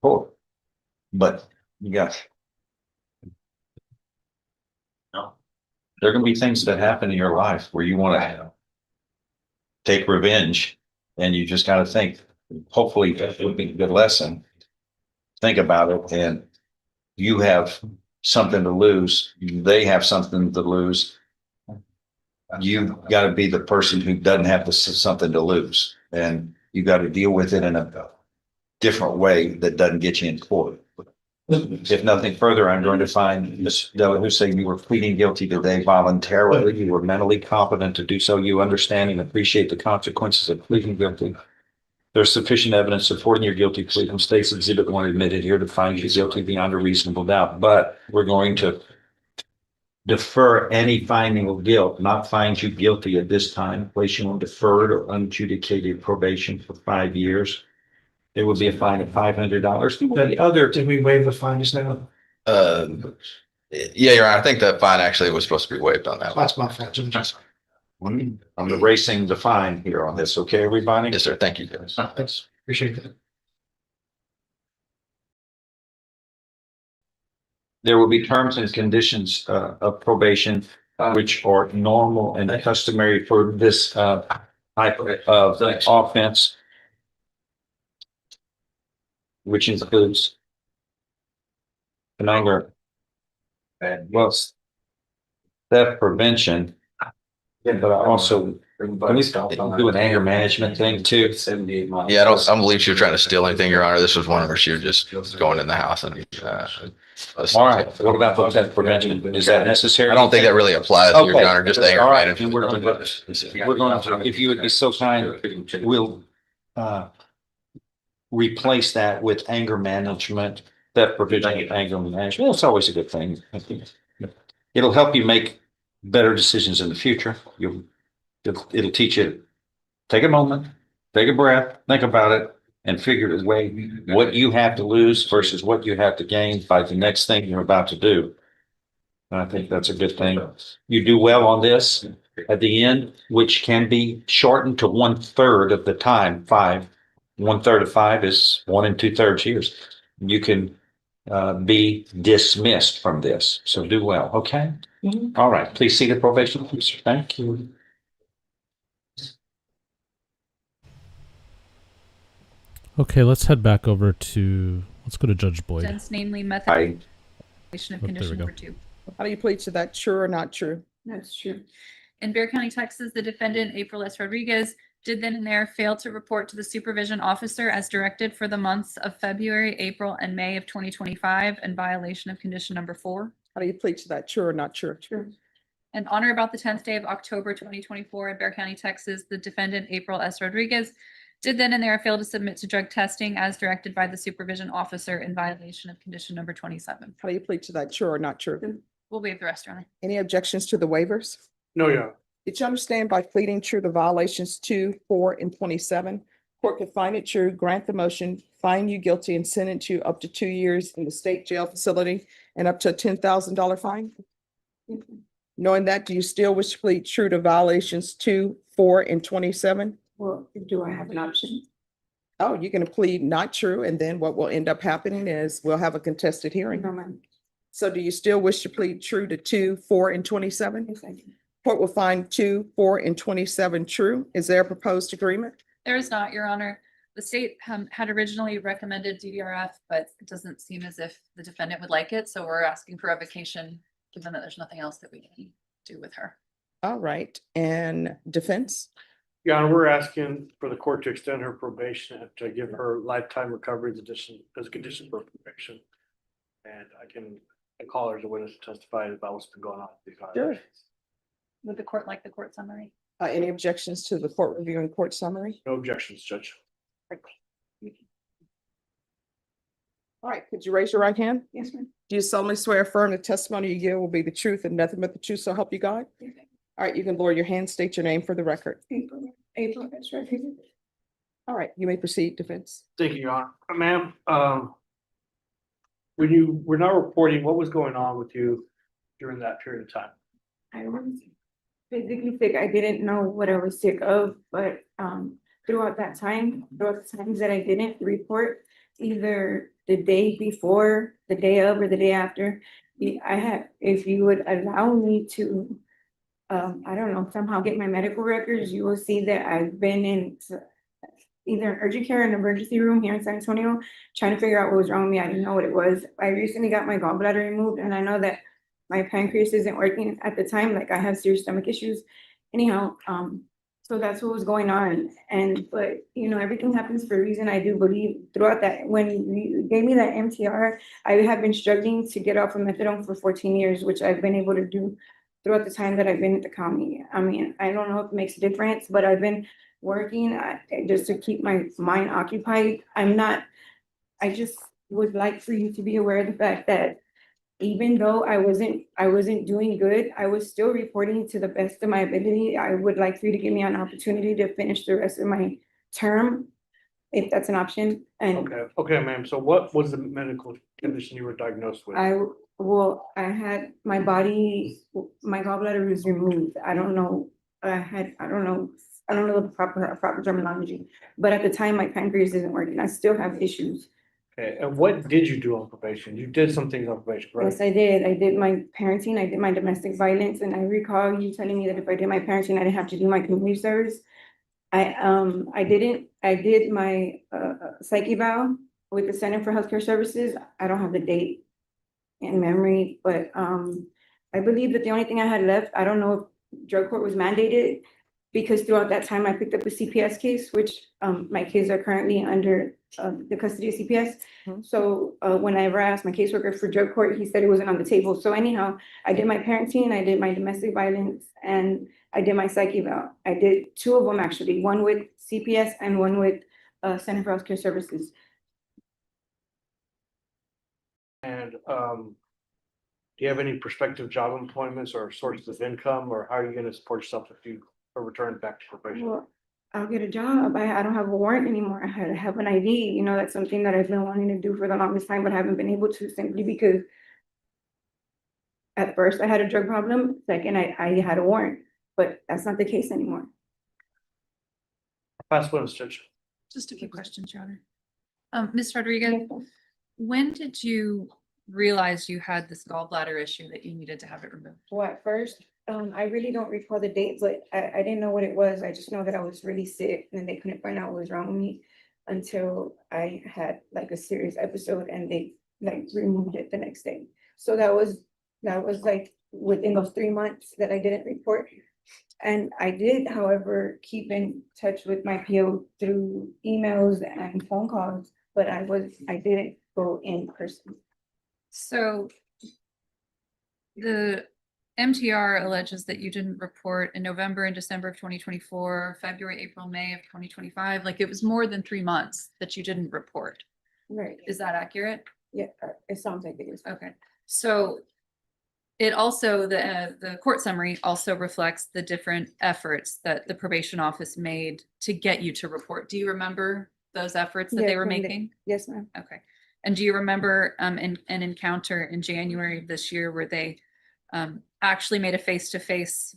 Speaker 20: court. But you got, there are going to be things that happen in your life where you want to take revenge, and you just got to think, hopefully that would be a good lesson. Think about it, and you have something to lose. They have something to lose. You got to be the person who doesn't have something to lose, and you got to deal with it in a different way that doesn't get you in court. If nothing further, I'm going to find Ms. Della Hussein, you were pleading guilty today voluntarily. You were mentally competent to do so. You understand and appreciate the consequences of pleading guilty. There's sufficient evidence supporting your guilty plea from State's Exhibit 1 admitted here to find you guilty beyond a reasonable doubt. But we're going to defer any finding of guilt, not find you guilty at this time, place you on deferred or unadjudicated probation for 5 years. It would be a fine of $500. The other,
Speaker 2: Did we waive the fine just now?
Speaker 9: Yeah, Your Honor, I think that fine actually was supposed to be waived on that.
Speaker 2: That's my fault. Judge.
Speaker 20: I'm erasing the fine here on this. Okay, everybody?
Speaker 9: Yes, sir. Thank you, guys.
Speaker 2: Thanks. Appreciate that.
Speaker 20: There will be terms and conditions of probation, which are normal and customary for this type of offense, which includes anger and theft prevention, Yeah, but I also, can we do an anger management thing too?
Speaker 9: Yeah, I don't believe she was trying to steal anything, Your Honor. This was one where she was just going in the house and,
Speaker 20: All right, what about the theft prevention? Is that necessary?
Speaker 9: I don't think that really applies here, Your Honor, just anger
Speaker 20: All right,
Speaker 9: management.
Speaker 20: we're going to, if you would be so kind, we'll, replace that with anger management, theft prevention with anger management. It's always a good thing. I think it'll help you make better decisions in the future. It'll teach you, take a moment, take a breath, think about it, and figure the way what you have to lose versus what you have to gain by the next thing you're about to do. And I think that's a good thing. You do well on this at the end, which can be shortened to 1/3 of the time, 5. 1/3 of 5 is 1 2/3 years. You can be dismissed from this. So do well. Okay. All right. Please see the probation officer. Thank you.
Speaker 1: Okay, let's head back over to, let's go to Judge Boyd.
Speaker 14: Offense, namely method of
Speaker 1: there
Speaker 14: condition
Speaker 1: we go.
Speaker 14: number 2.
Speaker 5: How do you plead to that? True or not true?
Speaker 14: That's true. In Bexar County, Texas, the defendant, April S. Rodriguez, did then and there fail to report to the supervision officer as directed for the months of February, April, and May of 2025 in violation of condition number 4.
Speaker 5: How do you plead to that? True or not true?
Speaker 14: True. And on or about the 10th day of October 2024 in Bexar County, Texas, the defendant, April S. Rodriguez, did then and there fail to submit to drug testing as directed by the supervision officer in violation of condition number 27.
Speaker 5: How do you plead to that? True or not true?
Speaker 14: We'll waive the rest, Your Honor.
Speaker 5: Any objections to the waivers?
Speaker 2: No, Your Honor.
Speaker 5: Did you understand by pleading true to violations 2, 4, and 27? Court could find it true, grant the motion, find you guilty, and sentence you up to 2 years in the state jail facility and up to a $10,000 fine? Knowing that, do you still wish to plead true to violations 2, 4, and 27?
Speaker 8: Well, do I have an option?
Speaker 5: Oh, you're gonna plead not true, and then what will end up happening is we'll have a contested hearing.
Speaker 8: No, ma'am.
Speaker 5: So do you still wish to plead true to 2, 4, and 27?
Speaker 8: Yes, I do.
Speaker 5: Court will find 2, 4, and 27 true. Is there a proposed agreement?
Speaker 14: There is not, Your Honor. The state had originally recommended DDRF, but it doesn't seem as if the defendant would like it. So we're asking for revocation, given that there's nothing else that we can do with her.
Speaker 5: All right, and defense?
Speaker 2: Your Honor, we're asking for the court to extend her probation and to give her lifetime recovery as a condition for probation. And I call her as a witness to testify about what's been going on.
Speaker 5: Sure.
Speaker 14: Would the court like the court summary?
Speaker 5: Any objections to the court review and court summary?
Speaker 2: No objections, Judge.
Speaker 5: All right, could you raise your right hand?
Speaker 8: Yes, ma'am.
Speaker 5: Do you solemnly swear affirm the testimony you give will be the truth and nothing but the truth, so help you God? All right, you can lower your hand, state your name for the record.
Speaker 8: April, that's right.
Speaker 5: All right, you may proceed, defense.
Speaker 2: Thank you, Your Honor. Ma'am, when you were not reporting, what was going on with you during that period of time?
Speaker 8: I was physically sick. I didn't know what I was sick of, but throughout the times that I didn't report, either the day before, the day of, or the day after, if you would allow me to, I don't know, somehow get my medical records, you will see that I've been in either an urgent care or an emergency room here in San Antonio, trying to figure out what was wrong with me. I didn't know what it was. I recently got my gallbladder removed, and I know that my pancreas isn't working at the time. Like, I have serious stomach issues. Anyhow, so that's what was going on. But everything happens for a reason. I do believe throughout that, when you gave me that MTR, I have been struggling to get off of methadone for 14 years, which I've been able to do throughout the time that I've been at the county. I mean, I don't know if it makes a difference, but I've been working just to keep my mind occupied. I just would like for you to be aware of the fact that even though I wasn't doing good, I was still reporting to the best of my ability. I would like for you to give me an opportunity to finish the rest of my term, if that's an option. And
Speaker 2: Okay, ma'am. So what was the medical condition you were diagnosed with?
Speaker 8: I had my gallbladder was removed. I don't know the proper terminology, but at the time my pancreas isn't working. I still have issues.
Speaker 2: Okay, and what did you do on probation? You did some things on probation, correct?
Speaker 8: Yes, I did. I did my parenting, I did my domestic violence, and I recall you telling me that if I did my parenting, I didn't have to do my community service. I did my psych eval with the Center for Healthcare Services. I don't have the date in memory, but I believe that the only thing I had left, I don't know
Speaker 7: drug court was mandated. Because throughout that time, I picked up a CPS case, which my kids are currently under the custody of CPS. So whenever I asked my caseworker for drug court, he said it wasn't on the table. So anyhow, I did my parenting, I did my domestic violence, and I did my psych eval. I did two of them actually, one with CPS and one with Center for Healthcare Services.
Speaker 13: And do you have any prospective job employments or sources of income, or how are you gonna support yourself if you are returned back to probation?
Speaker 7: Well, I'll get a job. I don't have a warrant anymore. I had to have an ID. You know, that's something that I've been wanting to do for the longest time, but haven't been able to simply because at first I had a drug problem. Second, I had a warrant, but that's not the case anymore.
Speaker 13: Last one, Judge.
Speaker 14: Just a few questions, Your Honor. Ms. Rodriguez, when did you realize you had this gallbladder issue that you needed to have it removed?
Speaker 7: Well, at first, I really don't recall the date, but I didn't know what it was. I just know that I was really sick and they couldn't find out what was wrong with me until I had like a serious episode and they like removed it the next day. So that was like within those 3 months that I didn't report. And I did, however, keep in touch with my PO through emails and phone calls, but I didn't go in person.
Speaker 14: So the MTR alleges that you didn't report in November and December of 2024, February, April, May of 2025. Like it was more than 3 months that you didn't report.
Speaker 7: Right.
Speaker 14: Is that accurate?
Speaker 7: Yeah, it sounds like it is.
Speaker 14: Okay. So it also, the court summary also reflects the different efforts that the probation office made to get you to report. Do you remember those efforts that they were making?
Speaker 7: Yes, ma'am.
Speaker 14: Okay. And do you remember an encounter in January of this year where they actually made a face-to-face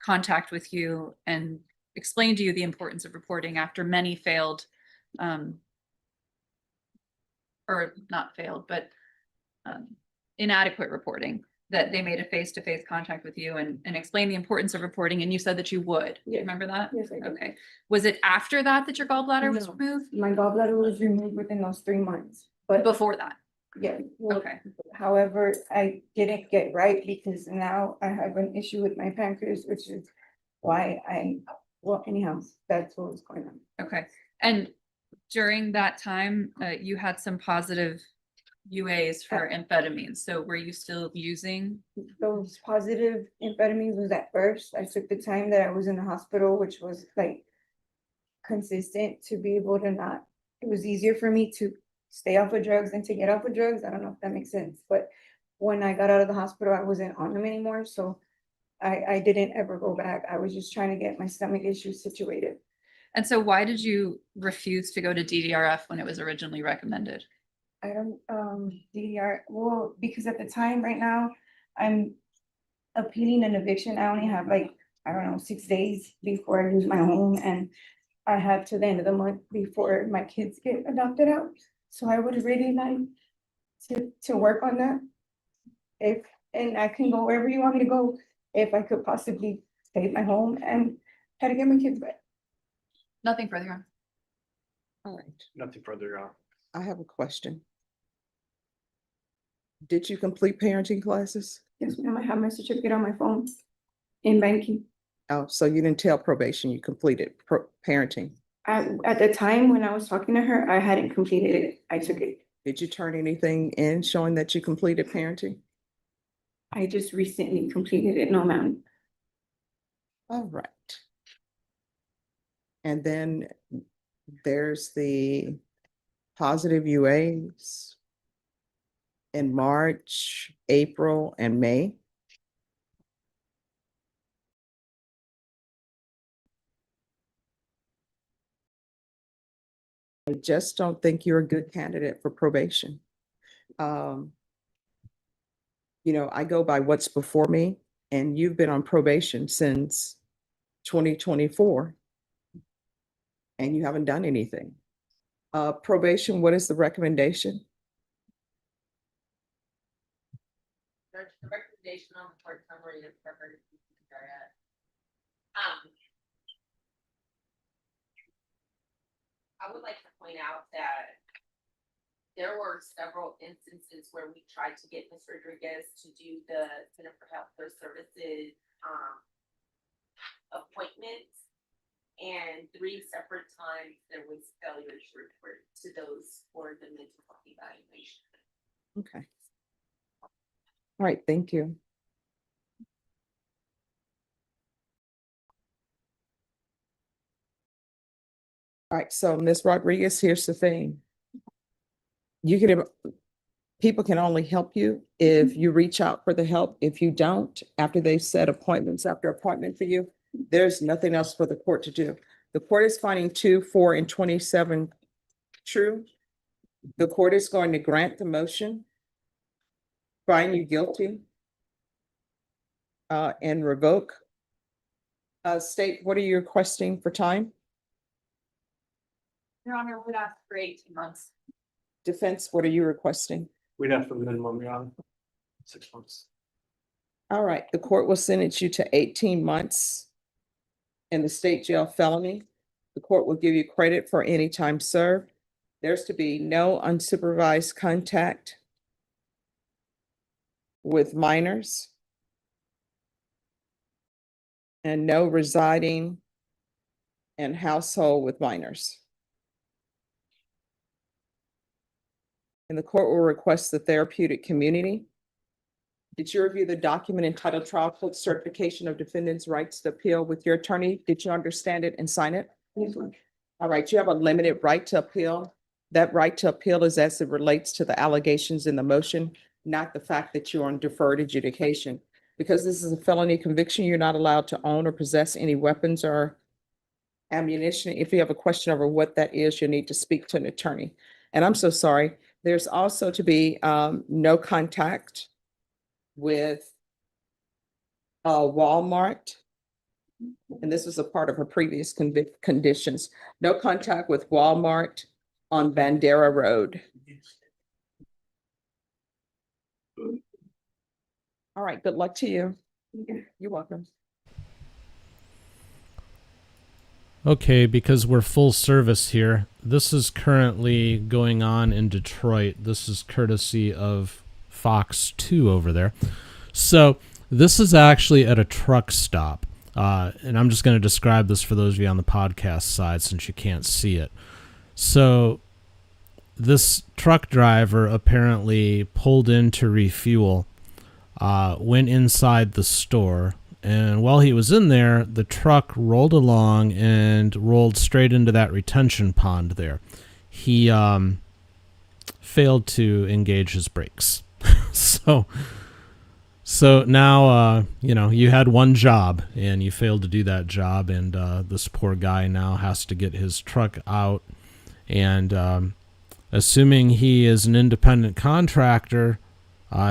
Speaker 14: contact with you and explained to you the importance of reporting after many failed, or not failed, but inadequate reporting, that they made a face-to-face contact with you and explained the importance of reporting, and you said that you would? Do you remember that?
Speaker 7: Yes, I do.
Speaker 14: Okay. Was it after that that your gallbladder was removed?
Speaker 7: My gallbladder was removed within those 3 months, but
Speaker 14: Before that?
Speaker 7: yeah. Well,
Speaker 14: Okay.
Speaker 7: however, I didn't get right because now I have an issue with my pancreas, which is why well, anyhow, that's what was going on.
Speaker 14: Okay. And during that time, you had some positive UAs for amphetamines. So were you still using?
Speaker 7: Those positive amphetamines was at first. I took the time that I was in the hospital, which was like consistent to be able to not, it was easier for me to stay off of drugs than to get off of drugs. I don't know if that makes sense, but when I got out of the hospital, I wasn't on them anymore. So I didn't ever go back. I was just trying to get my stomach issues situated.
Speaker 14: And so why did you refuse to go to DDRF when it was originally recommended?
Speaker 7: I don't, DDR, well, because at the time right now, I'm appealing an eviction. I only have like, I don't know, 6 days before I lose my home, and I have to the end of the month before my kids get adopted out. So I would really like to work on that. And I can go wherever you want me to go, if I could possibly save my home and try to get my kids back.
Speaker 14: Nothing further on.
Speaker 5: All right,
Speaker 13: Nothing further on.
Speaker 5: I have a question. Did you complete parenting classes?
Speaker 7: Yes, ma'am, I have my certificate on my phone in banking.
Speaker 5: Oh, so you didn't tell probation you completed parenting?
Speaker 7: At the time when I was talking to her, I hadn't completed it. I took it.
Speaker 5: Did you turn anything in showing that you completed parenting?
Speaker 7: I just recently completed it, no ma'am.
Speaker 5: All right. And then there's the positive UAs in March, April, and May. I just don't think you're a good candidate for probation. You know, I go by what's before me, and you've been on probation since 2024, and you haven't done anything. Probation, what is the recommendation?
Speaker 11: The recommendation on the court summary is for her to be considered. I would like to point out that there were several instances where we tried to get Ms. Rodriguez to do the Center for Healthcare Services appointments. And 3 separate times there was failure to report to those for the mental health evaluation.
Speaker 5: Okay. All right, thank you. All right, so Ms. Rodriguez, here's the thing. People can only help you if you reach out for the help. If you don't, after they've set appointments after appointment for you, there's nothing else for the court to do. The court is finding 2, 4, and 27 true. The court is going to grant the motion, find you guilty, and revoke. State, what are you requesting for time?
Speaker 14: Your Honor, would ask for 18 months.
Speaker 5: Defense, what are you requesting?
Speaker 13: We'd have for the minimum, Your Honor. 6 months.
Speaker 5: All right, the court will sentence you to 18 months in the state jail felony. The court will give you credit for any time served. There's to be no unsupervised contact with minors and no residing in household with minors. And the court will request the therapeutic community. Did you review the document entitled Trial Court Certification of Defendant's Rights to Appeal with your attorney? Did you understand it and sign it? Yes, ma'am. All right, you have a limited right to appeal. That right to appeal is as it relates to the allegations in the motion, not the fact that you're on deferred adjudication. Because this is a felony conviction, you're not allowed to own or possess any weapons or ammunition. If you have a question over what that is, you need to speak to an attorney. And I'm so sorry. There's also to be no contact with Walmart. And this was a part of her previous conditions. No contact with Walmart on Bandera Road. All right, good luck to you. You're welcome.
Speaker 1: Okay, because we're full service here, this is currently going on in Detroit. This is courtesy of Fox 2 over there. So this is actually at a truck stop. And I'm just going to describe this for those of you on the podcast side since you can't see it. So this truck driver apparently pulled in to refuel, went inside the store, and while he was in there, the truck rolled along and rolled straight into that retention pond there. He failed to engage his brakes. So now, you had one job and you failed to do that job, and this poor guy now has to get his truck out. And assuming he is an independent contractor,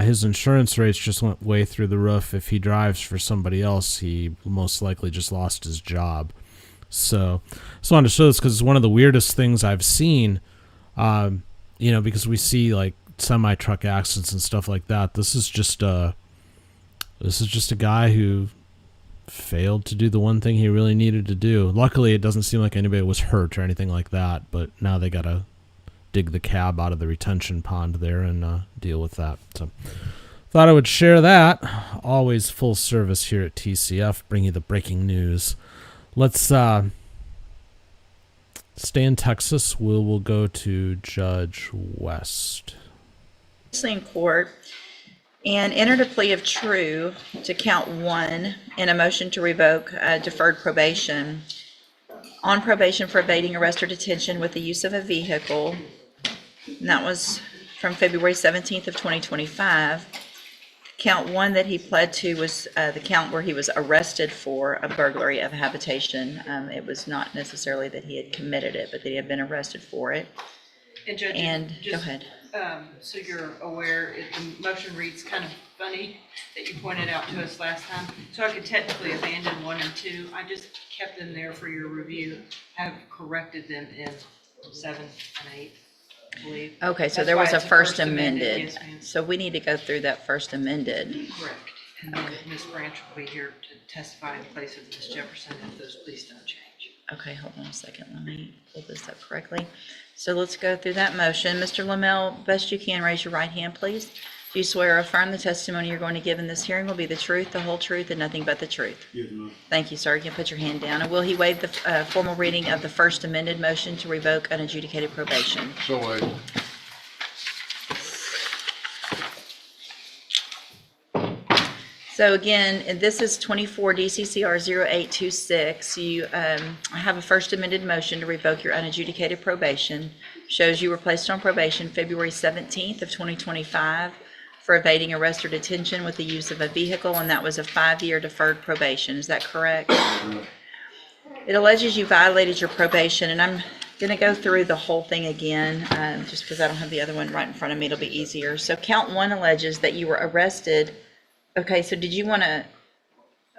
Speaker 1: his insurance rates just went way through the roof. If he drives for somebody else, he most likely just lost his job. So I just wanted to show this because it's one of the weirdest things I've seen, because we see like semi-truck accidents and stuff like that. This is just a guy who failed to do the one thing he really needed to do. Luckily, it doesn't seem like anybody was hurt or anything like that, but now they got to dig the cab out of the retention pond there and deal with that. So thought I would share that. Always full service here at TCF, bring you the breaking news. Let's stay in Texas. We'll go to Judge West.
Speaker 15: In court and entered a plea of true to count 1 in a motion to revoke deferred probation on probation for evading arrest or detention with the use of a vehicle. And that was from February 17th of 2025. Count 1 that he pled to was the count where he was arrested for a burglary of habitation. It was not necessarily that he had committed it, but that he had been arrested for it.
Speaker 12: And Judge,
Speaker 15: Go ahead.
Speaker 12: So you're aware, the motion reads kind of funny that you pointed out to us last time. So I could technically abandon 1 and 2. I just kept them there for your review, have corrected them in 7 and 8. I believe.
Speaker 15: Okay, so
Speaker 12: That's
Speaker 15: there
Speaker 12: why
Speaker 15: was a
Speaker 12: it's
Speaker 15: first amended.
Speaker 12: Yes, ma'am.
Speaker 15: So we need to go through that first amended.
Speaker 12: Correct. And then Ms. Branch will be here to testify in place of Ms. Jefferson if those pleas don't change.
Speaker 15: Okay, hold on a second. Let me pull this up correctly. So let's go through that motion. Mr. Lamel, best you can, raise your right hand, please. Do you swear or affirm the testimony you're going to give in this hearing will be the truth, the whole truth, and nothing but the truth?
Speaker 6: Yes, ma'am.
Speaker 15: Thank you, sir. You can put your hand down. And will he waive the formal reading of the first amended motion to revoke unadjudicated probation?
Speaker 6: So wait.
Speaker 15: So again, and this is 24 DCCR 0826. You have a first amended motion to revoke your unadjudicated probation. Shows you were placed on probation February 17th of 2025 for evading arrest or detention with the use of a vehicle, and that was a 5-year deferred probation. Is that correct? It alleges you violated your probation, and I'm going to go through the whole thing again, just because I don't have the other one right in front of me. It'll be easier. So count 1 alleges that you were arrested. Okay, so did you want to?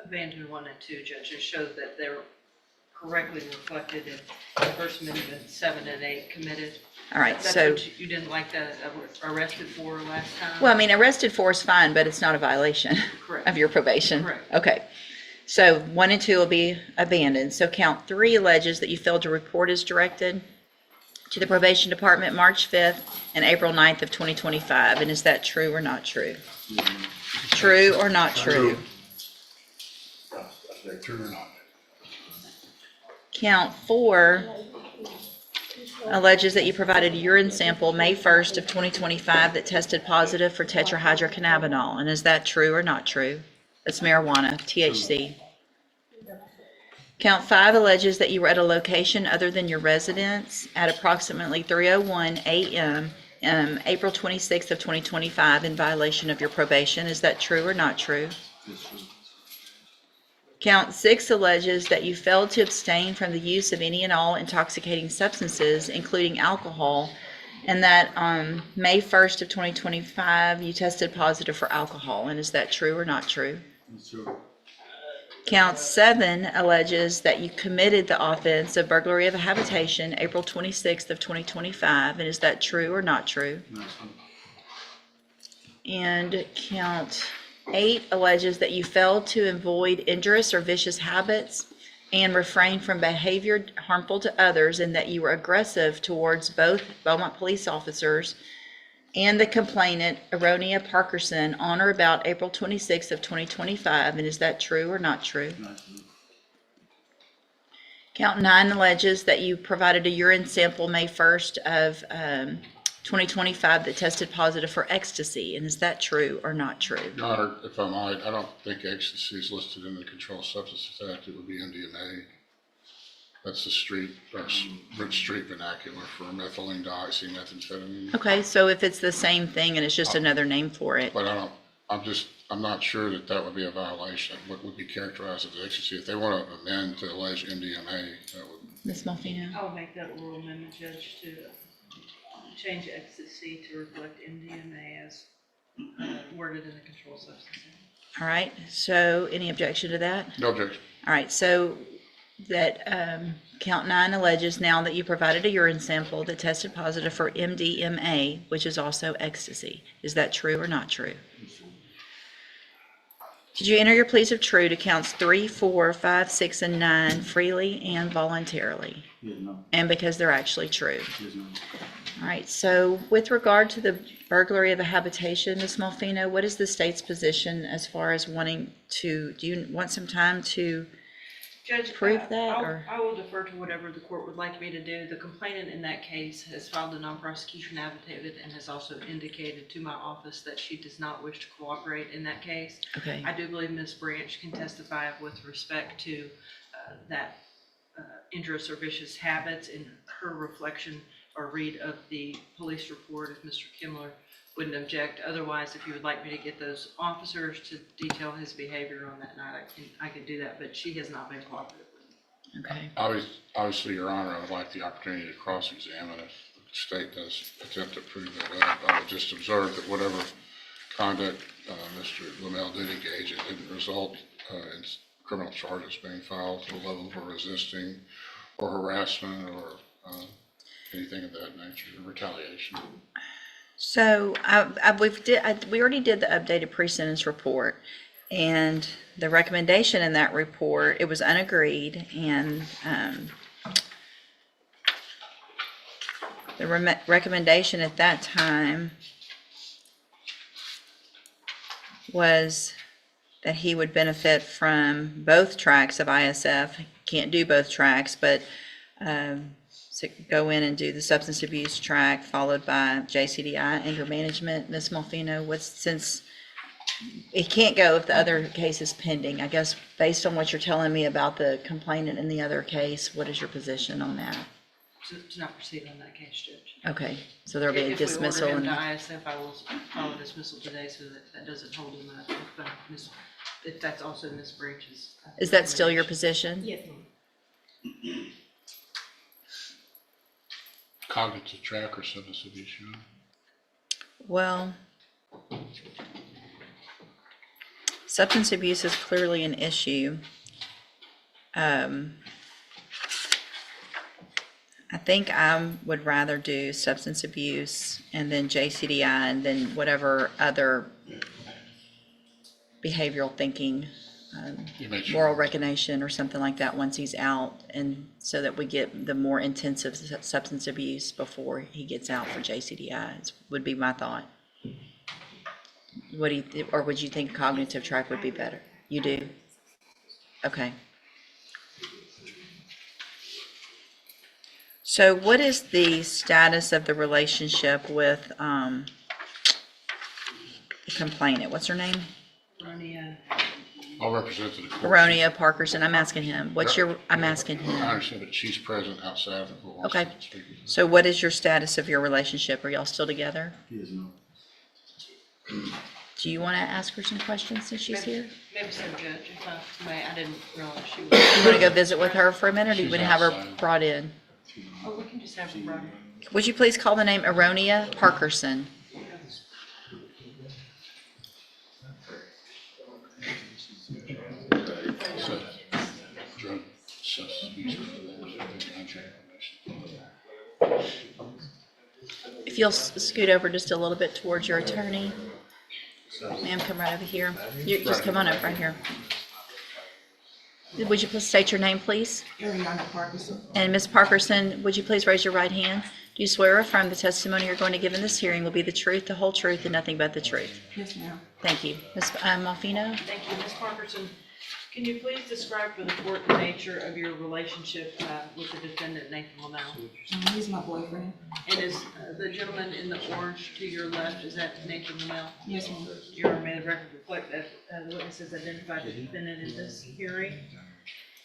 Speaker 12: Abandon 1 and 2, Judge, and show that they're correctly reflected in the First Amendment 7 and 8 committed.
Speaker 15: All right,
Speaker 12: That's
Speaker 15: so.
Speaker 12: what you didn't like the arrested for last time?
Speaker 15: Well, I mean, arrested for is fine, but it's not a violation
Speaker 12: Correct.
Speaker 15: of your probation.
Speaker 12: Correct.
Speaker 15: Okay. So 1 and 2 will be abandoned. So count 3 alleges that you failed to report as directed to the probation department March 5th and April 9th of 2025. And is that true or not true? True or not true?
Speaker 6: True or not?
Speaker 15: Count 4 alleges that you provided a urine sample May 1st of 2025 that tested positive for tetrahydrocannabinol. And is that true or not true? That's marijuana, THC. Count 5 alleges that you were at a location other than your residence at approximately 3:01 a.m. April 26th of 2025 in violation of your probation. Is that true or not true? Count 6 alleges that you failed to abstain from the use of any and all intoxicating substances, including alcohol, and that on May 1st of 2025, you tested positive for alcohol. And is that true or not true? Count 7 alleges that you committed the offense of burglary of a habitation April 26th of 2025. And is that true or not true? And count 8 alleges that you failed to avoid injurious or vicious habits and refrain from behavior harmful to others, and that you were aggressive towards both Beaumont police officers and the complainant, Aronia Parkerson, on or about April 26th of 2025. And is that true or not true? Count 9 alleges that you provided a urine sample May 1st of 2025 that tested positive for ecstasy. And is that true or not true?
Speaker 6: Your Honor, if I might, I don't think ecstasy is listed in the Controlled Substances Act. It would be MDMA. That's the street vernacular for methylene dioxymethamphetamine.
Speaker 15: Okay, so if it's the same thing and it's just another name for it.
Speaker 6: But I'm not sure that that would be a violation. What would be characterized as ecstasy? If they want to amend to allege MDMA, that would.
Speaker 15: Ms. Malfino?
Speaker 12: I'll make that oral amendment, Judge, to change ecstasy to reflect MDMA as worded in the Controlled Substance Act.
Speaker 15: All right, so any objection to that?
Speaker 6: No objection.
Speaker 15: All right, so that count 9 alleges now that you provided a urine sample that tested positive for MDMA, which is also ecstasy. Is that true or not true? Did you enter your pleas of true to counts 3, 4, 5, 6, and 9 freely and voluntarily?
Speaker 6: Yes, no.
Speaker 15: And because they're actually true?
Speaker 6: Yes, no.
Speaker 15: All right, so with regard to the burglary of a habitation, Ms. Malfino, what is the state's position as far as wanting to, do you want some time to
Speaker 12: Judge,
Speaker 15: prove that, or?
Speaker 12: I will defer to whatever the court would like me to do. The complainant in that case has filed a non-prosecution affidavit and has also indicated to my office that she does not wish to cooperate in that case.
Speaker 15: Okay.
Speaker 12: I do believe Ms. Branch can testify with respect to that injurious or vicious habits in her reflection or read of the police report if Mr. Kimler wouldn't object. Otherwise, if you would like me to get those officers to detail his behavior on that night, I could do that, but she has not been cooperative with me.
Speaker 15: Okay.
Speaker 6: Obviously, Your Honor, I would like the opportunity to cross-examine if the state does attempt to prove that up. I would just observe that whatever conduct Mr. Lamel did engage in didn't result in criminal charges being filed to the level of resisting or harassment or anything of that nature, retaliation.
Speaker 15: So we already did the updated pre-sentence report, and the recommendation in that report, it was unagreed, and the recommendation at that time was that he would benefit from both tracks of ISF. Can't do both tracks, but so go in and do the substance abuse track followed by JCDI, anger management. Ms. Malfino, since it can't go if the other case is pending, I guess based on what you're telling me about the complainant in the other case, what is your position on that?
Speaker 12: To not proceed on that case, Judge.
Speaker 15: Okay, so there'll be a dismissal.
Speaker 12: If we order him to ISF, I will file a dismissal today so that doesn't hold him up. If that's also Ms. Branch's.
Speaker 15: Is that still your position?
Speaker 11: Yes, ma'am.
Speaker 6: Cognitive track or substance abuse, you know?
Speaker 15: Well, substance abuse is clearly an issue. I think I would rather do substance abuse and then JCDI and then whatever other behavioral thinking, moral recognition or something like that once he's out, and so that we get the more intensive substance abuse before he gets out for JCDI would be my thought. What do you, or would you think cognitive track would be better? You do? Okay. So what is the status of the relationship with the complainant? What's her name?
Speaker 6: I'll represent the court.
Speaker 15: Aronia Parkerson. I'm asking him. I'm asking
Speaker 6: I
Speaker 15: him.
Speaker 6: understand that she's present outside of the court.
Speaker 15: Okay. So what is your status of your relationship? Are y'all still together? Do you want to ask her some questions since she's here?
Speaker 12: Maybe so, Judge, if I may. I didn't realize she was.
Speaker 15: You want to go visit with her for a minute, or do you want to have her brought in?
Speaker 12: Oh, we can just have her brought in.
Speaker 15: Would you please call the name Aronia Parkerson?
Speaker 6: So, drug substance abuse.
Speaker 15: If you'll scoot over just a little bit towards your attorney. Ma'am, come right over here. You just come on up right here. Would you please state your name, please?
Speaker 3: Ariana Parkinson.
Speaker 15: And Ms. Parkerson, would you please raise your right hand? Do you swear or affirm the testimony you're going to give in this hearing will be the truth, the whole truth, and nothing but the truth?
Speaker 3: Yes, ma'am.
Speaker 15: Thank you. Ms. Malfino?
Speaker 12: Thank you. Ms. Parkerson, can you please describe for the court the nature of your relationship with the defendant, Nathan Lamel?
Speaker 3: He's my boyfriend.
Speaker 12: And is the gentleman in the orange to your left, is that Nathan Lamel?
Speaker 3: Yes, ma'am.
Speaker 12: Your may the record reflect that the witnesses identified the defendant in this hearing?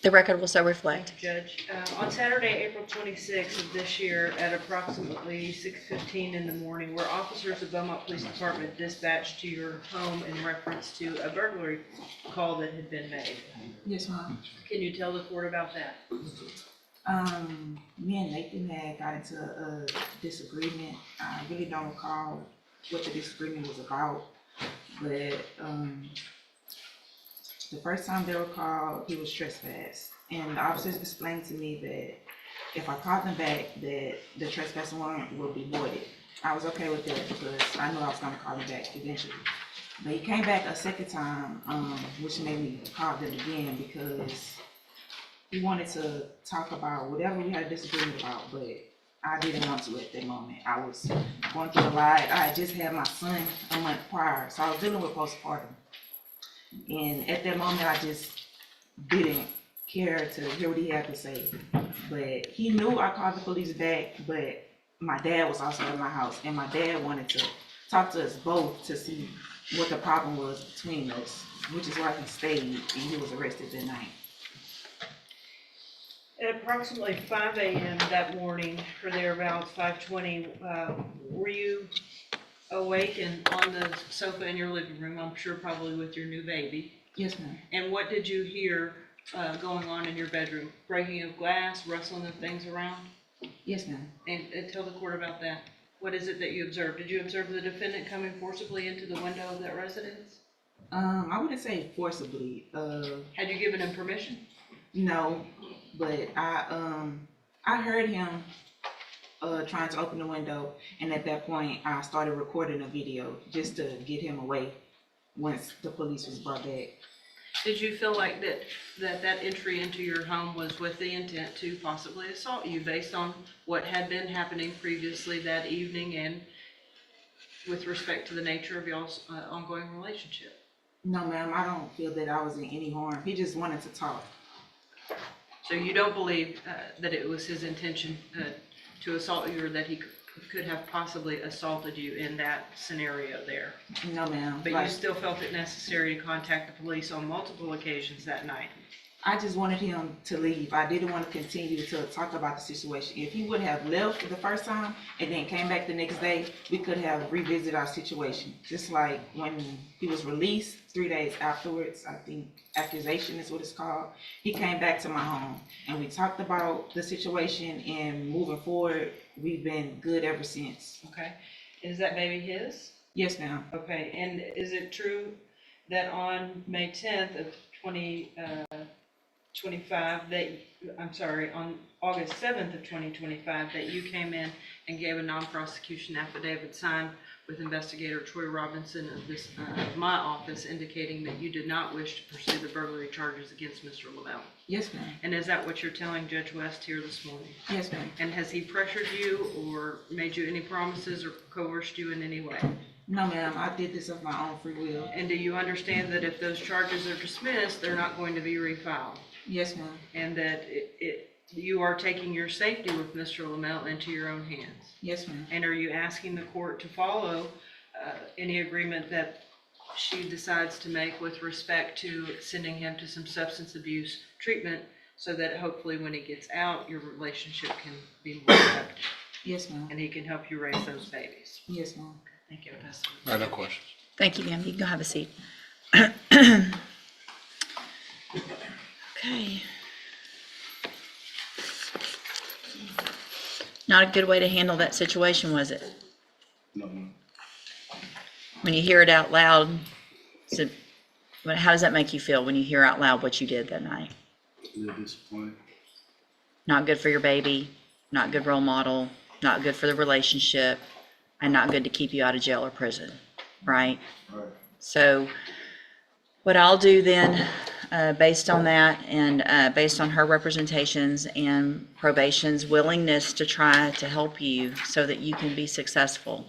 Speaker 15: The record will so reflect.
Speaker 12: Judge, on Saturday, April 26th of this year, at approximately 6:15 in the morning, were officers of Beaumont Police Department dispatched to your home in reference to a burglary call that had been made?
Speaker 3: Yes, ma'am.
Speaker 12: Can you tell the court about that?
Speaker 3: Me and Nathan had got into a disagreement. I really don't recall what the disagreement was about, but the first time they were called, he was trespassed. And the officers explained to me that if I called them back, that the trespass warrant would be voided. I was okay with that because I knew I was gonna call him back eventually. But he came back a second time, which made me call them again because he wanted to talk about whatever we had a disagreement about, but I didn't want to at that moment. I was going through a lot. I had just had my son a month prior, so I was dealing with postpartum. And at that moment, I just didn't care to hear what he had to say. But he knew I called the police back, but my dad was also in my house, and my dad wanted to talk to us both to see what the problem was between us, which is why he stayed, and he was arrested that night.
Speaker 12: At approximately 5 a.m. that morning, or thereabouts, 5:20, were you awake and on the sofa in your living room, I'm sure probably with your new baby?
Speaker 3: Yes, ma'am.
Speaker 12: And what did you hear going on in your bedroom? Breaking of glass, rustling of things around?
Speaker 3: Yes, ma'am.
Speaker 12: And tell the court about that. What is it that you observed? Did you observe the defendant coming forcibly into the window of that residence?
Speaker 3: I wouldn't say forcibly.
Speaker 12: Had you given him permission?
Speaker 3: No, but I heard him trying to open the window, and at that point I started recording a video just to get him away once the police was brought back.
Speaker 12: Did you feel like that entry into your home was with the intent to possibly assault you based on what had been happening previously that evening and with respect to the nature of y'all's ongoing relationship?
Speaker 3: No, ma'am, I don't feel that I was in any harm. He just wanted to talk.
Speaker 12: So you don't believe that it was his intention to assault you, or that he could have possibly assaulted you in that scenario there?
Speaker 3: No, ma'am.
Speaker 12: But you still felt it necessary to contact the police on multiple occasions that night?
Speaker 3: I just wanted him to leave. I didn't want to continue to talk about the situation. If he would have left the first time and then came back the next day, we could have revisited our situation. Just like when he was released 3 days afterwards, I think accusation is what it's called. He came back to my home and we talked about the situation, and moving forward, we've been good ever since.
Speaker 12: Okay. Is that baby his?
Speaker 3: Yes, ma'am.
Speaker 12: Okay, and is it true that on May 10th of 2025, on August 7th of 2025, that you came in and gave a non-prosecution affidavit signed with Investigator Troy Robinson of my office, indicating that you did not wish to pursue the burglary charges against Mr. Lamel?
Speaker 3: Yes, ma'am.
Speaker 12: And is that what you're telling Judge West here this morning?
Speaker 3: Yes, ma'am.
Speaker 12: And has he pressured you or made you any promises or coerced you in any way?
Speaker 3: No, ma'am, I did this of my own free will.
Speaker 12: And do you understand that if those charges are dismissed, they're not going to be refiled?
Speaker 3: Yes, ma'am.
Speaker 12: And that you are taking your safety with Mr. Lamel into your own hands?
Speaker 3: Yes, ma'am.
Speaker 12: And are you asking the court to follow any agreement that she decides to make with respect to sending him to some substance abuse treatment, so that hopefully when he gets out, your relationship can be more productive?
Speaker 3: Yes, ma'am.
Speaker 12: And he can help you raise those babies?
Speaker 3: Yes, ma'am.
Speaker 12: Thank you.
Speaker 6: No questions.
Speaker 15: Thank you, ma'am. You can go have a seat. Okay. Not a good way to handle that situation, was it?
Speaker 6: No.
Speaker 15: When you hear it out loud, how does that make you feel when you hear out loud what you did that night?
Speaker 6: A little disappointed.
Speaker 15: Not good for your baby, not good role model, not good for the relationship, and not good to keep you out of jail or prison, right?
Speaker 6: Right.
Speaker 15: So what I'll do then, based on that and based on her representations and probation's willingness to try to help you so that you can be successful,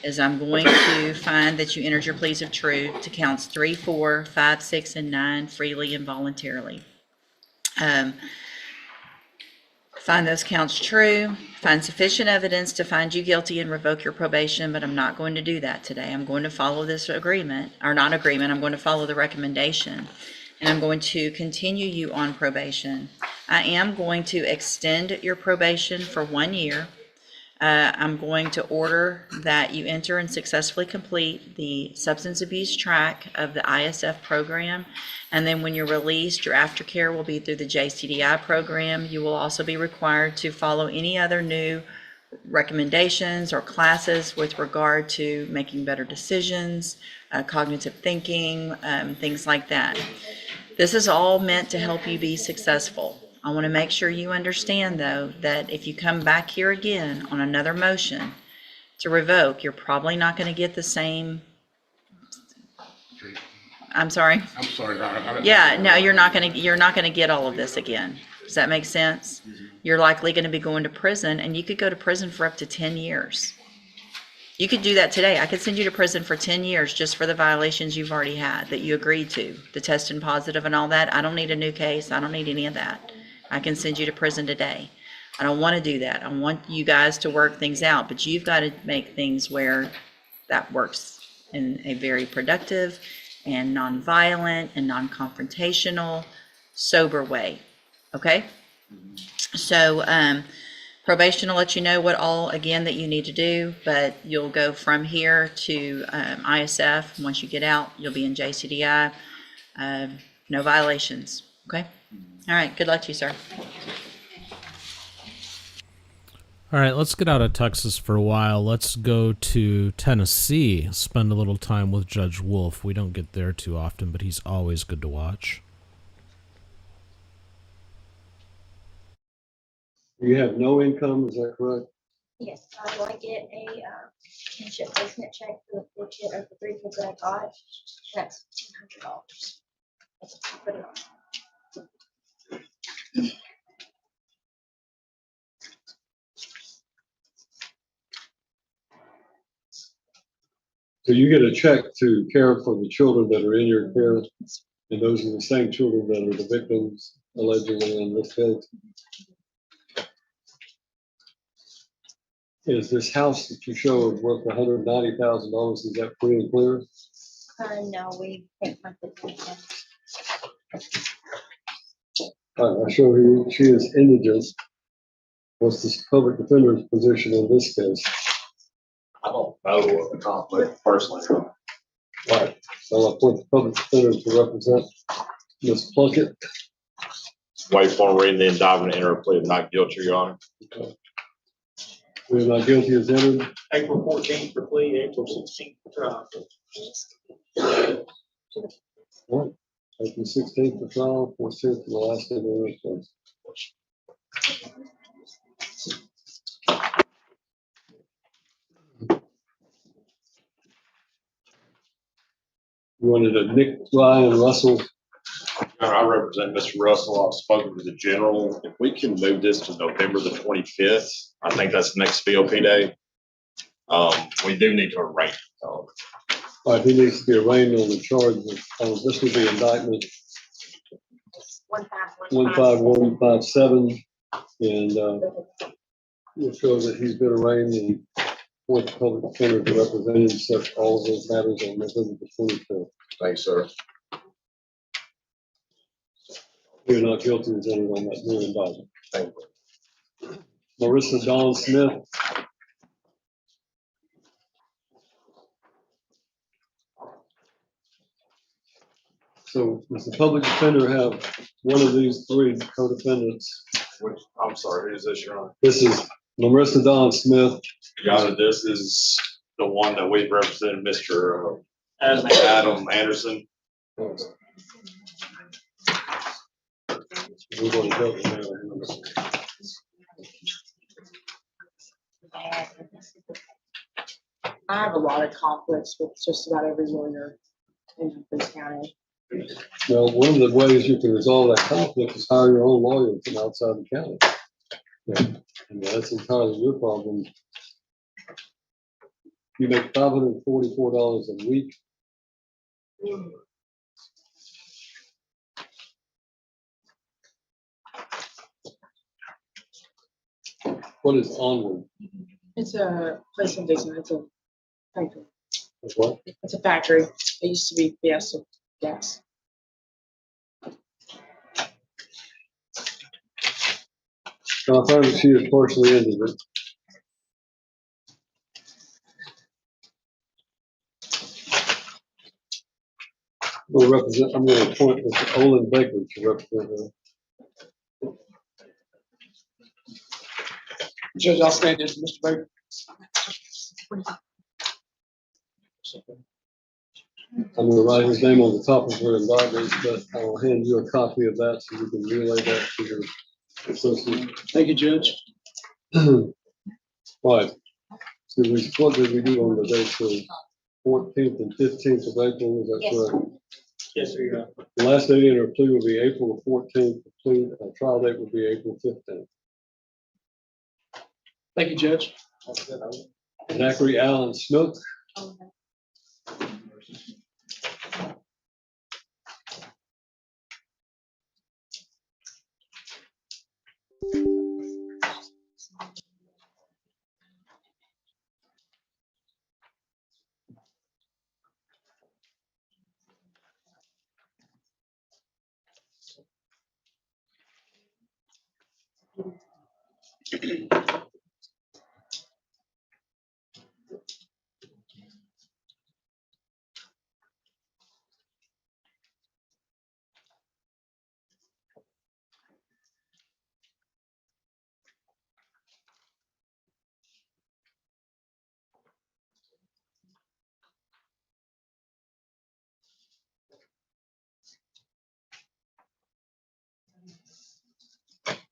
Speaker 15: is I'm going to find that you entered your pleas of truth to counts 3, 4, 5, 6, and 9 freely and voluntarily. Find those counts true, find sufficient evidence to find you guilty and revoke your probation, but I'm not going to do that today. I'm going to follow this agreement, or not agreement, I'm going to follow the recommendation, and I'm going to continue you on probation. I am going to extend your probation for 1 year. I'm going to order that you enter and successfully complete the substance abuse track of the ISF program. And then when you're released, your aftercare will be through the JCDI program. You will also be required to follow any other new recommendations or classes with regard to making better decisions, cognitive thinking, things like that. This is all meant to help you be successful. I want to make sure you understand, though, that if you come back here again on another motion to revoke, you're probably not going to get the same. I'm sorry.
Speaker 6: I'm sorry.
Speaker 15: Yeah, no, you're not going to get all of this again. Does that make sense? You're likely going to be going to prison, and you could go to prison for up to 10 years. You could do that today. I could send you to prison for 10 years just for the violations you've already had that you agreed to, the testing positive and all that. I don't need a new case. I don't need any of that. I can send you to prison today. I don't want to do that. I want you guys to work things out, but you've got to make things where that works in a very productive and non-violent and non-confrontational, sober way. Okay? So probation will let you know what all, again, that you need to do, but you'll go from here to ISF. Once you get out, you'll be in JCDI. No violations. Okay? All right. Good luck to you, sir.
Speaker 1: All right, let's get out of Texas for a while. Let's go to Tennessee, spend a little time with Judge Wolf. We don't get there too often, but he's always good to watch.
Speaker 17: You have no income, is that correct?
Speaker 7: Yes, I want to get a kinship placement check for the 4 kid or the 3 kids that I got. That's $1,200. I'll put it on.
Speaker 17: So you get a check to care for the children that are in your care, and those are the same children that are the victims allegedly in this case. Is this house that you show is worth $190,000? Is that free and clear?
Speaker 7: No, we think monthly.
Speaker 17: All right, I show you, she is indigent. What's the public defender's position in this case?
Speaker 10: I don't know what the conflict personally.
Speaker 17: Right, so I'll appoint the public defender to represent Ms. Plunkett.
Speaker 10: Wait for reading the indictment, enter a plea of not guilty, Your Honor.
Speaker 17: We're not guilty as entered.
Speaker 10: April 14th for plea, April 16th for trial.
Speaker 17: Right. April 16th for trial, 14th for the last day of the case. You wanted a Nick Ryan Russell.
Speaker 10: I represent Mr. Russell. I've spoken to the general. If we can move this to November the 25th, I think that's the next BOP day. We do need to arraign.
Speaker 17: All right, he needs to be arraigned on the charge of, this would be indictment 15157, and it shows that he's been arraigned and for the public defender to represent him, set all of those matters on November the 25th.
Speaker 10: Thanks, sir.
Speaker 17: We're not guilty as entered on that new indictment.
Speaker 10: Thank you.
Speaker 17: Marissa Dawn Smith. So does the public defender have one of these three co-defendants?
Speaker 10: Which, I'm sorry, who is this, Your Honor?
Speaker 17: This is Marissa Dawn Smith.
Speaker 10: Your Honor, this is the one that we represented, Mr. Adam Anderson.
Speaker 17: We're going to go there.
Speaker 21: I have a lot of conflicts with just about every lawyer in Memphis County.
Speaker 17: Well, one of the ways you can resolve that conflict is hire your own lawyer from outside the county. Yeah. And that's entirely your problem. You make $544 a week. What is Onward?
Speaker 21: It's a place in Dixon. It's a factory.
Speaker 17: It's what?
Speaker 21: It's a factory. It used to be Fiesta Gas.
Speaker 17: So I found that she is partially indigent. I'm going to appoint Mr. Olin Baker to represent her.
Speaker 2: Judge, I'll stand in for Mr. Baker.
Speaker 17: I'm going to write his name on the top of her indictment, but I will hand you a copy of that so you can relay that to your associate.
Speaker 2: Thank you, Judge.
Speaker 17: Right. So what did we do on the dates? So 14th and 15th of April, is that correct?
Speaker 2: Yes, sir. Yeah.
Speaker 17: The last day in her plea will be April the 14th. The plea, trial date will be April 15th.
Speaker 2: Thank you, Judge.
Speaker 17: Zachary Allen Snook.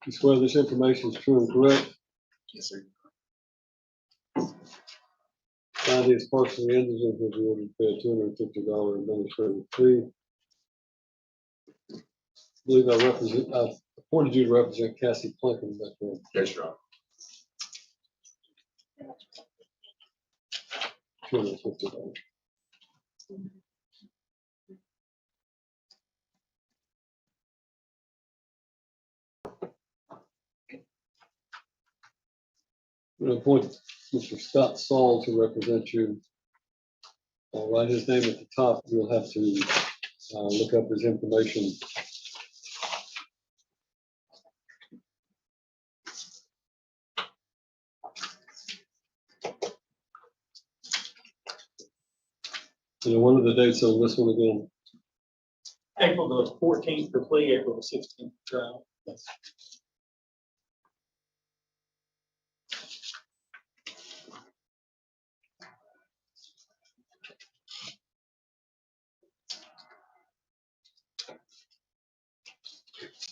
Speaker 17: You swear this information is true and correct?
Speaker 10: Yes, sir.
Speaker 17: Found is partially indigent, will be able to pay a $250 administrative fee. I believe I appointed you to represent Cassie Plinken back then.
Speaker 10: Yes, Your Honor.
Speaker 17: $250. I'm going to appoint Mr. Scott Saul to represent you. I'll write his name at the top. You'll have to look up his information. What are the dates on this one again?
Speaker 4: April the 14th for plea, April the 16th for trial.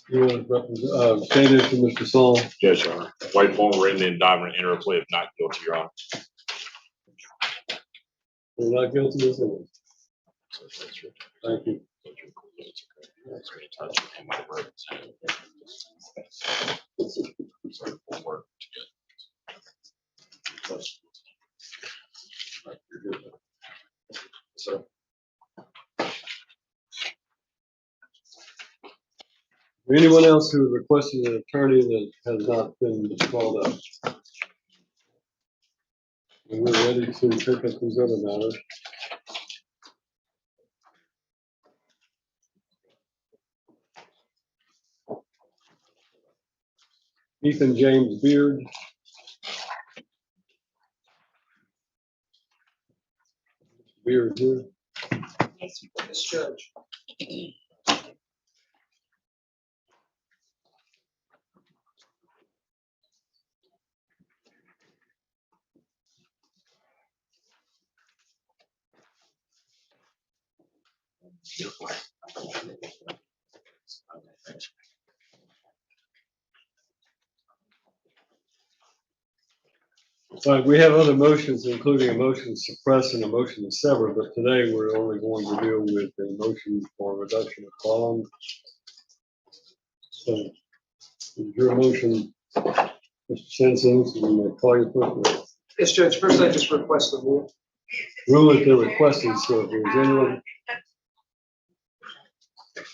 Speaker 17: You want to represent, stand in for Mr. Saul?
Speaker 10: Yes, Your Honor. Wait for him, read the indictment, enter a plea of not guilty, Your Honor.
Speaker 17: You're not guilty, is it? Thank you.
Speaker 10: So.
Speaker 17: Anyone else who requested an attorney that has not been called up? And we're ready to pick up these other matters. Ethan James Beard. Beard here.
Speaker 4: Yes, Judge.
Speaker 17: All right, we have other motions, including a motion to suppress and a motion to sever, but today we're only going to deal with a motion for reduction of bond. So, your motion, Mr. Simpson, you may call your first.
Speaker 4: Yes, Judge. First, I just request the rule.
Speaker 17: Rule if they're requested, so if there's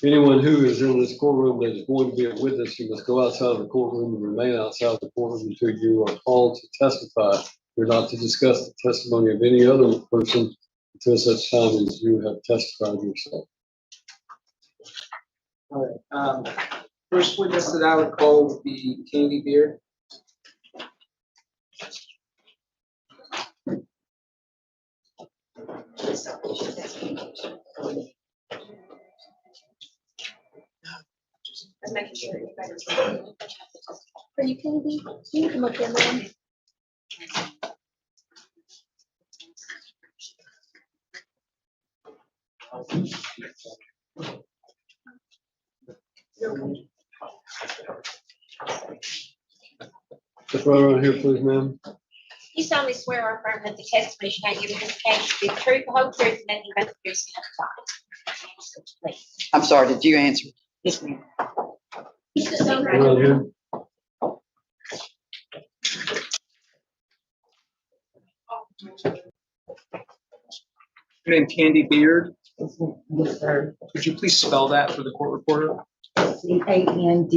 Speaker 17: anyone who is in this courtroom that is going to be a witness, you must go outside of the courtroom and remain outside of the courtroom until you are called to testify. You're not to discuss the testimony of any other person until such time as you have testified yourself.
Speaker 4: All right. First witness that I would call would be Candy Beard.
Speaker 7: I'm making sure you guys are you Kennedy? Can you come up here, ma'am?
Speaker 17: Just right around here, please, ma'am.
Speaker 7: You solemnly swear or affirm that the testimony you have given in this case be the truth, the whole truth, and nothing but the truth and nothing.
Speaker 18: I'm sorry, did you answer?
Speaker 7: Yes, ma'am.
Speaker 17: Around here.
Speaker 4: Your name Candy Beard.
Speaker 18: Yes, sir.
Speaker 4: Could you please spell that for the court reporter?
Speaker 18: Candy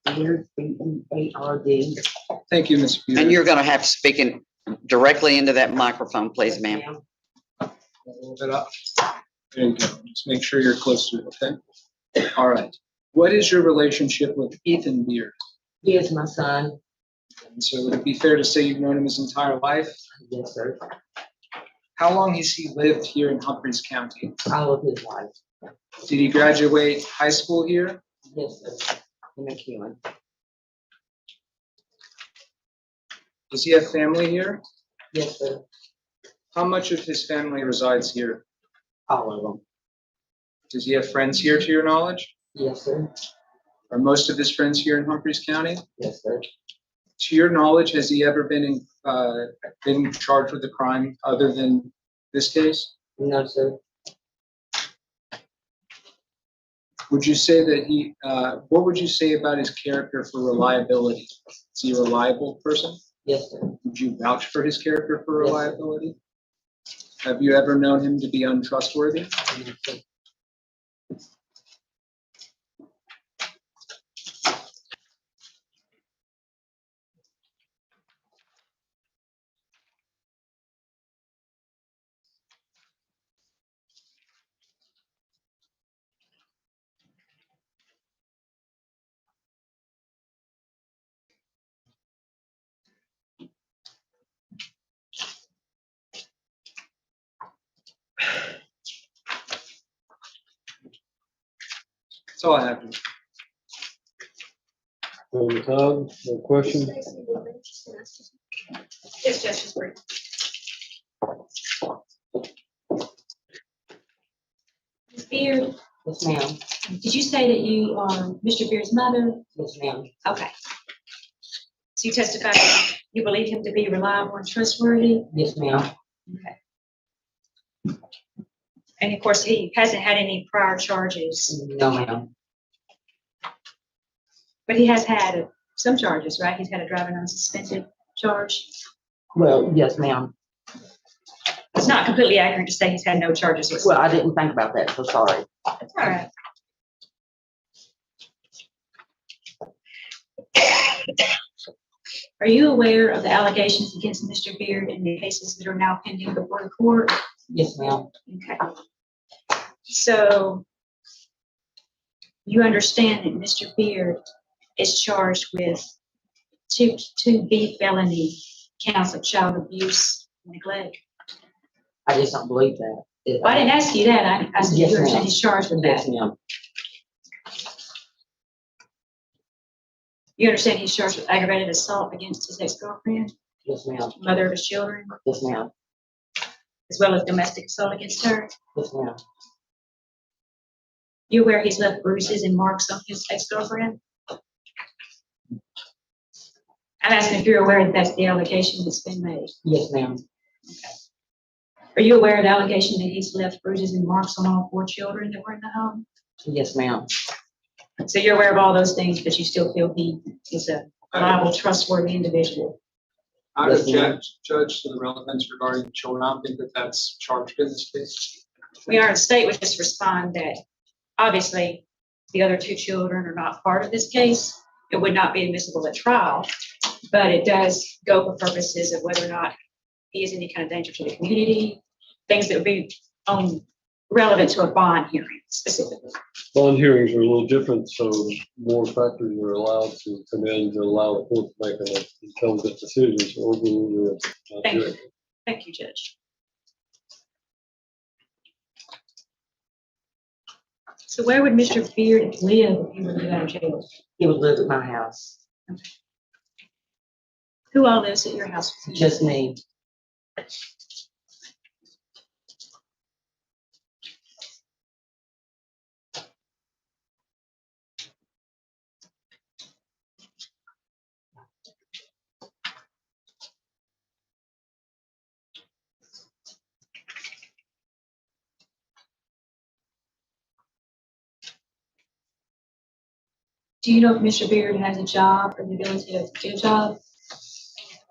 Speaker 18: Beard, B-E-A-R-D.
Speaker 4: Thank you, Ms. Beard.
Speaker 18: And you're gonna have to speak in directly into that microphone, please, ma'am.
Speaker 4: A little bit up. There you go. Just make sure you're close to it, okay? All right. What is your relationship with Ethan Beard?
Speaker 18: He is my son.
Speaker 4: And so would it be fair to say you've known him his entire life?
Speaker 18: Yes, sir.
Speaker 4: How long has he lived here in Humphreys County?
Speaker 18: All of his life.
Speaker 4: Did he graduate high school here?
Speaker 18: Yes, sir. In McNally.
Speaker 4: Does he have family here?
Speaker 18: Yes, sir.
Speaker 4: How much of his family resides here?
Speaker 18: All of them.
Speaker 4: Does he have friends here to your knowledge?
Speaker 18: Yes, sir.
Speaker 4: Are most of his friends here in Humphreys County?
Speaker 18: Yes, sir.
Speaker 4: To your knowledge, has he ever been charged with a crime other than this case?
Speaker 18: No, sir.
Speaker 4: Would you say that what would you say about his character for reliability? Is he a reliable person?
Speaker 18: Yes, sir.
Speaker 4: Would you vouch for his character for reliability? Have you ever known him to be untrustworthy? That's all I have.
Speaker 17: Tom, no question?
Speaker 7: Yes, Justice Brewer. Ms. Beard?
Speaker 18: Yes, ma'am.
Speaker 7: Did you say that you are Mr. Beard's mother?
Speaker 18: Yes, ma'am.
Speaker 7: Okay. So you testified that you believe him to be reliable and trustworthy?
Speaker 18: Yes, ma'am.
Speaker 7: Okay. And of course, he hasn't had any prior charges,
Speaker 18: No, ma'am.
Speaker 7: but he has had some charges, right? He's had a driving unsuspended charge.
Speaker 18: Well, yes, ma'am.
Speaker 7: It's not completely accurate to say he's had no charges.
Speaker 18: Well, I didn't think about that, so sorry.
Speaker 7: That's all right. Are you aware of the allegations against Mr. Beard in the cases that are now pending before the court?
Speaker 18: Yes, ma'am.
Speaker 7: Okay. So you understand that Mr. Beard is charged with two B felony counts of child abuse and neglect?
Speaker 18: I just don't believe that.
Speaker 7: Well, I didn't ask you that. I said,
Speaker 18: Yes,
Speaker 7: you understand
Speaker 18: ma'am.
Speaker 7: he's charged with
Speaker 18: Yes,
Speaker 7: that.
Speaker 18: ma'am.
Speaker 7: You understand he's charged with aggravated assault against his ex-girlfriend,
Speaker 18: Yes, ma'am.
Speaker 7: mother of his children,
Speaker 18: Yes, ma'am.
Speaker 7: as well as domestic assault against her?
Speaker 18: Yes, ma'am.
Speaker 7: You aware he's left bruises and marks on his ex-girlfriend? I'm asking if you're aware that that's the allegation that's been made.
Speaker 18: Yes, ma'am.
Speaker 7: Are you aware of the allegation that he's left bruises and marks on all 4 children that were in the home?
Speaker 18: Yes, ma'am.
Speaker 7: So you're aware of all those things, but you still feel he is a reliable, trustworthy individual?
Speaker 4: I
Speaker 18: Yes, ma'am.
Speaker 4: object, Judge, to the relevance regarding children. I don't think that that's charged in this case.
Speaker 7: The state would just respond that obviously the other 2 children are not part of this case. It would not be admissible at trial, but it does go for purposes of whether or not he is any kind of danger to the community, things that would be relevant to a bond hearing specifically.
Speaker 17: Bond hearings are a little different, so more factors are allowed to come in to allow the court to make an intelligent decision or overrule the
Speaker 7: Thank you.
Speaker 17: judge.
Speaker 7: Thank you, Judge. So where would Mr. Beard live if he were to get out of jail?
Speaker 18: He would live at my house.
Speaker 7: Who all lives at your house?
Speaker 18: Just me.
Speaker 7: Do you know if Mr. Beard has a job or the ability to get a job?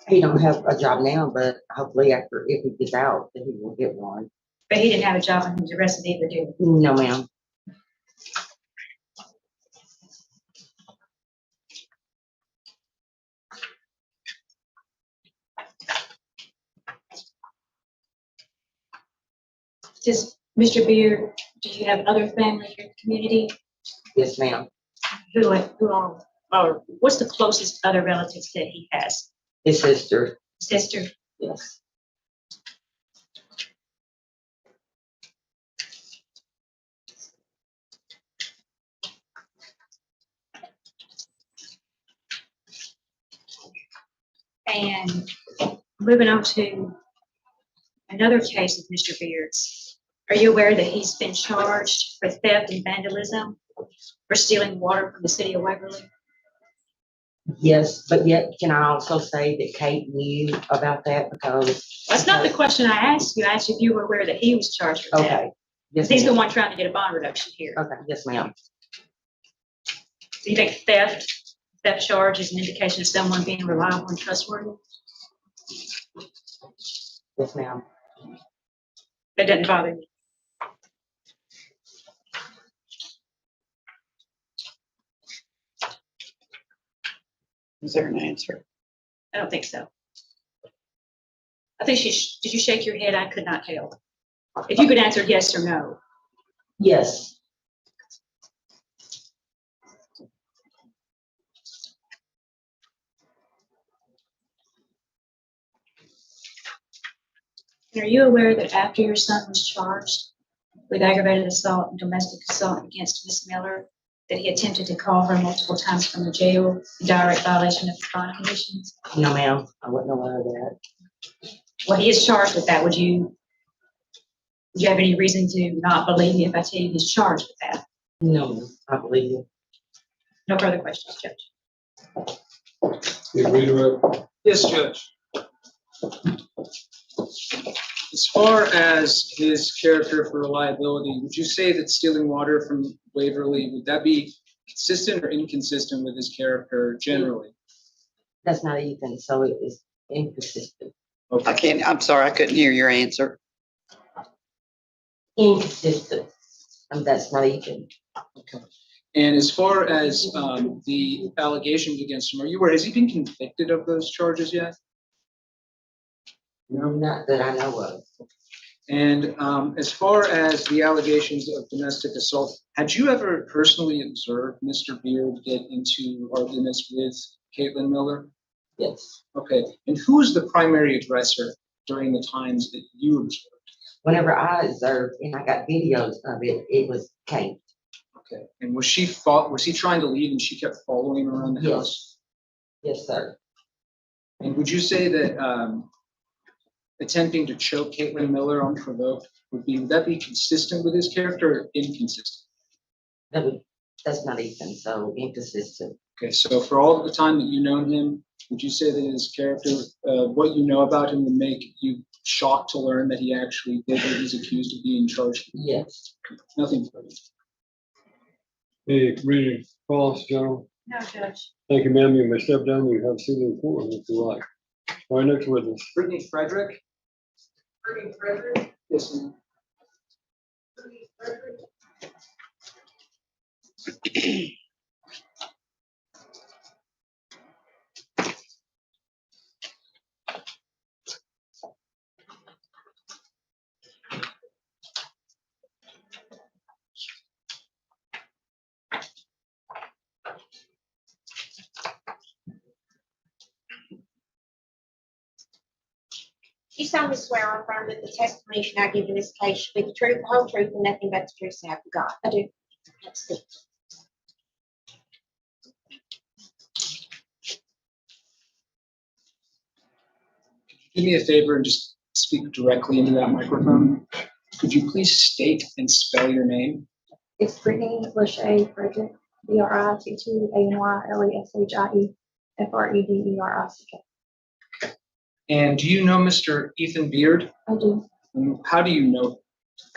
Speaker 18: He don't have a job now, but hopefully after, if he gets out, then he will get one.
Speaker 7: But he didn't have a job when he was arrested either, did he?
Speaker 18: No, ma'am.
Speaker 7: Does Mr. Beard, do you have other family here in the community?
Speaker 18: Yes, ma'am.
Speaker 7: Who all, or what's the closest other relatives that he has?
Speaker 18: His sister.
Speaker 7: Sister?
Speaker 18: Yes.
Speaker 7: And moving on to another case of Mr. Beard's. Are you aware that he's been charged for theft and vandalism for stealing water from the city of Waverly?
Speaker 18: Yes, but yet can I also say that Kate knew about that because.
Speaker 7: That's not the question I asked you. I asked if you were aware that he was charged for theft.
Speaker 18: Okay. Yes,
Speaker 7: He's the
Speaker 18: ma'am.
Speaker 7: one trying to get a bond reduction here.
Speaker 18: Okay, yes, ma'am.
Speaker 7: Do you think theft charge is an indication of someone being reliable and trustworthy?
Speaker 18: Yes, ma'am.
Speaker 19: That doesn't bother me.
Speaker 5: Is there an answer?
Speaker 19: I don't think so. I think did you shake your head? I could not tell. If you could answer yes or no.
Speaker 18: Yes.
Speaker 19: Are you aware that after your son was charged with aggravated assault and domestic assault against Miss Miller, that he attempted to call her multiple times from the jail in direct violation of the bond conditions?
Speaker 18: No, ma'am, I wasn't aware of that.
Speaker 19: Well, he is charged with that. Would you have any reason to not believe me if I tell you he's charged with that?
Speaker 18: No, ma'am, I believe you.
Speaker 19: No further questions, Judge.
Speaker 4: Yes, Judge. As far as his character for reliability, would you say that stealing water from Waverly, would that be consistent or inconsistent with his character generally?
Speaker 18: That's not Ethan, so it is inconsistent.
Speaker 4: Okay.
Speaker 5: I'm sorry, I couldn't hear your answer.
Speaker 18: Inconsistent, and that's not Ethan.
Speaker 4: Okay. And as far as the allegations against him, are you aware, has he been convicted of those charges yet?
Speaker 18: No, not that I know of.
Speaker 4: And as far as the allegations of domestic assault, had you ever personally observed Mr. Beard get into arguments with Caitlin Miller?
Speaker 18: Yes.
Speaker 4: Okay. And who was the primary aggressor during the times that you observed?
Speaker 18: Whenever I observed, and I got videos of it, it was Kate.
Speaker 4: Okay. And was he trying to leave and she kept following around the house?
Speaker 18: Yes, sir.
Speaker 4: And would you say that attempting to choke Caitlin Miller unprovoked would that be consistent with his character or inconsistent?
Speaker 18: That's not Ethan, so inconsistent.
Speaker 4: Okay, so for all of the time that you've known him, would you say that his character, what you know about him would make you shocked to learn that he actually did what he's accused of being charged?
Speaker 18: Yes.
Speaker 4: Nothing further.
Speaker 17: Hey, reading false, General.
Speaker 19: No, Judge.
Speaker 17: Thank you, ma'am. You may step down. You have seated in court if you like. All right, next witness.
Speaker 4: Brittany Frederick.
Speaker 19: Brittany Frederick?
Speaker 4: Yes, ma'am.
Speaker 19: Brittany Frederick?
Speaker 7: You solemnly swear or affirm that the testimony you now give in this case shall be the truth, the whole truth, and nothing but the truth, so help you God. I do. That's it.
Speaker 4: Do me a favor and just speak directly into that microphone. Could you please state and spell your name?
Speaker 7: It's Brittany Lachey Frederick, BRITTANYLESHIE
Speaker 4: And do you know Mr. Ethan Beard?
Speaker 7: I do.
Speaker 4: And how do you know?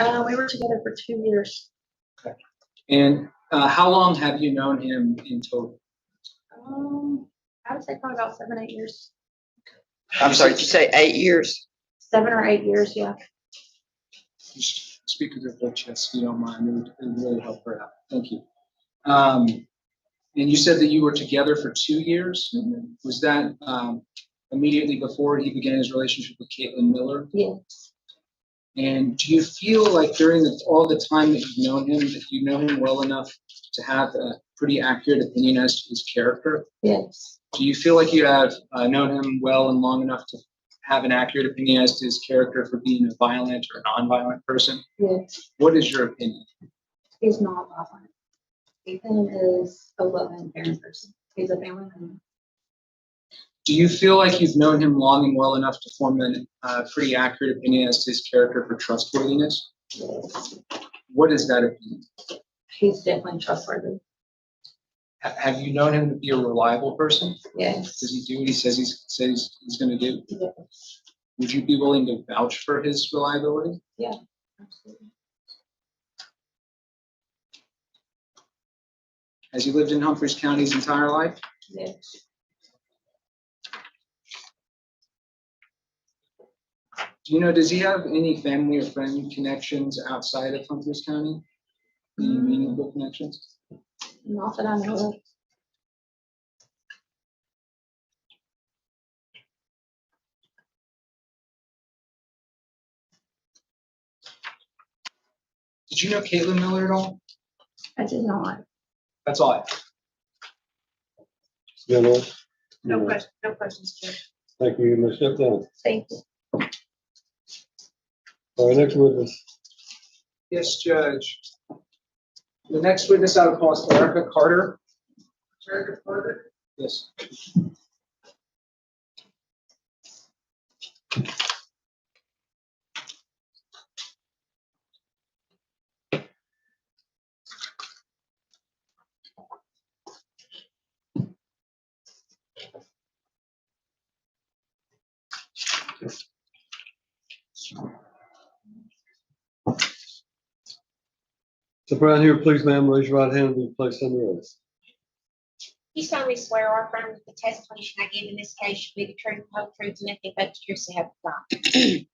Speaker 7: We were together for 2 years.
Speaker 4: Okay. And how long have you known him in total?
Speaker 7: I would say probably about 7, 8 years.
Speaker 5: I'm sorry, did you say 8 years?
Speaker 7: 7 or 8 years, yeah.
Speaker 4: Just speak with your full chest if you don't mind. It would really help her out. Thank you. And you said that you were together for 2 years.
Speaker 7: Mm-hmm.
Speaker 4: Was that immediately before he began his relationship with Caitlin Miller?
Speaker 7: Yes.
Speaker 4: And do you feel like during all the time that you've known him, that you know him well enough to have a pretty accurate opinion as to his character?
Speaker 7: Yes.
Speaker 4: Do you feel like you have known him well and long enough to have an accurate opinion as to his character for being a violent or non-violent person?
Speaker 7: Yes.
Speaker 4: What is your opinion?
Speaker 7: He's not violent. Ethan is a loving, caring person. He's a family man.
Speaker 4: Do you feel like you've known him long and well enough to form a pretty accurate opinion as to his character for trustworthiness?
Speaker 7: Yes.
Speaker 4: What is that opinion?
Speaker 7: He's definitely trustworthy.
Speaker 4: Have you known him to be a reliable person?
Speaker 7: Yes.
Speaker 4: Does he do what he says he's going to do?
Speaker 7: Yes.
Speaker 4: Would you be willing to vouch for his reliability?
Speaker 7: Yeah, absolutely.
Speaker 4: Has he lived in Humphreys County his entire life?
Speaker 7: Yes.
Speaker 4: Do you know, does he have any family or friend connections outside of Humphreys County? Any meaningful connections?
Speaker 19: Not that I know of.
Speaker 4: Did you know Caitlin Miller at all?
Speaker 19: I did not.
Speaker 4: That's all I have.
Speaker 19: No question, no questions, Judge.
Speaker 17: Thank you. You may step down.
Speaker 19: Thank you.
Speaker 17: All right, next witness.
Speaker 4: Yes, Judge. The next witness I would call is Erica Carter. Erica Carter? Yes.
Speaker 17: So Brown here, please, ma'am, raise your right hand and be placed on the oath.
Speaker 19: You solemnly swear or affirm that the testimony I give in this case should be the truth, whole truth, and nothing but the truth, so help you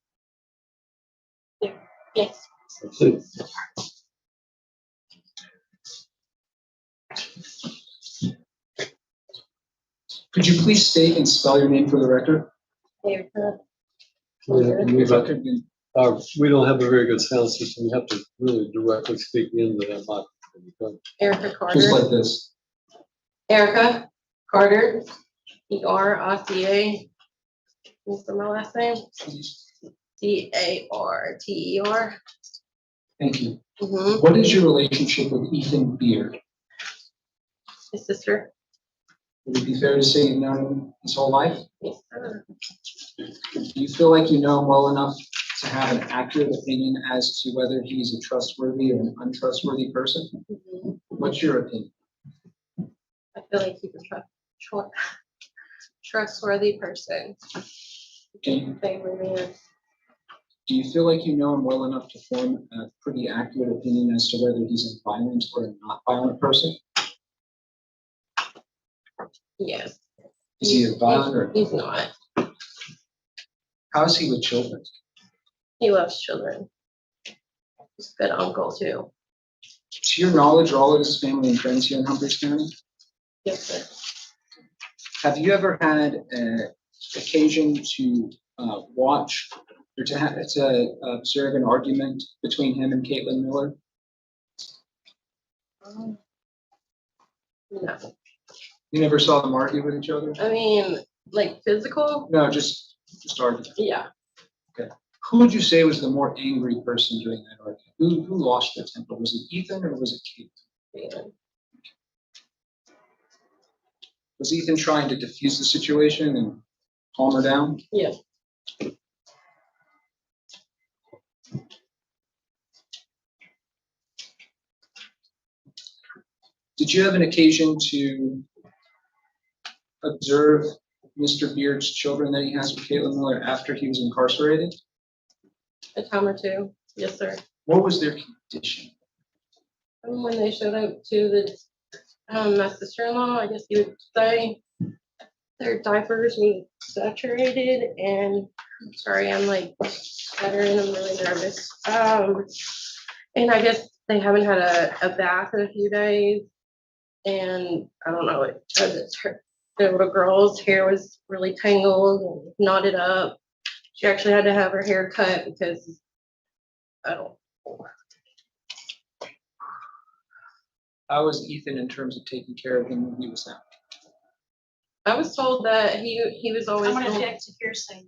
Speaker 19: God. Yes.
Speaker 4: Could you please state and spell your name for the record?
Speaker 19: Erica.
Speaker 17: We don't have a very good sound system. You have to really directly speak into that microphone.
Speaker 19: Erica Carter.
Speaker 4: Just like this.
Speaker 19: Erica Carter. ERICA. What's my last name? DARTER.
Speaker 4: Thank you.
Speaker 19: Mm-hmm.
Speaker 4: What is your relationship with Ethan Beard?
Speaker 19: His sister.
Speaker 4: Would it be fair to say you've known him his whole life?
Speaker 19: Yes, sir.
Speaker 4: Do you feel like you know him well enough to have an accurate opinion as to whether he's a trustworthy or an untrustworthy person?
Speaker 19: Mm-hmm.
Speaker 4: What's your opinion?
Speaker 19: I feel like he's a trustworthy person.
Speaker 4: Do you,
Speaker 19: Favorite.
Speaker 4: do you feel like you know him well enough to form a pretty accurate opinion as to whether he's a violent or a not violent person?
Speaker 19: Yes.
Speaker 4: Is he a violent or?
Speaker 19: He's not.
Speaker 4: How is he with children?
Speaker 19: He loves children. He's a good uncle too.
Speaker 4: To your knowledge, are all of his family and friends here in Humphreys County?
Speaker 19: Yes, sir.
Speaker 4: Have you ever had an occasion to watch or to observe an argument between him and Caitlin Miller?
Speaker 19: No.
Speaker 4: You never saw them argue with each other?
Speaker 19: I mean, like physical?
Speaker 4: No, just argue.
Speaker 19: Yeah.
Speaker 4: Okay. Who would you say was the more angry person during that argument? Who lost their temper? Was it Ethan or was it Kate?
Speaker 19: Ethan.
Speaker 4: Was Ethan trying to diffuse the situation and calm her down?
Speaker 19: Yeah.
Speaker 4: Did you have an occasion to observe Mr. Beard's children that he has with Caitlin Miller after he was incarcerated?
Speaker 19: A time or two. Yes, sir.
Speaker 4: What was their condition?
Speaker 19: When they showed up to the my sister-in-law, I guess you would say, their diapers were saturated, and I'm sorry, I'm like stuttering, I'm really nervous. And I guess they haven't had a bath in a few days, and I don't know, the little girl's hair was really tangled and knotted up. She actually had to have her hair cut because I don't.
Speaker 4: How was Ethan in terms of taking care of him when he was out?
Speaker 19: I was told that he was always. I'm gonna object to hearsay.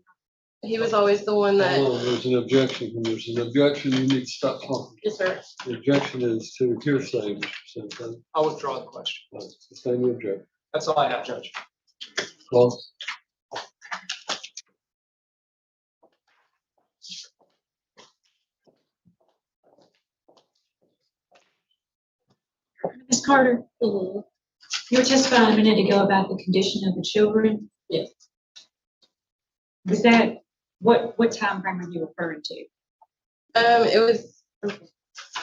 Speaker 19: He was always the one that.
Speaker 17: Oh, there's an objection. When there's an objection, you need to stop talking.
Speaker 19: Yes, sir.
Speaker 17: The objection is to hearsay, Mr. Simpson.
Speaker 4: I'll withdraw the question.
Speaker 17: Sustain the objection.
Speaker 4: That's all I have, Judge.
Speaker 17: Well,
Speaker 19: Ms. Carter. Mm-hmm.
Speaker 21: You were testifying a minute ago about the condition of the children.
Speaker 19: Yes.
Speaker 21: Was that, what time frame are you referring to?
Speaker 19: It was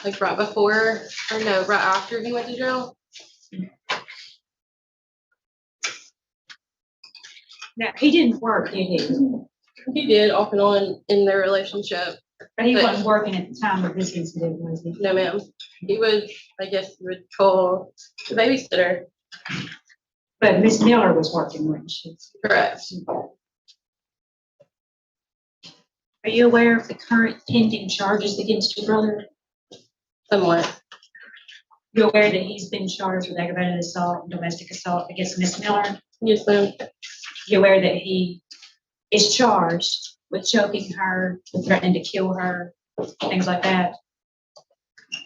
Speaker 19: like right before, or no, right after he went to jail.
Speaker 21: Now, he didn't work, did he?
Speaker 16: He did off and on in their relationship.
Speaker 19: But he wasn't working at the time of this incident, was he?
Speaker 16: No, ma'am. He was, I guess you would call the babysitter.
Speaker 19: But Miss Miller was working, wasn't she?
Speaker 16: Correct.
Speaker 19: Are you aware of the current pending charges against your brother?
Speaker 16: Somewhat.
Speaker 19: You're aware that he's been charged with aggravated assault and domestic assault against Miss Miller?
Speaker 16: Yes, ma'am.
Speaker 19: You're aware that he is charged with choking her, with threatening to kill her, things like that?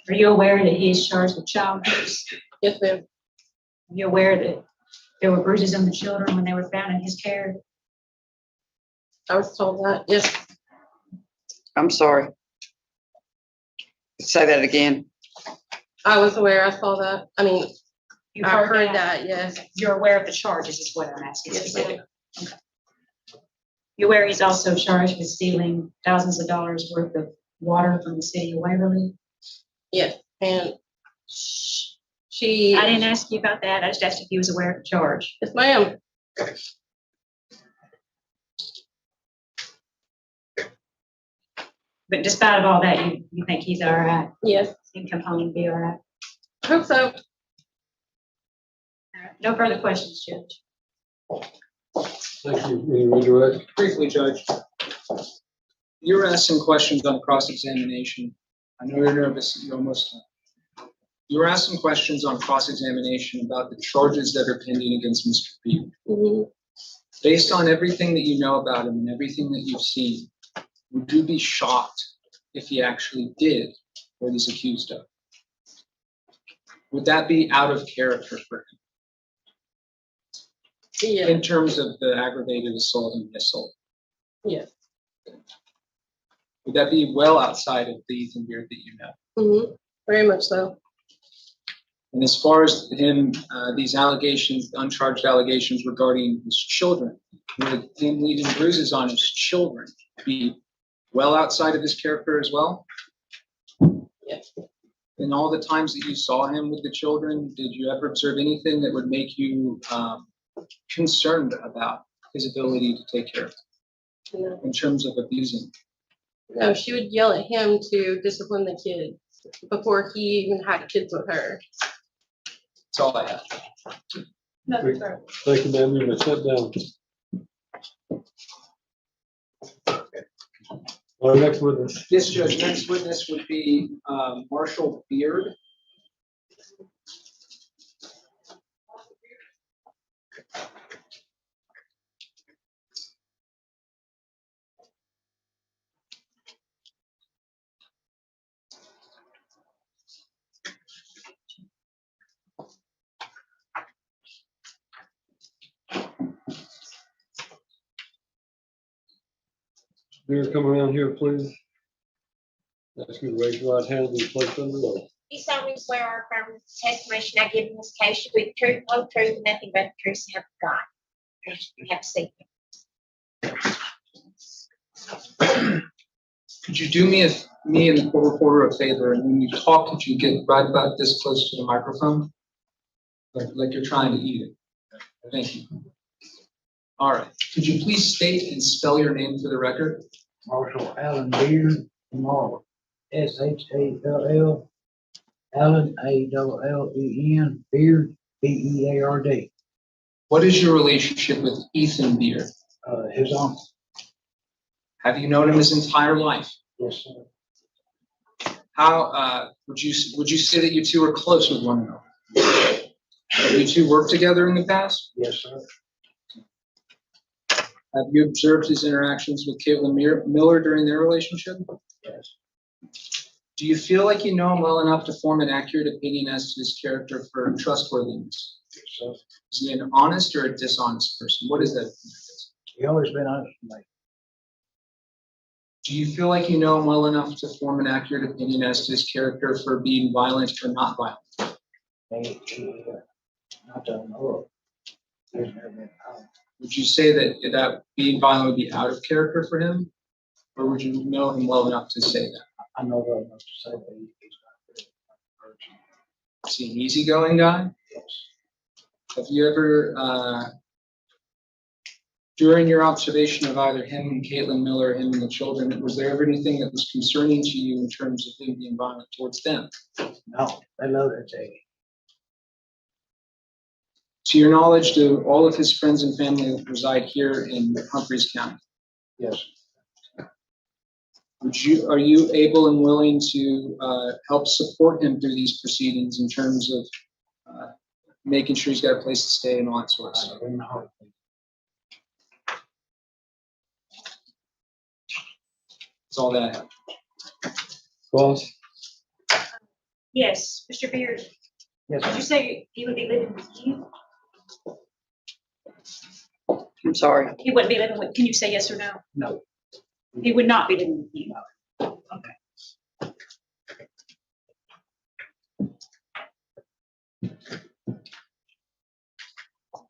Speaker 19: Are you aware that he is charged with child abuse?
Speaker 16: Yes, ma'am.
Speaker 19: Are you aware that there were bruises on the children when they were found in his care?
Speaker 16: I was told that, yes.
Speaker 5: I'm sorry. Say that again.
Speaker 16: I was aware, I saw that. I mean,
Speaker 19: You
Speaker 16: I heard that, yes.
Speaker 19: You're aware of the charges is what I'm asking.
Speaker 16: Yes, ma'am.
Speaker 19: You're aware he's also charged with stealing thousands of dollars worth of water from the city of Waverly?
Speaker 16: Yes, and she.
Speaker 19: I didn't ask you about that. I just asked if he was aware of the charge.
Speaker 16: Yes, ma'am.
Speaker 19: But despite of all that, you think he's all right?
Speaker 16: Yes.
Speaker 19: He can come home and be all right?
Speaker 16: I hope so.
Speaker 19: All right. No further questions, Judge.
Speaker 17: Thank you. Any redirect?
Speaker 4: Briefly, Judge. You were asked some questions on cross-examination. I know you're nervous, you're almost done. You were asked some questions on cross-examination about the charges that are pending against Mr. Beard.
Speaker 16: Mhm.
Speaker 4: Based on everything that you know about him and everything that you've seen, would you be shocked if he actually did what he's accused of? Would that be out of character for him?
Speaker 16: Yeah.
Speaker 4: In terms of the aggravated assault and the assault?
Speaker 16: Yes.
Speaker 4: Would that be well outside of the Ethan Beard that you know?
Speaker 16: Mm-hmm. Very much so.
Speaker 4: And as far as him, these allegations, uncharged allegations regarding his children, would him leaving bruises on his children be well outside of his character as well?
Speaker 16: Yes.
Speaker 4: In all the times that you saw him with the children, did you ever observe anything that would make you concerned about his ability to take care of them
Speaker 16: No.
Speaker 4: in terms of abusing?
Speaker 16: No, she would yell at him to discipline the kids before he even had kids with her.
Speaker 4: That's all I have.
Speaker 16: Nothing further.
Speaker 17: Thank you, ma'am. You may sit down. Our next witness.
Speaker 4: Yes, Judge. Next witness would be Marshall Beard.
Speaker 17: Beer, come around here, please. Ask you to raise your right hand and be placed under oath.
Speaker 8: You solemnly swear or affirm that the testimony I give in this case should be the truth, whole truth, and nothing but the truth, so help you God. You have to say.
Speaker 4: Could you do me and the court reporter a favor, and when you talk, could you get right about this close to the microphone? Like you're trying to eat it. Thank you. All right. Could you please state and spell your name for the record?
Speaker 22: Marshall Allen Beard, tomorrow. SHALL, Allen, ALLEN, Beard, BEARD.
Speaker 4: What is your relationship with Ethan Beard?
Speaker 22: His uncle.
Speaker 4: Have you known him his entire life?
Speaker 22: Yes, sir.
Speaker 4: How would you say that you two are close with one another? Have you two worked together in the past?
Speaker 22: Yes, sir.
Speaker 4: Have you observed his interactions with Caitlin Miller during their relationship?
Speaker 22: Yes.
Speaker 4: Do you feel like you know him well enough to form an accurate opinion as to his character for trustworthiness?
Speaker 22: Yes, sir.
Speaker 4: Is he an honest or a dishonest person? What is that?
Speaker 22: He always been honest to me.
Speaker 4: Do you feel like you know him well enough to form an accurate opinion as to his character for being violent or not violent?
Speaker 22: Not that I know of. He's never been violent.
Speaker 4: Would you say that being violent would be out of character for him? Or would you know him well enough to say that?
Speaker 22: I know well enough to say that he's not really a person.
Speaker 4: Is he an easygoing guy?
Speaker 22: Yes.
Speaker 4: Have you ever During your observation of either him and Caitlin Miller, or him and the children, was there ever anything that was concerning to you in terms of him being violent towards them?
Speaker 22: No, they love that lady.
Speaker 4: To your knowledge, do all of his friends and family reside here in Humphreys County?
Speaker 22: Yes.
Speaker 4: Are you able and willing to help support him through these proceedings in terms of making sure he's got a place to stay and all that sort of stuff? That's all that I have.
Speaker 17: Ross?
Speaker 19: Yes, Mr. Beard,
Speaker 22: Yes.
Speaker 19: did you say he would be living with you?
Speaker 5: I'm sorry.
Speaker 19: He wouldn't be living with, can you say yes or no?
Speaker 22: No.
Speaker 19: He would not be living with you.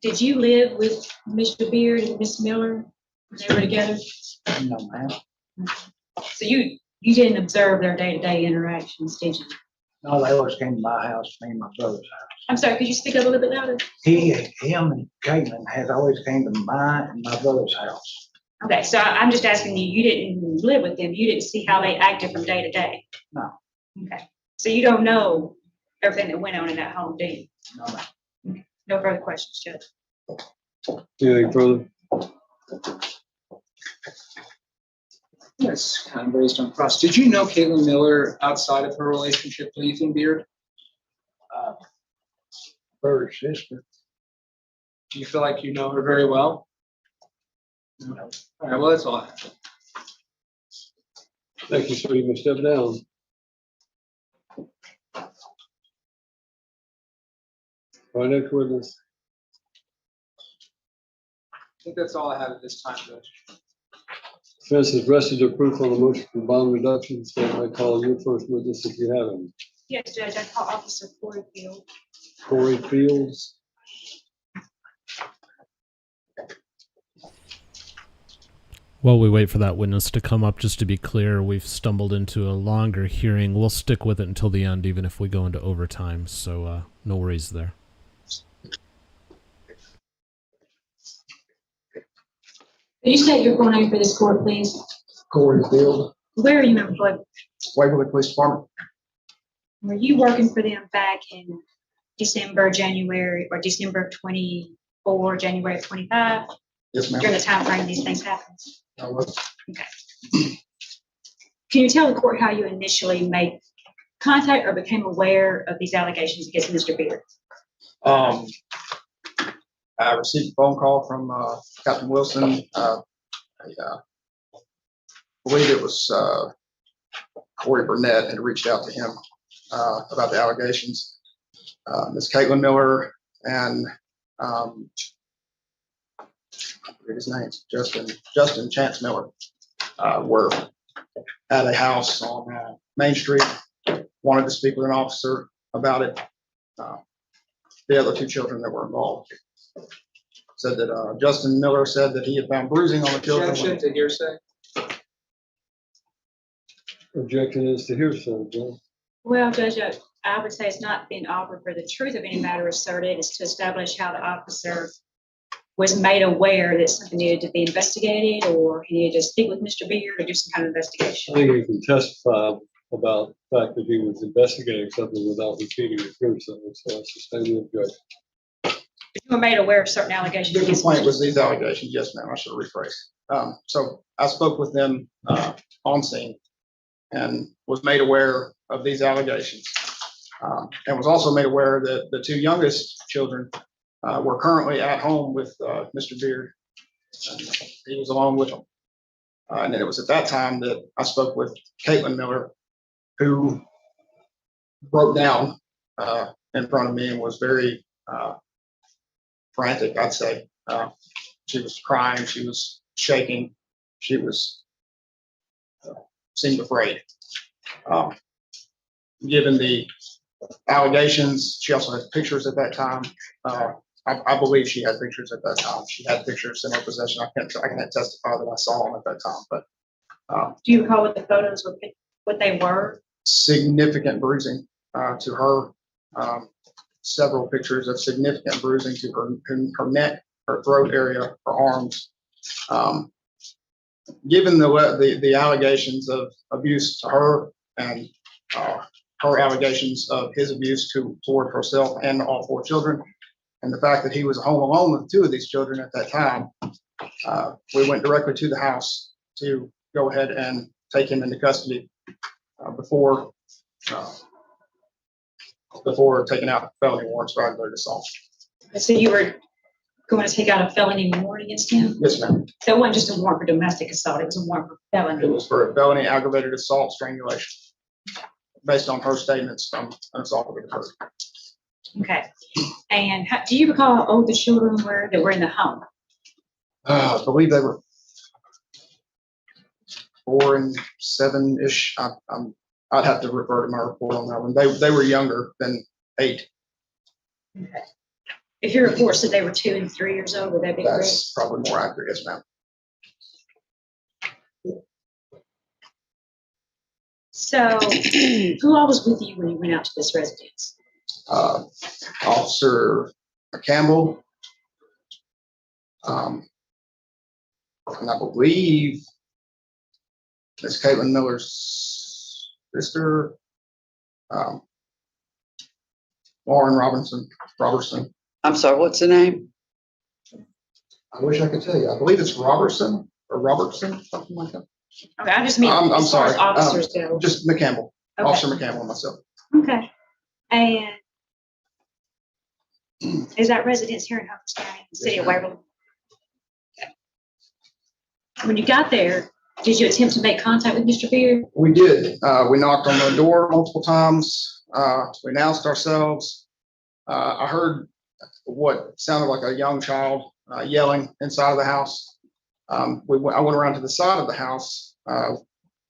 Speaker 19: Did you live with Mr. Beard and Miss Miller when they were together?
Speaker 22: No, ma'am.
Speaker 19: So you didn't observe their day-to-day interactions, did you?
Speaker 22: No, they always came to my house, me and my brother's house.
Speaker 19: I'm sorry, could you speak up a little bit louder?
Speaker 22: Him and Caitlin has always came to mine and my brother's house.
Speaker 19: Okay, so I'm just asking you, you didn't live with them, you didn't see how they acted from day to day?
Speaker 22: No.
Speaker 19: Okay, so you don't know everything that went on in that home, do you?
Speaker 22: No, ma'am.
Speaker 19: No further questions, Judge.
Speaker 17: Anything further?
Speaker 4: That's kind of based on trust. Did you know Caitlin Miller outside of her relationship with Ethan Beard?
Speaker 22: Brother's sister.
Speaker 4: Do you feel like you know her very well?
Speaker 22: No.
Speaker 4: All right, well, that's all I have.
Speaker 17: Thank you, sir. You may step down. Our next witness.
Speaker 4: I think that's all I have at this time, Judge.
Speaker 17: Defense has rested their proof on the motion for bond reduction. State may call your first witness if you have him.
Speaker 19: Yes, Judge, I call Officer Field.
Speaker 17: Corey Fields.
Speaker 1: While we wait for that witness to come up, just to be clear, we've stumbled into a longer hearing. We'll stick with it until the end, even if we go into overtime, so no worries there.
Speaker 19: Could you state your full name for this court, please?
Speaker 22: Corey Field,
Speaker 19: Where are you employed?
Speaker 22: Waverly Police Department.
Speaker 19: Were you working for them back in December, January, or December of 24, January of 25?
Speaker 22: Yes, ma'am.
Speaker 19: During the time frame these things happened?
Speaker 22: I was.
Speaker 19: Okay. Can you tell the court how you initially made contact or became aware of these allegations against Mr. Beard?
Speaker 22: I received a phone call from Captain Wilson. I believe it was Corey Burnett had reached out to him about the allegations. Ms. Caitlin Miller and I forget his name, Justin Chance Miller were at a house on Main Street, wanted to speak with an officer about it. The other two children that were involved said that Justin Miller said that he had found bruising on the children.
Speaker 4: Objection to hearsay.
Speaker 17: Objection is to hearsay, John.
Speaker 19: Well, Judge, I would say it's not being offered for the truth of any matter asserted. It's to establish how the officer was made aware that something needed to be investigated, or he needed to speak with Mr. Beard or do some kind of
Speaker 17: I
Speaker 19: investigation.
Speaker 17: think you can testify about the fact that he was investigating something without repeating the hearsay, so I sustain the objection.
Speaker 19: You were made aware of certain allegations.
Speaker 22: The
Speaker 19: against
Speaker 22: complaint
Speaker 19: Mr.
Speaker 22: was these allegations. Yes, ma'am. I should rephrase. So I spoke with them on scene and was made aware of these allegations. And was also made aware that the two youngest children were currently at home with Mr. Beard. And he was along with them. And then it was at that time that I spoke with Caitlin Miller, who broke down in front of me and was very frantic, I'd say. She was crying, she was shaking, she was seemed afraid. Given the allegations, she also has pictures at that time. I believe she had pictures at that time. She had pictures in her possession. I can't testify that I saw them at that time, but
Speaker 19: Do you recall what the photos were, what they were?
Speaker 22: significant bruising to her. Several pictures of significant bruising to her neck, her throat area, her arms. Given the allegations of abuse to her and her allegations of his abuse toward herself and all 4 children, and the fact that he was home alone with 2 of these children at that time, we went directly to the house to go ahead and take him into custody before taking out felony warrants for aggravated assault.
Speaker 19: So you were going to take out a felony warrant against him?
Speaker 22: Yes, ma'am.
Speaker 19: So it wasn't just a warrant for domestic assault, it was a warrant for felony.
Speaker 22: It was for a felony aggravated assault strangulation, based on her statements from an assault that occurred.
Speaker 19: Okay. And do you recall how old the children were that were in the home?
Speaker 22: I believe they were 4 and 7-ish. I'd have to refer to my report on that one. They were younger than 8.
Speaker 19: Okay. If your report said they were 2 and 3 years old, would that be correct?
Speaker 22: That's probably more accurate, yes, ma'am.
Speaker 19: So who all was with you when you went out to this residence?
Speaker 22: Officer Campbell, and I believe Miss Caitlin Miller's sister, Lauren Robertson.
Speaker 9: I'm sorry, what's the name?
Speaker 22: I wish I could tell you. I believe it's Robertson, something like that.
Speaker 19: Okay, I just mean
Speaker 22: I'm
Speaker 19: as far
Speaker 22: sorry.
Speaker 19: as officers go.
Speaker 22: Just McCampbell,
Speaker 19: Okay.
Speaker 22: Officer McCampbell and myself.
Speaker 19: Okay. And is that residence here in Humphreys County, the city of Waverly? Okay. When you got there, did you attempt to make contact with Mr. Beard?
Speaker 22: We did. We knocked on the door multiple times. We announced ourselves. I heard what sounded like a young child yelling inside of the house. I went around to the side of the house,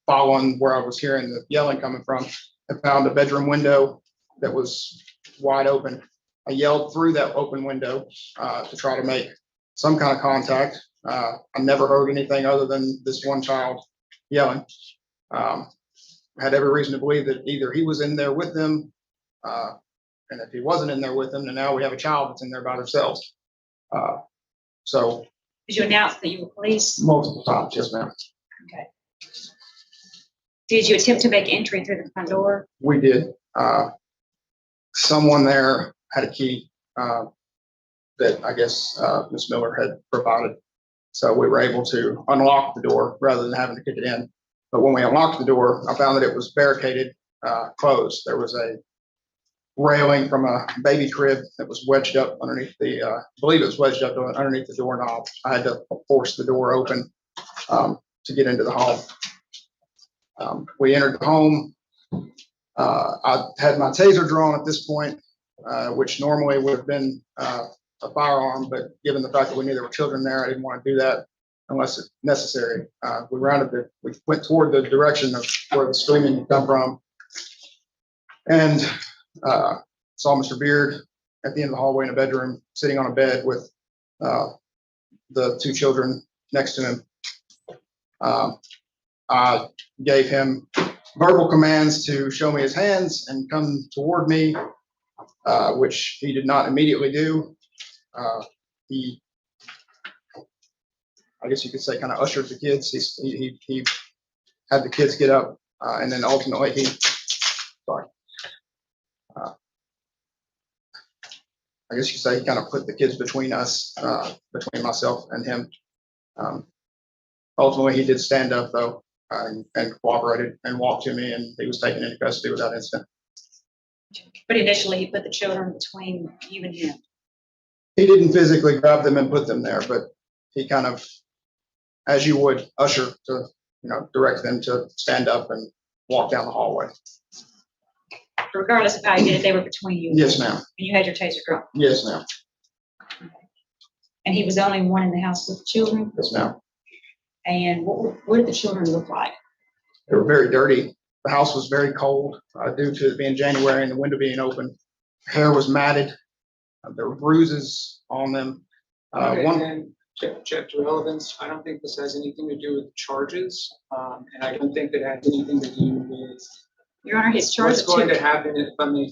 Speaker 22: following where I was hearing the yelling coming from, and found a bedroom window that was wide open. I yelled through that open window to try to make some kind of contact. I never heard anything other than this one child yelling. I had every reason to believe that either he was in there with them, and if he wasn't in there with them, then now we have a child that's in there by themselves. So
Speaker 19: Did you announce that you were police?
Speaker 22: multiple times, yes, ma'am.
Speaker 19: Okay. Did you attempt to make entry through the front door?
Speaker 22: We did. Someone there had a key that I guess Ms. Miller had provided. So we were able to unlock the door rather than having to kick it in. But when we unlocked the door, I found that it was barricaded, closed. There was a railing from a baby crib that was wedged up underneath I believe it was wedged up underneath the doorknob. I had to force the door open to get into the home. We entered the home. I had my taser drawn at this point, which normally would have been a firearm, but given the fact that we knew there were children there, I didn't want to do that unless it's necessary. We went toward the direction of where the screaming had come from, and saw Mr. Beard at the end of the hallway in a bedroom, sitting on a bed with the 2 children next to him. I gave him verbal commands to show me his hands and come toward me, which he did not immediately do. He, I guess you could say, kind of ushered the kids. He had the kids get up, and then ultimately I guess you could say he kind of put the kids between us, between myself and him. Ultimately, he did stand up though, and cooperated and walked to me, and he was taken into custody without incident.
Speaker 19: But initially, he put the children between you and him.
Speaker 22: He didn't physically grab them and put them there, but he kind of, as you would, usher to, direct them to stand up and walk down the hallway.
Speaker 19: Regardless of how you did it, they were between you.
Speaker 22: Yes, ma'am.
Speaker 19: And you had your taser drawn.
Speaker 22: Yes, ma'am.
Speaker 19: And he was the only one in the house with the children.
Speaker 22: Yes, ma'am.
Speaker 19: And what did the children look like?
Speaker 22: They were very dirty. The house was very cold due to it being January and the window being open. Hair was matted. There were bruises on them.
Speaker 4: And check to relevance. I don't think this has anything to do with charges, and I don't think that has anything to do with.
Speaker 19: Your Honor, his charge.
Speaker 4: What's going to happen if I may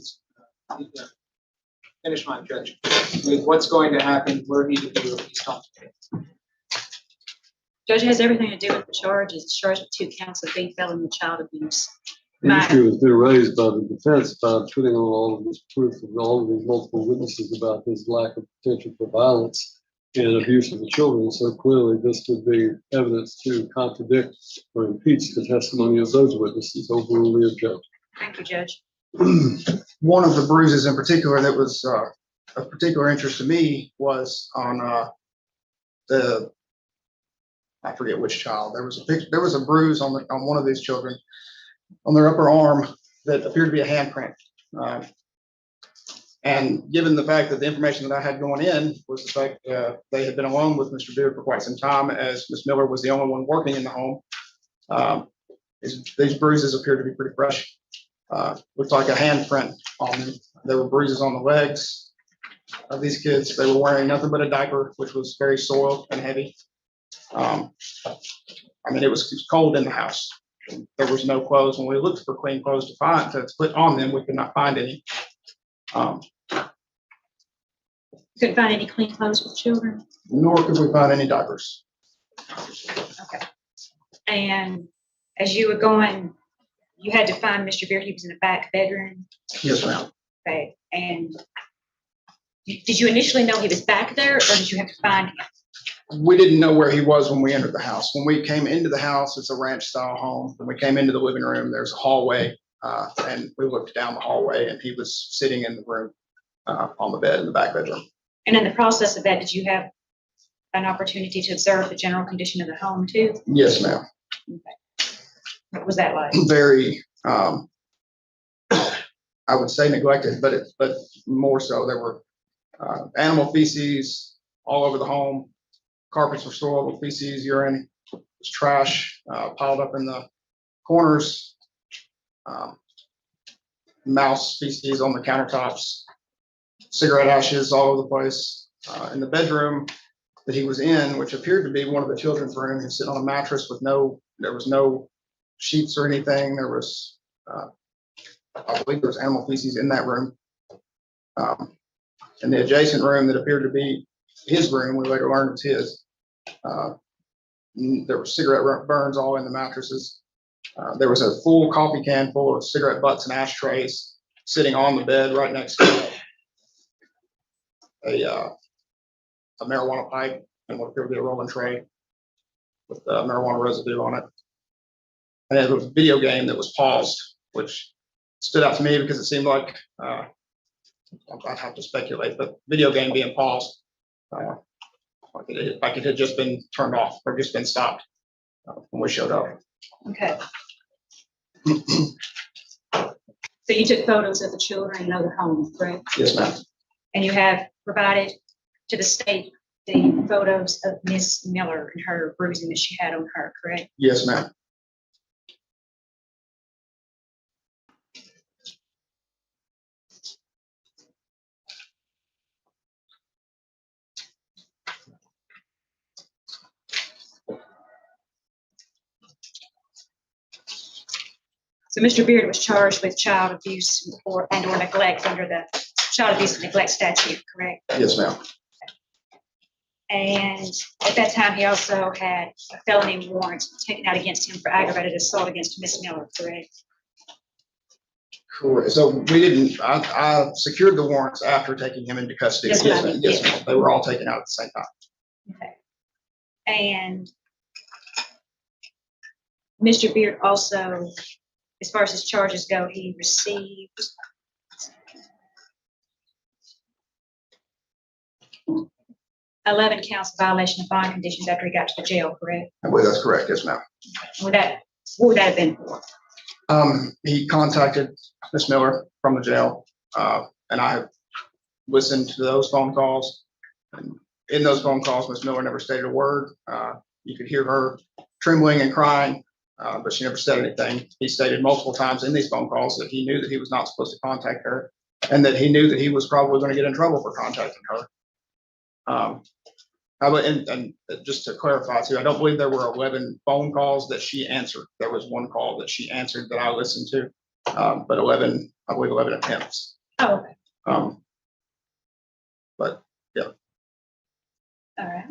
Speaker 4: finish my objection? With what's going to happen were he to be released on.
Speaker 19: Judge, it has everything to do with the charges. It's charged with 2 counts of being felony child abuse.
Speaker 17: The issue has been raised by the defense about putting on all of this proof of all of these multiple witnesses about his lack of potential for violence and abuse of the children. So clearly this would be evidence to contradict or impeach the testimony of those witnesses. Overrule the objection.
Speaker 19: Thank you, Judge.
Speaker 22: One of the bruises in particular that was of particular interest to me was on I forget which child. There was a bruise on one of these children on their upper arm that appeared to be a handprint. And given the fact that the information that I had going in was the fact they had been alone with Mr. Beard for quite some time, as Ms. Miller was the only one working in the home, these bruises appeared to be pretty fresh. Looked like a handprint on them. There were bruises on the legs of these kids. They were wearing nothing but a diaper, which was very soiled and heavy. I mean, it was cold in the house. There was no clothes. When we looked for clean clothes to put on them, we could not find any.
Speaker 19: Couldn't find any clean clothes for the children?
Speaker 22: Nor could we find any diapers.
Speaker 19: Okay. And as you were going, you had to find Mr. Beard. He was in the back bedroom?
Speaker 22: Yes, ma'am.
Speaker 19: Okay. And did you initially know he was back there, or did you have to find him?
Speaker 22: We didn't know where he was when we entered the house. When we came into the house, it's a ranch style home. When we came into the living room, there's a hallway, and we looked down the hallway and he was sitting in the room on the bed in the back bedroom.
Speaker 19: And in the process of that, did you have an opportunity to observe the general condition of the home too?
Speaker 22: Yes, ma'am.
Speaker 19: Okay. What was that like?
Speaker 22: Very, I would say neglected, but more so. There were animal feces all over the home. Carpets were soiled with feces, urine, was trash piled up in the corners. Mouse feces on the countertops. Cigarette ashes all over the place. In the bedroom that he was in, which appeared to be one of the children's room, he was sitting on a mattress with there was no sheets or anything. There was, I believe there was animal feces in that room. In the adjacent room that appeared to be his room, we later learned it was his. There were cigarette burns all in the mattresses. There was a full coffee can full of cigarette butts and ashtrays sitting on the bed right next to a marijuana pipe and what appeared to be a rolling tray with marijuana residue on it. And it was a video game that was paused, which stood out to me because it seemed like, I'd have to speculate, but video game being paused, like it had just been turned off or just been stopped when we showed up.
Speaker 19: Okay. So you took photos of the children and of the home, correct?
Speaker 22: Yes, ma'am.
Speaker 19: And you have provided to the state the photos of Miss Miller and her bruising that she had on her, correct?
Speaker 22: Yes, ma'am.
Speaker 19: So Mr. Beard was charged with child abuse or neglect under the child abuse and neglect statute, correct?
Speaker 22: Yes, ma'am.
Speaker 19: And at that time, he also had a felony warrant taken out against him for aggravated assault against Miss Miller, correct?
Speaker 22: Correct. So we didn't, I secured the warrants after taking him into custody.
Speaker 19: Yes,
Speaker 22: Yes,
Speaker 19: ma'am.
Speaker 22: ma'am. Yes, ma'am. They were all taken out at the same time.
Speaker 19: Okay. And Mr. Beard also, as far as his charges go, he received 11 counts of violation of bond conditions after he got to the jail, correct?
Speaker 22: I believe that's correct. Yes, ma'am.
Speaker 19: What would that have been for?
Speaker 22: He contacted Miss Miller from the jail, and I listened to those phone calls. And in those phone calls, Miss Miller never stated a word. You could hear her trembling and crying, but she never said anything. He stated multiple times in these phone calls that he knew that he was not supposed to contact her, and that he knew that he was probably going to get in trouble for contacting her. And just to clarify too, I don't believe there were 11 phone calls that she answered. There was one call that she answered that I listened to, but I believe 11 attempts.
Speaker 19: Oh, okay.
Speaker 22: But yeah.
Speaker 19: All right.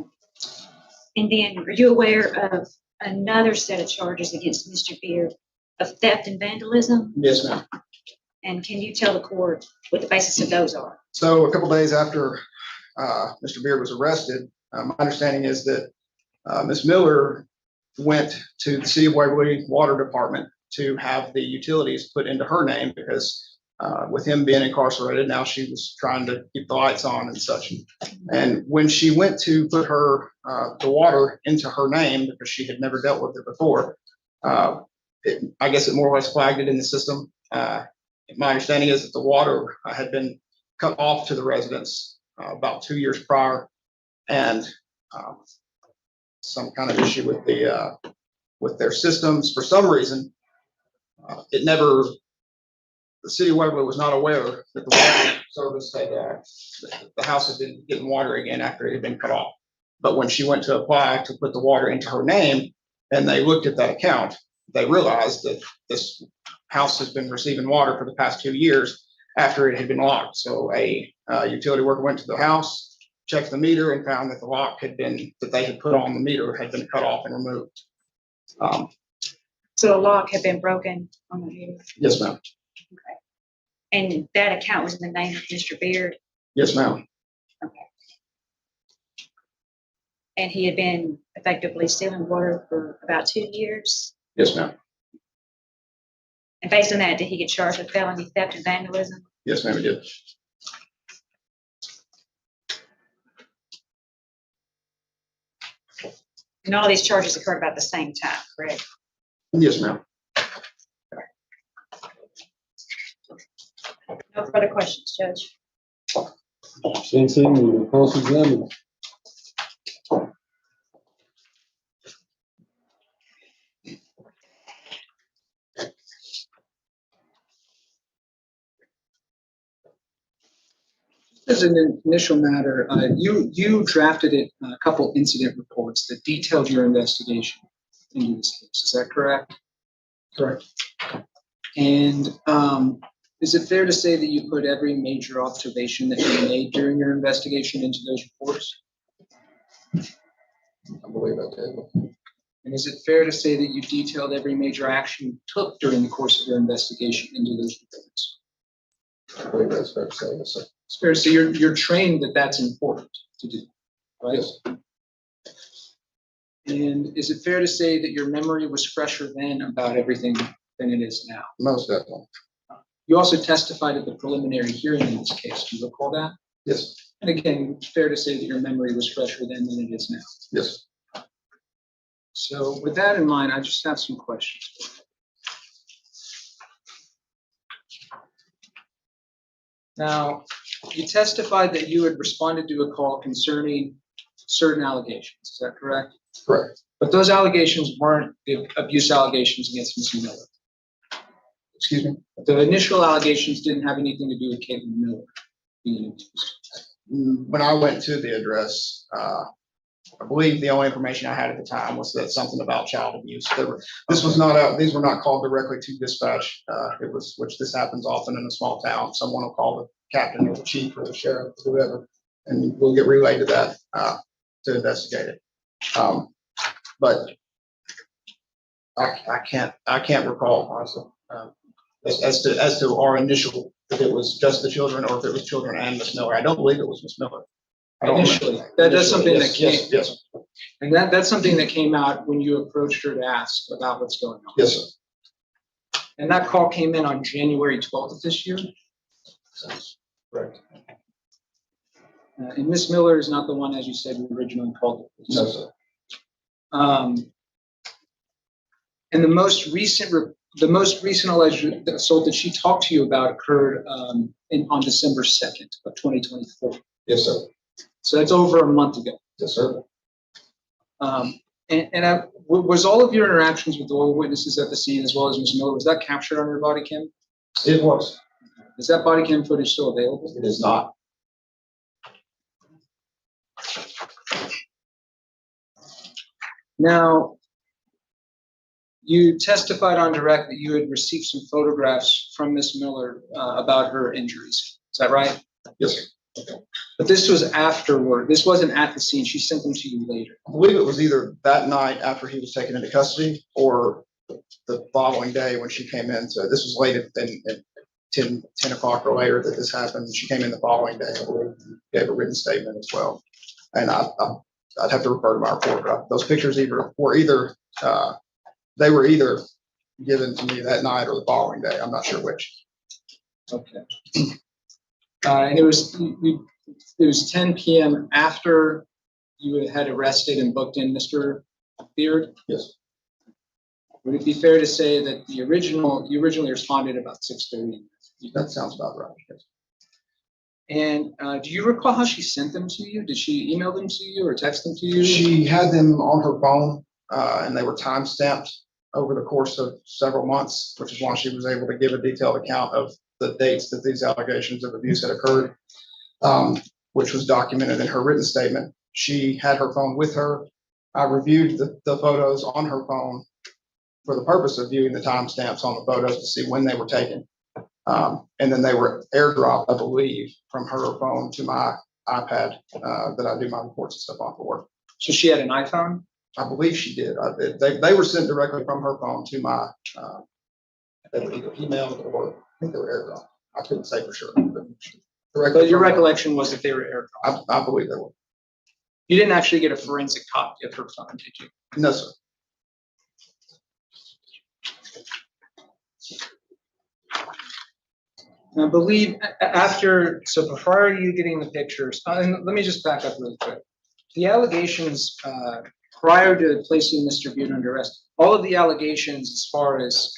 Speaker 19: And then, are you aware of another set of charges against Mr. Beard of theft and vandalism?
Speaker 22: Yes, ma'am.
Speaker 19: And can you tell the court what the basis of those are?
Speaker 22: So a couple days after Mr. Beard was arrested, my understanding is that Ms. Miller went to the City of Waverly Water Department to have the utilities put into her name because with him being incarcerated, now she was trying to keep the lights on and such. And when she went to put her the water into her name because she had never dealt with it before, I guess it more or less flagged it in the system. My understanding is that the water had been cut off to the residents about 2 years prior, and some kind of issue with with their systems. For some reason, the City of Waverly was not aware that the water service had the house had been getting water again after it had been cut off. But when she went to apply to put the water into her name, and they looked at that account, they realized that this house has been receiving water for the past 2 years after it had been locked. So a utility worker went to the house, checked the meter, and found that the lock that they had put on the meter had been cut off and removed.
Speaker 19: So a lock had been broken on the meter?
Speaker 22: Yes, ma'am.
Speaker 19: Okay. And that account was in the name of Mr. Beard?
Speaker 22: Yes, ma'am.
Speaker 19: Okay. And he had been effectively stealing water for about 2 years?
Speaker 22: Yes, ma'am.
Speaker 19: And based on that, did he get charged with felony theft and vandalism?
Speaker 22: Yes, ma'am, it did.
Speaker 19: And all these charges occurred about the same time, correct?
Speaker 22: Yes, ma'am.
Speaker 19: No further questions, Judge.
Speaker 17: Simpson, you will cross-examine.
Speaker 4: As an initial matter, you drafted a couple incident reports that detailed your investigation into this case. Is that correct?
Speaker 22: Correct.
Speaker 4: And is it fair to say that you put every major observation that you made during your investigation into those reports?
Speaker 22: I believe I did.
Speaker 4: And is it fair to say that you detailed every major action you took during the course of your investigation into those reports?
Speaker 22: I believe that's fair to say, yes, sir.
Speaker 4: It's fair to say you're trained that that's important to do, right?
Speaker 22: Yes.
Speaker 4: And is it fair to say that your memory was fresher then about everything than it is now?
Speaker 22: Most definitely.
Speaker 4: You also testified at the preliminary hearing in this case. Do you recall that?
Speaker 22: Yes.
Speaker 4: And again, fair to say that your memory was fresher then than it is now.
Speaker 22: Yes.
Speaker 4: So with that in mind, I just have some questions. Now, you testified that you had responded to a call concerning certain allegations. Is that correct?
Speaker 22: Correct.
Speaker 4: But those allegations weren't the abuse allegations against Ms. Miller.
Speaker 22: Excuse me?
Speaker 4: The initial allegations didn't have anything to do with Caitlin Miller being abused.
Speaker 22: When I went to the address, I believe the only information I had at the time was that something about child abuse. These were not called directly to dispatch. Which this happens often in a small town. Someone will call the captain or the chief or the sheriff, or whoever, and we'll get relayed to that to investigate it. But I can't recall honestly as to our initial, if it was just the children or if it was children and Miss Miller. I don't believe it was Miss Miller.
Speaker 4: Initially, that's something that came.
Speaker 22: Yes.
Speaker 4: And that's something that came out when you approached her to ask about what's going on.
Speaker 22: Yes, sir.
Speaker 4: And that call came in on January 12th of this year.
Speaker 22: Correct.
Speaker 4: And Miss Miller is not the one, as you said, who originally called it.
Speaker 22: No, sir.
Speaker 4: And the most recent alleged assault that she talked to you about occurred on December 2nd of 2024.
Speaker 22: Yes, sir.
Speaker 4: So that's over a month ago.
Speaker 22: Yes, sir.
Speaker 4: Was all of your interactions with all the witnesses at the scene, as well as Ms. Miller, was that captured on your body cam?
Speaker 22: It was.
Speaker 4: Is that body cam footage still available?
Speaker 22: It is not.
Speaker 4: Now, you testified on direct that you had received some photographs from Ms. Miller about her injuries. Is that right?
Speaker 22: Yes, sir.
Speaker 4: But this was afterward. This wasn't at the scene. She sent them to you later.
Speaker 22: I believe it was either that night after he was taken into custody or the following day when she came in. So this was late at 10 o'clock or later that this happened. She came in the following day, I believe, gave a written statement as well. And I'd have to refer to my report, but those pictures they were either given to me that night or the following day. I'm not sure which.
Speaker 4: Okay. And it was 10 p.m. after you had arrested and booked in Mr. Beard?
Speaker 22: Yes.
Speaker 4: Would it be fair to say that you originally responded about 6:30?
Speaker 22: That sounds about right. Yes.
Speaker 4: And do you recall how she sent them to you? Did she email them to you or text them to you?
Speaker 22: She had them on her phone, and they were time stamped over the course of several months, which is why she was able to give a detailed account of the dates that these allegations of abuse had occurred, which was documented in her written statement. She had her phone with her. I reviewed the photos on her phone for the purpose of viewing the timestamps on the photos to see when they were taken. And then they were airdropped, I believe, from her phone to my iPad that I do my reports and stuff on for work.
Speaker 4: So she had an iPhone?
Speaker 22: I believe she did. They were sent directly from her phone to my, they were either emailed or I think they were airdropped. I couldn't say for sure.
Speaker 4: But your recollection was that they were airdropped?
Speaker 22: I believe they were.
Speaker 4: You didn't actually get a forensic copy of her phone, did you?
Speaker 22: No, sir.
Speaker 4: I believe so prior to you getting the pictures, and let me just back up really quick. The allegations prior to placing Mr. Beard under arrest, all of the allegations as far as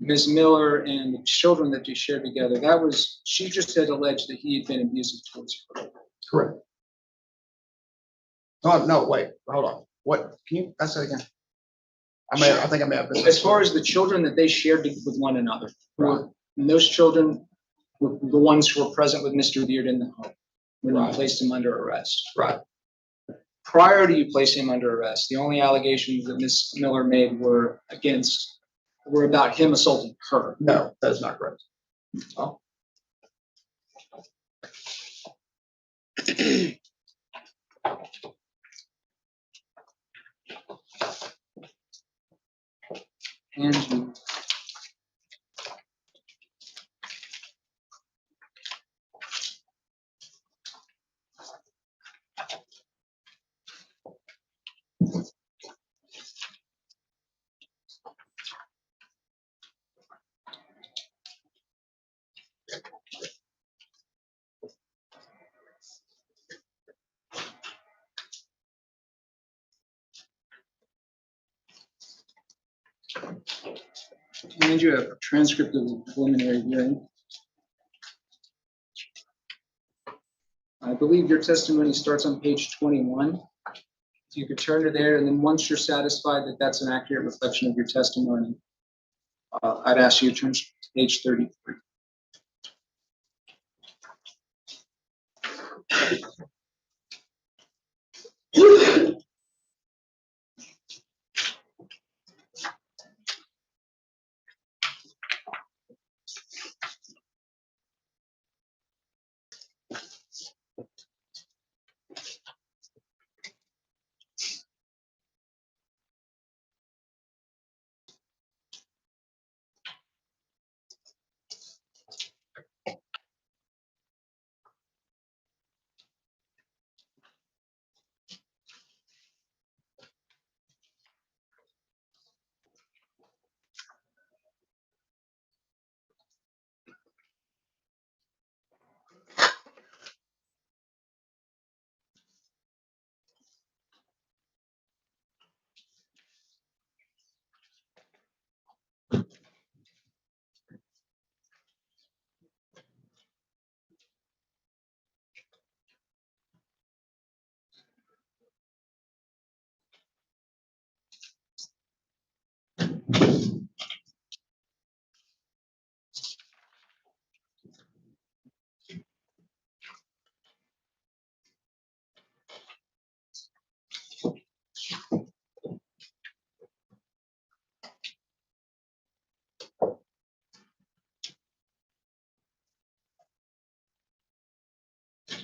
Speaker 4: Ms. Miller and the children that they shared together, she just had alleged that he had been abusive towards her.
Speaker 22: Correct. Oh, no, wait, hold on. What, can you ask that again? I think I may have.
Speaker 4: As far as the children that they shared with one another,
Speaker 22: right.
Speaker 4: And those children were the ones who were present with Mr. Beard in the home when you placed him under arrest.
Speaker 22: Right.
Speaker 4: Prior to you placing him under arrest, the only allegations that Ms. Miller made were about him assaulting her.
Speaker 22: No, that is not correct.
Speaker 4: Oh. And and you have a transcript of the preliminary hearing. I believe your testimony starts on page 21. If you could turn to there, and then once you're satisfied that that's an accurate reflection of your testimony, I'd ask you to turn to page 33.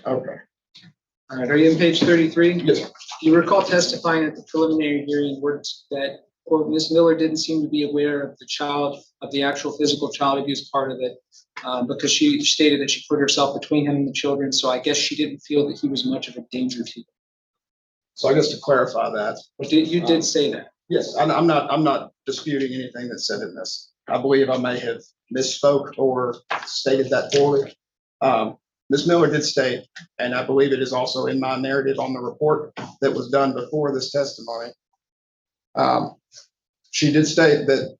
Speaker 22: Okay.
Speaker 4: All right, are you on page 33?
Speaker 22: Yes, sir.
Speaker 4: You recall testifying at the preliminary hearing words that, quote, Ms. Miller didn't seem to be aware of the actual physical child abuse part of it, because she stated that she put herself between him and the children, so I guess she didn't feel that he was much of a danger to you.
Speaker 22: So I guess to clarify that.
Speaker 4: But you did say that.
Speaker 22: Yes, I'm not disputing anything that's said in this. I believe I may have misspoke or stated that poorly. Ms. Miller did state, and I believe it is also in my narrative on the report that was done before this testimony. She did state that,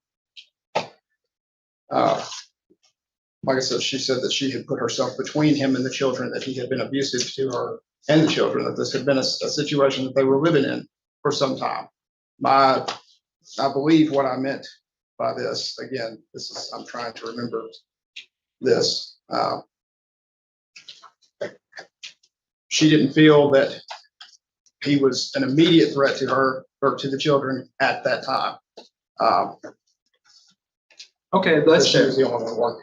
Speaker 22: like I said, she said that she had put herself between him and the children, that he had been abusive to her and the children, that this had been a situation that they were living in for some time. I believe what I meant by this, again, I'm trying to remember this. She didn't feel that he was an immediate threat to her or to the children at that time.
Speaker 4: Okay, that's
Speaker 22: she
Speaker 4: fair.
Speaker 22: was the only one working.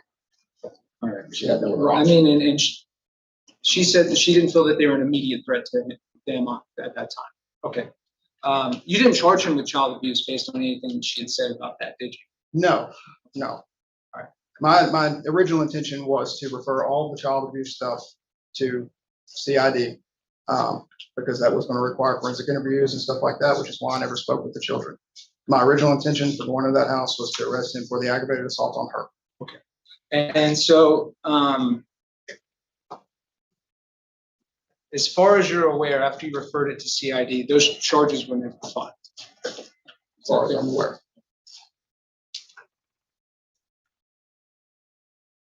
Speaker 4: All right.
Speaker 22: She had no
Speaker 4: Well, I mean, and she said that she didn't feel that they were an immediate threat to them at that time. Okay. You didn't charge him with child abuse based on anything that she had said about that, did you?
Speaker 22: No. All right. My original intention was to refer all the child abuse stuff to CID, because that was going to require forensic interviews and stuff like that, which is why I never spoke with the children. My original intention for going to that house was to arrest him for the aggravated assault on her.
Speaker 4: Okay. And so, as far as you're aware, after you referred it to CID, those charges were never filed.
Speaker 22: As far as I'm aware.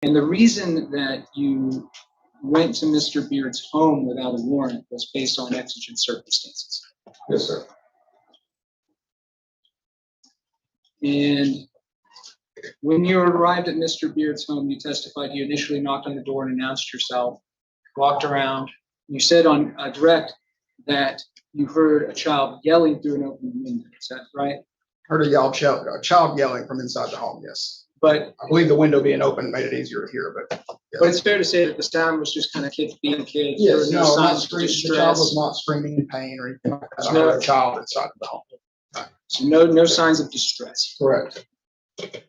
Speaker 4: And the reason that you went to Mr. Beard's home without a warrant was based on exigent circumstances.
Speaker 22: Yes, sir.
Speaker 4: And when you arrived at Mr. Beard's home, you testified you initially knocked on the door and announced yourself, walked around. You said on a direct that you heard a child yelling through an open window. Is that right?
Speaker 22: Heard a child yelling from inside the home, yes.
Speaker 4: But
Speaker 22: I believe the window being open made it easier to hear, but. Yes.
Speaker 4: But it's fair to say that the sound was just kind of kids being kids.
Speaker 22: Yes,
Speaker 4: There
Speaker 22: no,
Speaker 4: were
Speaker 22: not
Speaker 4: signs of
Speaker 22: screaming. The
Speaker 4: distress.
Speaker 22: child was not screaming in pain or anything like that. I heard a child inside the home.
Speaker 4: So no signs of distress.
Speaker 22: Correct.
Speaker 4: And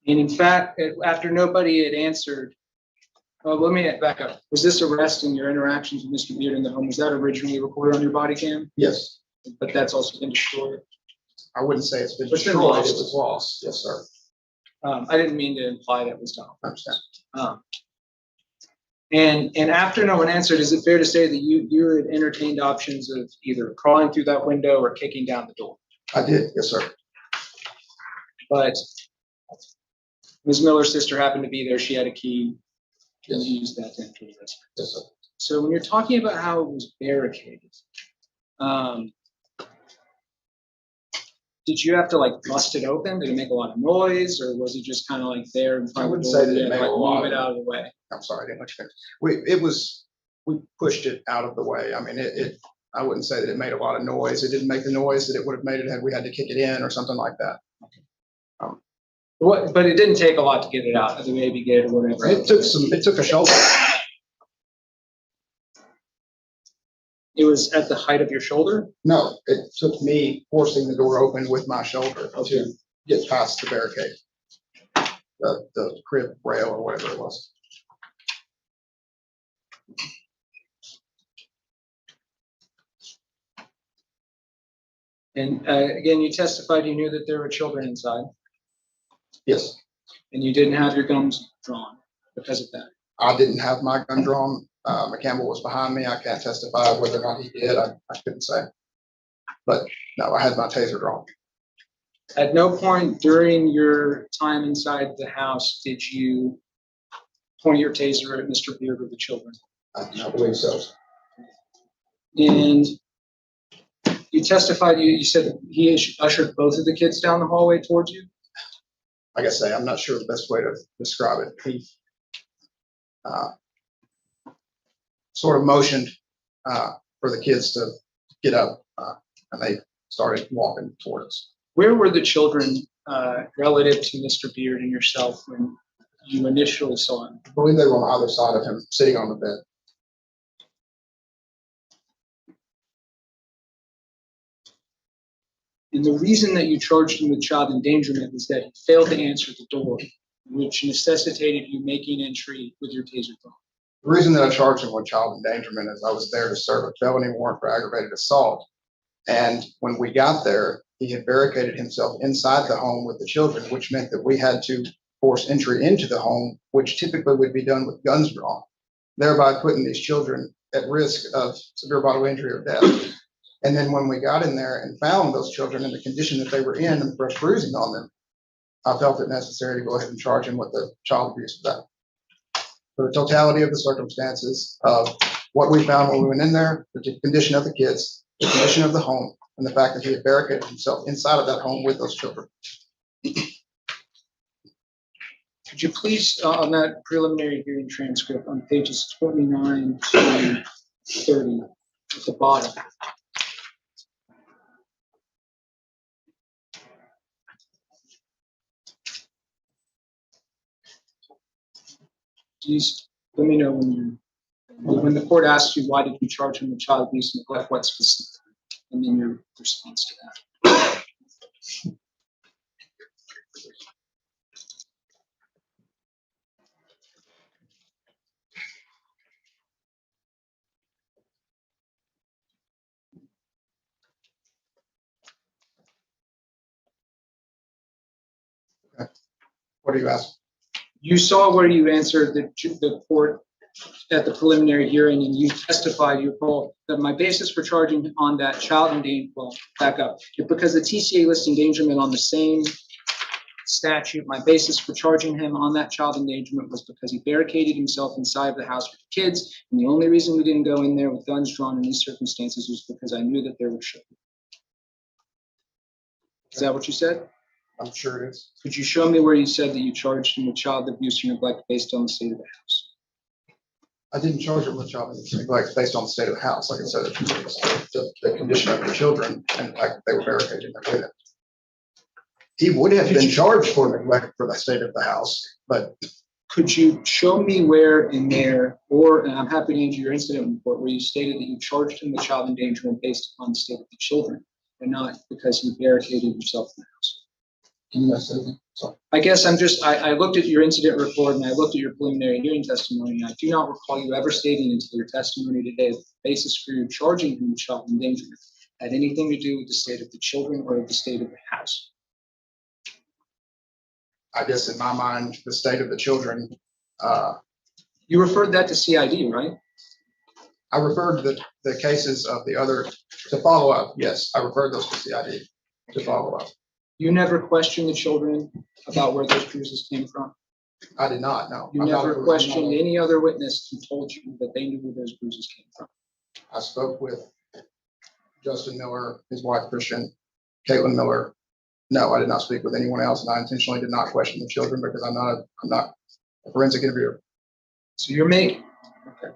Speaker 4: in fact, after nobody had answered, let me back up. Was this arrest and your interactions with Mr. Beard in the home, was that originally recorded on your body cam?
Speaker 22: Yes.
Speaker 4: But that's also been destroyed?
Speaker 22: I wouldn't say it's been
Speaker 4: It's been
Speaker 22: destroyed, it
Speaker 4: lost.
Speaker 22: was lost. Yes, sir.
Speaker 4: I didn't mean to imply that was done.
Speaker 22: I understand.
Speaker 4: And after no one answered, is it fair to say that you had entertained options of either crawling through that window or kicking down the door?
Speaker 22: I did, yes, sir.
Speaker 4: But Ms. Miller's sister happened to be there. She had a key. And you used that to enter the residence.
Speaker 22: Yes, sir.
Speaker 4: So when you're talking about how it was barricaded, did you have to like bust it open? Did it make a lot of noise, or was it just kind of like there in front
Speaker 22: I
Speaker 4: of the
Speaker 22: wouldn't
Speaker 4: door?
Speaker 22: say that it made a lot
Speaker 4: Move it
Speaker 22: of-
Speaker 4: out of the way.
Speaker 22: I'm sorry, I didn't let you finish. We pushed it out of the way. I mean, I wouldn't say that it made a lot of noise. It didn't make the noise that it would have made it had we had to kick it in or something like that.
Speaker 4: But it didn't take a lot to get it out of the baby gate or whatever.
Speaker 22: It took a shoulder.
Speaker 4: It was at the height of your shoulder?
Speaker 22: No, it took me forcing the door open with my shoulder to get past the barricade. The crib rail or whatever it was.
Speaker 4: And again, you testified you knew that there were children inside.
Speaker 22: Yes.
Speaker 4: And you didn't have your guns drawn because of that.
Speaker 22: I didn't have my gun drawn. McCampbell was behind me. I can't testify whether or not he did. I couldn't say. But no, I had my taser drawn.
Speaker 4: At no point during your time inside the house did you point your taser at Mr. Beard or the children?
Speaker 22: I do not believe so.
Speaker 4: And you testified, you said that he ushered both of the kids down the hallway towards you?
Speaker 22: Like I say, I'm not sure the best way to describe it. He sort of motioned for the kids to get up, and they started walking towards us.
Speaker 4: Where were the children relative to Mr. Beard and yourself when you initially saw him?
Speaker 22: I believe they were on either side of him, sitting on the bed.
Speaker 4: And the reason that you charged him with child endangerment was that he failed to answer the door, which necessitated you making entry with your taser phone.
Speaker 22: The reason that I charged him with child endangerment is I was there to serve a felony warrant for aggravated assault. And when we got there, he had barricaded himself inside the home with the children, which meant that we had to force entry into the home, which typically would be done with guns drawn, thereby putting these children at risk of severe bodily injury or death. And then when we got in there and found those children in the condition that they were in and fresh bruising on them, I felt it necessary to go ahead and charge him with the child abuse of that. For the totality of the circumstances of what we found when we went in there, the condition of the kids, the condition of the home, and the fact that he had barricaded himself inside of that home with those children.
Speaker 4: Could you please, on that preliminary hearing transcript on pages 29 to 30 at the bottom, please let me know when the court asks you why did you charge him with child abuse and neglect, what specific, and then your response to that.
Speaker 22: What are you asking?
Speaker 4: You saw where you answered the court at the preliminary hearing, and you testified, you recall, that my basis for charging on that child endangerment, well, back up, because the TCA lists endangerment on the same statute, my basis for charging him on that child endangerment was because he barricaded himself inside the house with the kids, and the only reason we didn't go in there with guns drawn in these circumstances was because I knew that there were children. Is that what you said?
Speaker 22: I'm sure it is.
Speaker 4: Could you show me where you said that you charged him with child abuse or neglect based on the state of the house?
Speaker 22: I didn't charge him with child neglect based on the state of the house. Like I said, the condition of the children and the fact that they were barricaded in their bed. He would have been charged for neglect for the state of the house, but
Speaker 4: could you show me where in there, or, and I'm happy to answer your incident report, where you stated that you charged him with child endangerment based upon the state of the children and not because he barricaded himself in the house? I guess I looked at your incident report and I looked at your preliminary hearing testimony, and I do not recall you ever stating until your testimony today that the basis for your charging him with child endangerment had anything to do with the state of the children or the state of the house.
Speaker 22: I guess in my mind, the state of the children.
Speaker 4: You referred that to CID, right?
Speaker 22: I referred to the cases of the other to follow up. Yes, I referred those to CID to follow up.
Speaker 4: You never questioned the children about where those bruises came from?
Speaker 22: I did not, no.
Speaker 4: You never questioned any other witness who told you that they knew where those bruises came from?
Speaker 22: I spoke with Justin Miller, his wife Christian, Caitlin Miller. No, I did not speak with anyone else, and I intentionally did not question the children because I'm not a forensic interviewer.
Speaker 4: So you're making, okay.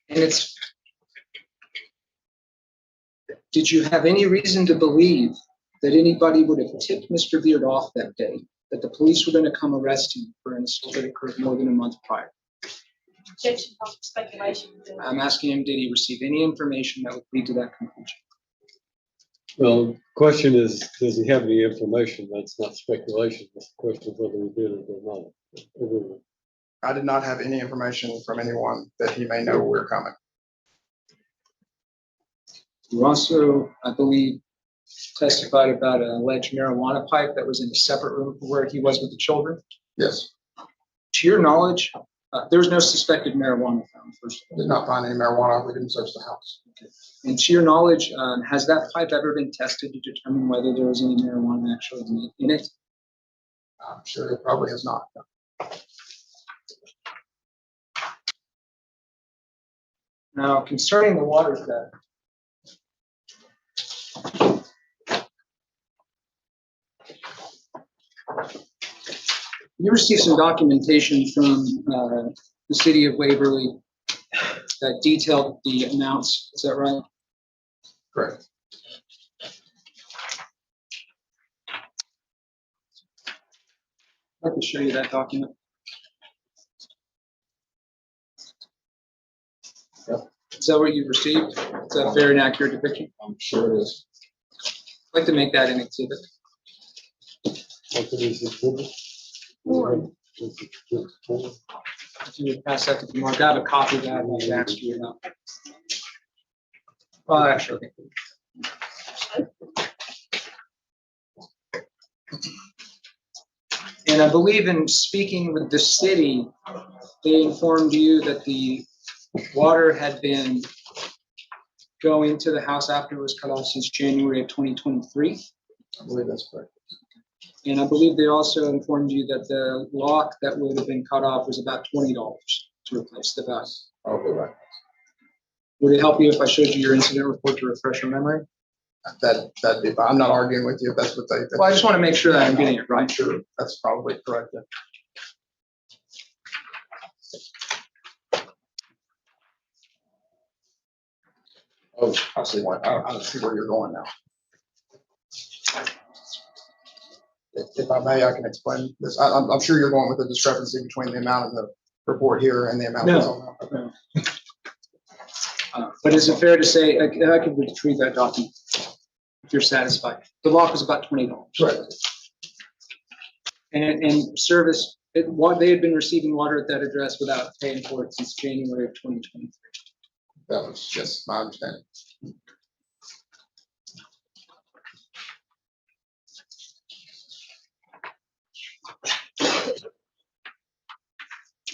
Speaker 4: And did you have any reason to believe that anybody would have tipped Mr. Beard off that day, that the police were going to come arrest him for an assault that occurred more than a month prior?
Speaker 19: Objection, speculation.
Speaker 4: I'm asking him, did he receive any information that would lead to that conclusion?
Speaker 17: Well, the question is, does he have any information? That's not speculation. That's the question of whether he did it or not.
Speaker 22: I did not have any information from anyone that he may know we're coming.
Speaker 4: You also, I believe, testified about an alleged marijuana pipe that was in a separate room where he was with the children?
Speaker 22: Yes.
Speaker 4: To your knowledge, there was no suspected marijuana found, first of all.
Speaker 22: Did not find any marijuana. We didn't search the house.
Speaker 4: Okay. And to your knowledge, has that pipe ever been tested to determine whether there was any marijuana actually in it?
Speaker 22: I'm sure it probably has not.
Speaker 4: Now, concerning the water theft, you received some documentation from the city of Waverly that detailed the amounts. Is that right?
Speaker 22: Correct.
Speaker 4: I'd like to show you that document. Is that what you've received? Is that a fair and accurate depiction?
Speaker 10: I'm sure it is.
Speaker 4: I'd like to make that an exhibit.
Speaker 17: What is it?
Speaker 4: If you would pass that to Mark, I have a copy of that I'd like to ask you about. Well, actually. And I believe in speaking with the city, they informed you that the water had been going to the house after it was cut off since January of 2023.
Speaker 22: I believe that's correct.
Speaker 4: And I believe they also informed you that the lock that would have been cut off was about $20 to replace the valve.
Speaker 22: Okay, right.
Speaker 4: Would it help you if I showed you your incident report to refresh your memory?
Speaker 22: That'd be fine. I'm not arguing with you if that's what they.
Speaker 4: Well, I just want to make sure that I'm getting it right.
Speaker 22: Sure, that's probably correct. Yeah. Oh, I see why. I see where you're going now. If I may, I can explain this. I'm sure you're going with the discrepancy between the amount of the report here and the amount that's on that.
Speaker 4: No. But is it fair to say, I could retrieve that document if you're satisfied? The lock was about $20.
Speaker 22: Right.
Speaker 4: And service, they had been receiving water at that address without paying for it since January of 2023.
Speaker 22: That was just my understanding.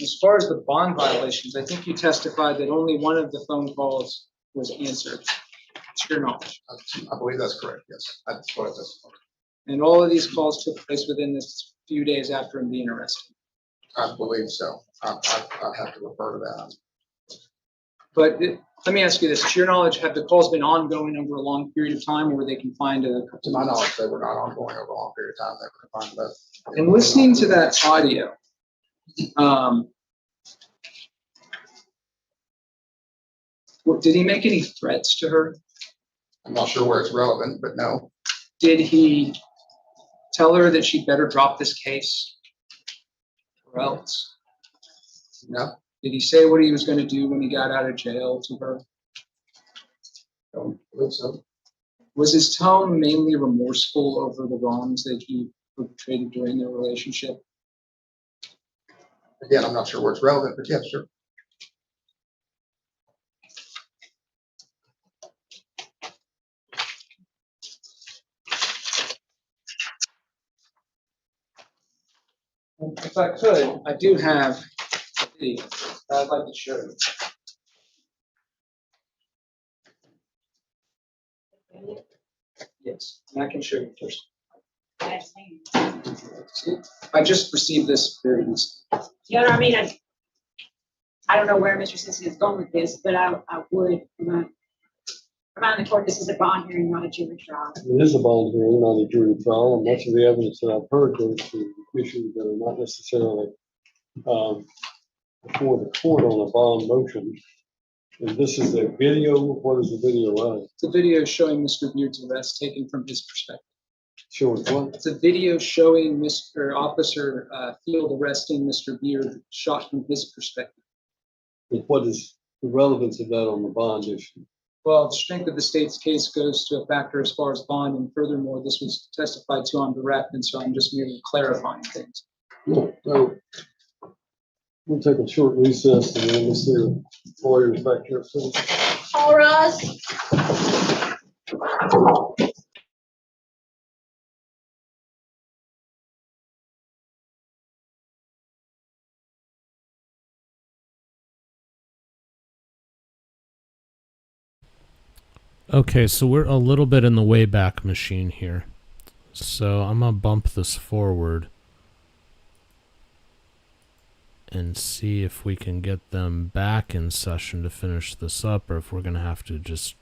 Speaker 4: As far as the bond violations, I think you testified that only one of the phone calls was answered, to your knowledge.
Speaker 22: I believe that's correct, yes. That's what I testified.
Speaker 4: And all of these calls took place within this few days after him being arrested.
Speaker 22: I believe so. I have to refer to that.
Speaker 4: But let me ask you this, to your knowledge, have the calls been ongoing over a long period of time where they can find a?
Speaker 22: To my knowledge, they were not ongoing over a long period of time. They were confined to that.
Speaker 4: And listening to that audio, did he make any threats to her?
Speaker 22: I'm not sure where it's relevant, but no.
Speaker 4: Did he tell her that she'd better drop this case or else?
Speaker 22: No.
Speaker 4: Did he say what he was going to do when he got out of jail to her?
Speaker 22: Don't believe so.
Speaker 4: Was his tone mainly remorseful over the wrongs that he perpetrated during their relationship?
Speaker 22: Again, I'm not sure where it's relevant, but yes, sure.
Speaker 4: If I could, I do have a video that I'd like to show you. Yes, and I can show you first. See, I just received this very recently.
Speaker 19: You know what I mean? I don't know where Mr. Simpson is going with this, but I would remind the court this is a bond hearing, not a jury trial.
Speaker 17: It is a bond hearing, not a jury trial, and much of the evidence that I've heard goes to issues that are not necessarily before the court on a bond motion. And this is a video. What is the video of?
Speaker 4: It's a video showing Mr. Beard's arrest taken from his perspective.
Speaker 17: Showing what?
Speaker 4: It's a video showing Mr. Officer Field arresting Mr. Beard, shot from his perspective.
Speaker 17: And what is the relevance of that on the bond issue?
Speaker 4: Well, the strength of the state's case goes to a factor as far as bond, and furthermore, this was testified to on direct, and so I'm just merely clarifying things.
Speaker 17: No. We'll take a short recess and then we'll see the lawyers back here soon.
Speaker 16: All rise.
Speaker 1: Okay, so we're a little bit in the Wayback Machine here. So I'm going to bump this forward and see if we can get them back in session to finish this up, or if we're going to have to just...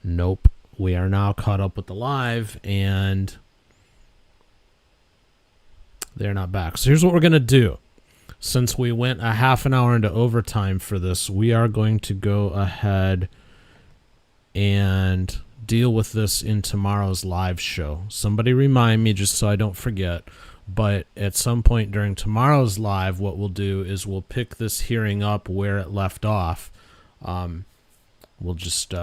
Speaker 1: Nope. We are now caught up with the live, and they're not back. So here's what we're going to do. Since we went a half an hour into overtime for this, we are going to go ahead and deal with this in tomorrow's live show. Somebody remind me just so I don't forget. But at some point during tomorrow's live, what we'll do is we'll pick this hearing up where it left off. We'll just,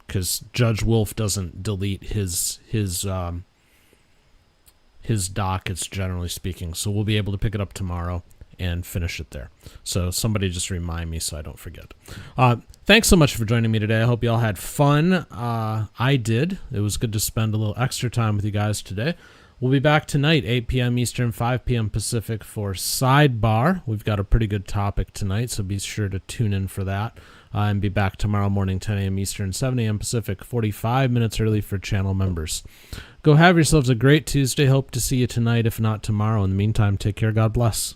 Speaker 1: because Judge Wolf doesn't delete his dockets, generally speaking. So we'll be able to pick it up tomorrow and finish it there. So somebody just remind me so I don't forget. Thanks so much for joining me today. I hope you all had fun. I did. It was good to spend a little extra time with you guys today. We'll be back tonight, 8 p.m. Eastern, 5 p.m. Pacific for Sidebar. We've got a pretty good topic tonight, so be sure to tune in for that. And be back tomorrow morning, 10 a.m. Eastern, 7 a.m. Pacific, 45 minutes early for channel members. Go have yourselves a great Tuesday. Hope to see you tonight, if not tomorrow. In the meantime, take care. God bless.